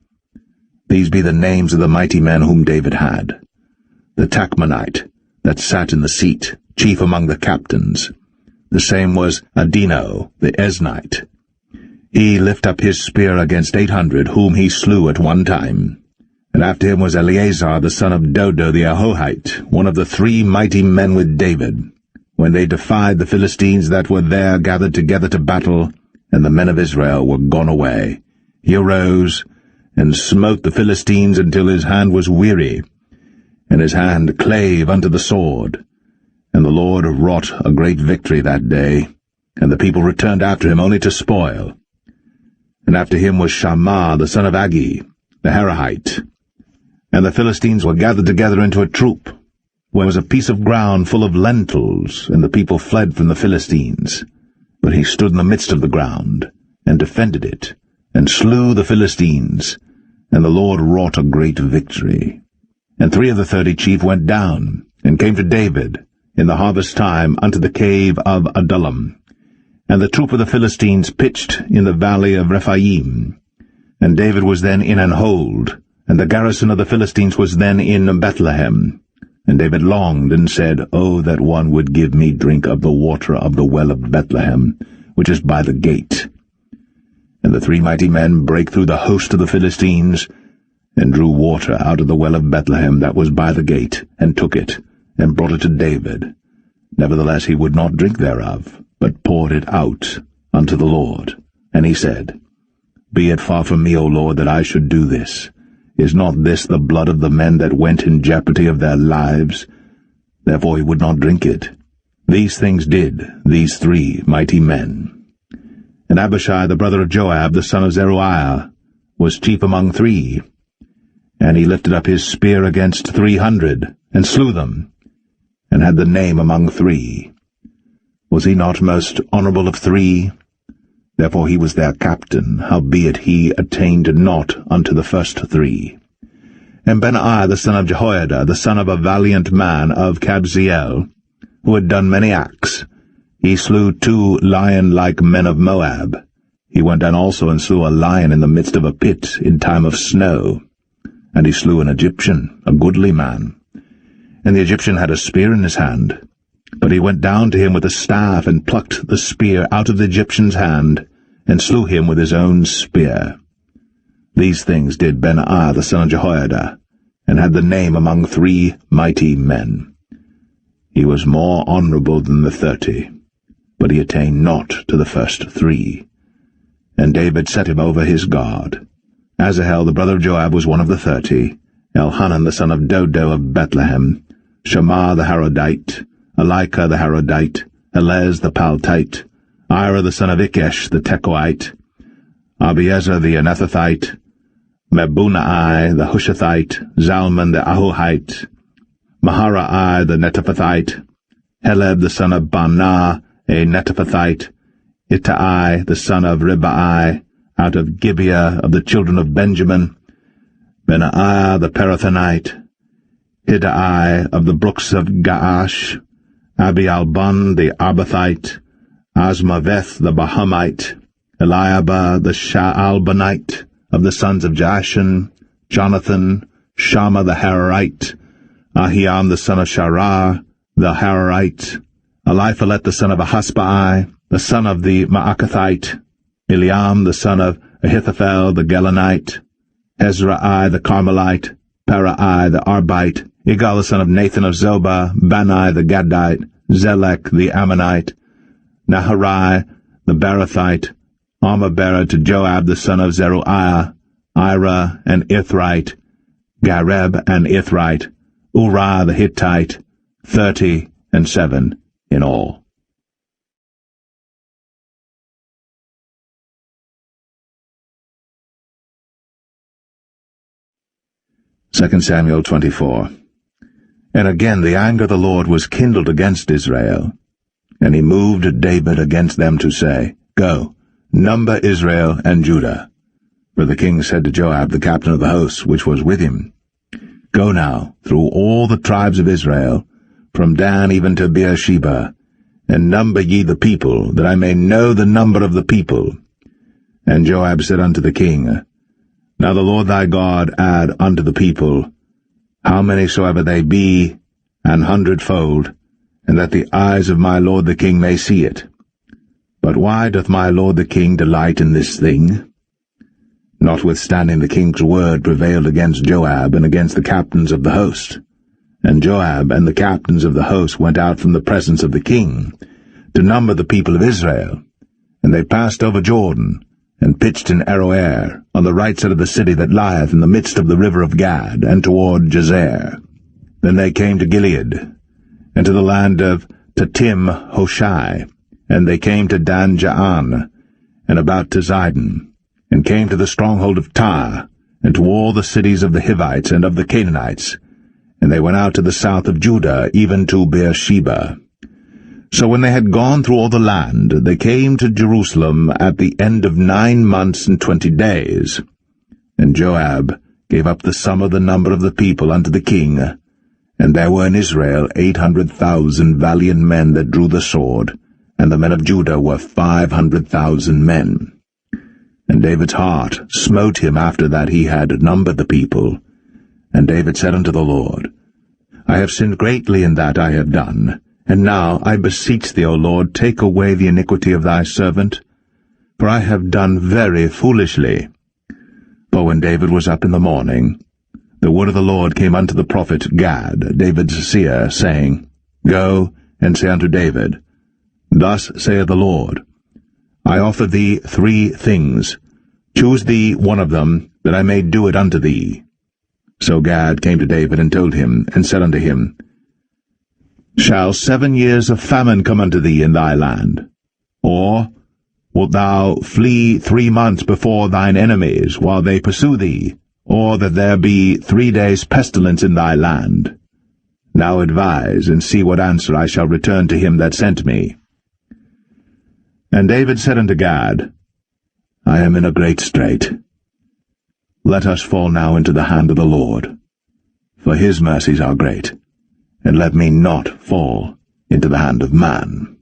These be the names of the mighty men whom David had. The Tachmonite, that sat in the seat, chief among the captains. The same was Adino, the Eznite. He lift up his spear against 800, whom he slew at one time. And after him was Eleazar the son of Dodo the Ahohite, one of the 3 mighty men with David, when they defied the Philistines that were there gathered together to battle, and the men of Israel were gone away. He arose, and smote the Philistines until his hand was weary, and his hand clave unto the sword. And the Lord wrought a great victory that day, and the people returned after him only to spoil. And after him was Shammah the son of Agi, the Harahite. And the Philistines were gathered together into a troop, where was a piece of ground full of lentils, and the people fled from the Philistines. But he stood in the midst of the ground, and defended it, and slew the Philistines, and the Lord wrought a great victory. And 3 of the 30 chief went down, and came to David, in the harvest time, unto the cave of Adullam. And the troop of the Philistines pitched in the valley of Rephaim. And David was then in an hold, and the garrison of the Philistines was then in Bethlehem. And David longed and said, Oh, that one would give me drink of the water of the well of Bethlehem, which is by the gate. And the 3 mighty men brake through the host of the Philistines, and drew water out of the well of Bethlehem that was by the gate, and took it, and brought it to David. Nevertheless he would not drink thereof, but poured it out unto the Lord. And he said, Be it far from me, O Lord, that I should do this. Is not this the blood of the men that went in jeopardy of their lives? Therefore he would not drink it. These things did these 3 mighty men. And Abishai the brother of Joab, the son of Zeruiah, was chief among 3. And he lifted up his spear against 300, and slew them, and had the name among 3. Was he not most honorable of 3? Therefore he was their captain, howbeit he attained not unto the first 3. And Benaiah the son of Jehoiada, the son of a valiant man of Kabzeel, who had done many acts, he slew 2 lion-like men of Moab. He went down also and slew a lion in the midst of a pit in time of snow. And he slew an Egyptian, a goodly man. And the Egyptian had a spear in his hand. But he went down to him with a staff, and plucked the spear out of the Egyptian's hand, and slew him with his own spear. These things did Benaiah the son of Jehoiada, and had the name among 3 mighty men. He was more honorable than the 30, but he attained not to the first 3. And David set him over his guard. Asahel the brother of Joab was one of the 30, Elhanan the son of Dodo of Bethlehem, Shammah the Harodite, Elika the Harodite, Helez the Paltite, Ira the son of Ikesh the Tekoite, Abiezer the Anethathite, Mebunai the Hushathite, Zalman the Ahohite, Maharai the Netophathite, Heleb the son of Baanah, a Netophathite, Ittai the son of Ribai, out of Gibeah of the children of Benjamin, Benaiah the Perathonite, Hiddai of the brooks of Gaash, Abialbon the Arbathite, Asmaveth the Bahamite, Eliabah the Shaalbanite, of the sons of Jashan, Jonathan, Shammah the Hararite, Ahiam the son of Sharah, the Hararite, Eliphalet the son of Ahasbai, the son of the Maakathite, Eliam the son of Ahithophel the Gelonite, Ezrai the Carmelite, Parai the Arbite, Igal the son of Nathan of Zobah, Bani the Gadite, Zelek the Ammonite, Naharai the Barathite, Armabera to Joab the son of Zeruiah, Ira and Ithrite, Gareb and Ithrite, Uriah the Hittite, 37 in all. Second Samuel 24. And again the anger of the Lord was kindled against Israel, and he moved David against them to say, Go, number Israel and Judah. For the king said to Joab, the captain of the host, which was with him, Go now through all the tribes of Israel, from Dan even to Beersheba, and number ye the people, that I may know the number of the people. And Joab said unto the king, Now the Lord thy God add unto the people, how many soever they be, 100-fold, and that the eyes of my lord the king may see it. But why doth my lord the king delight in this thing? Notwithstanding the king's word prevailed against Joab and against the captains of the host. And Joab and the captains of the host went out from the presence of the king, to number the people of Israel. And they passed over Jordan, and pitched in Aroer, on the right side of the city that lieth in the midst of the river of Gad, and toward Jazer. Then they came to Gilead, and to the land of Tatim Hoshai, and they came to Dan Jaan, and about to Zidon, and came to the stronghold of Tyre, and to all the cities of the Hivites and of the Canaanites, and they went out to the south of Judah, even to Beersheba. So when they had gone through all the land, they came to Jerusalem at the end of 9 months and 20 days. And Joab gave up the sum of the number of the people unto the king, and there were in Israel 800,000 valiant men that drew the sword, and the men of Judah were 500,000 men. And David's heart smote him after that he had numbered the people. And David said unto the Lord, I have sinned greatly in that I have done. And now, I beseech thee, O Lord, take away the iniquity of thy servant, for I have done very foolishly. For when David was up in the morning, the word of the Lord came unto the prophet Gad, David's seer, saying, Go and say unto David, Thus saith the Lord, I offer thee 3 things. Choose thee one of them, that I may do it unto thee. So Gad came to David and told him, and said unto him, Shall 7 years of famine come unto thee in thy land? Or wilt thou flee 3 months before thine enemies, while they pursue thee? Or that there be 3 days' pestilence in thy land? Now advise, and see what answer I shall return to him that sent me. And David said unto Gad, I am in a great strait. Let us fall now into the hand of the Lord, for his mercies are great, and let me not fall into the hand of man.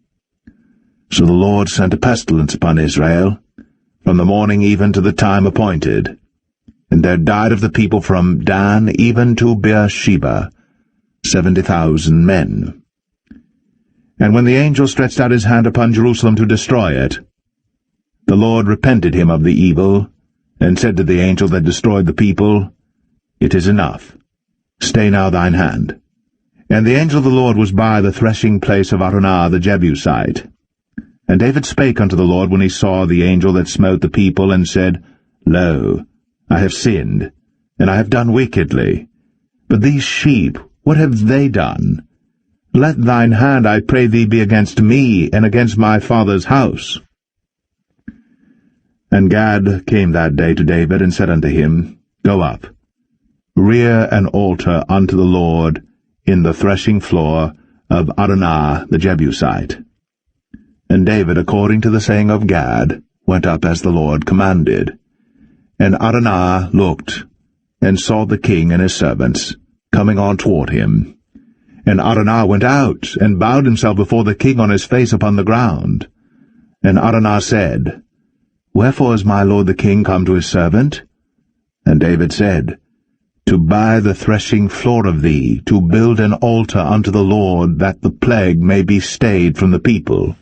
So the Lord sent a pestilence upon Israel, from the morning even to the time appointed, and there died of the people from Dan even to Bathsheba 70,000 men. And when the angel stretched out his hand upon Jerusalem to destroy it, the Lord repented him of the evil, and said to the angel that destroyed the people, It is enough. Stay now thine hand. And the angel of the Lord was by the threshing place of Araunah the Jebusite. And David spake unto the Lord when he saw the angel that smote the people, and said, Lo, I have sinned, and I have done wickedly. But these sheep, what have they done? Let thine hand, I pray thee, be against me, and against my father's house. And Gad came that day to David, and said unto him, Go up, rear an altar unto the Lord in the threshing floor of Araunah the Jebusite. And David, according to the saying of Gad, went up as the Lord commanded. And Araunah looked, and saw the king and his servants coming on toward him. And Araunah went out, and bowed himself before the king on his face upon the ground. And Araunah said, Wherefore is my lord the king come to his servant? And David said, To buy the threshing floor of thee, to build an altar unto the Lord, that the plague may be stayed from the people.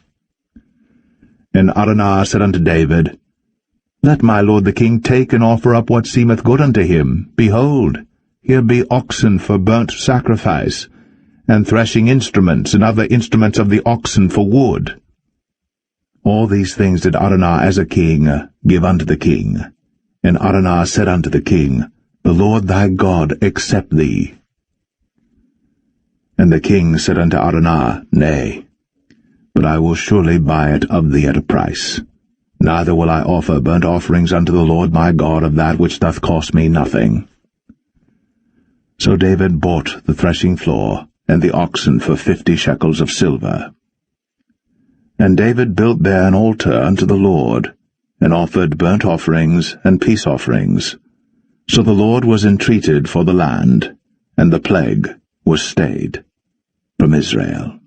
And Araunah said unto David, Let my lord the king take and offer up what seemeth good unto him. Behold, here be oxen for burnt sacrifice, and threshing instruments, and other instruments of the oxen for wood. All these things did Araunah as a king give unto the king. And Araunah said unto the king, The Lord thy God accept thee. And the king said unto Araunah, Nay, but I will surely buy it of thee at a price. Neither will I offer burnt offerings unto the Lord my God of that which doth cost me nothing. So David bought the threshing floor and the oxen for 50 shekels of silver. And David built there an altar unto the Lord, and offered burnt offerings and peace offerings. So the Lord was entreated for the land, and the plague was stayed from Israel.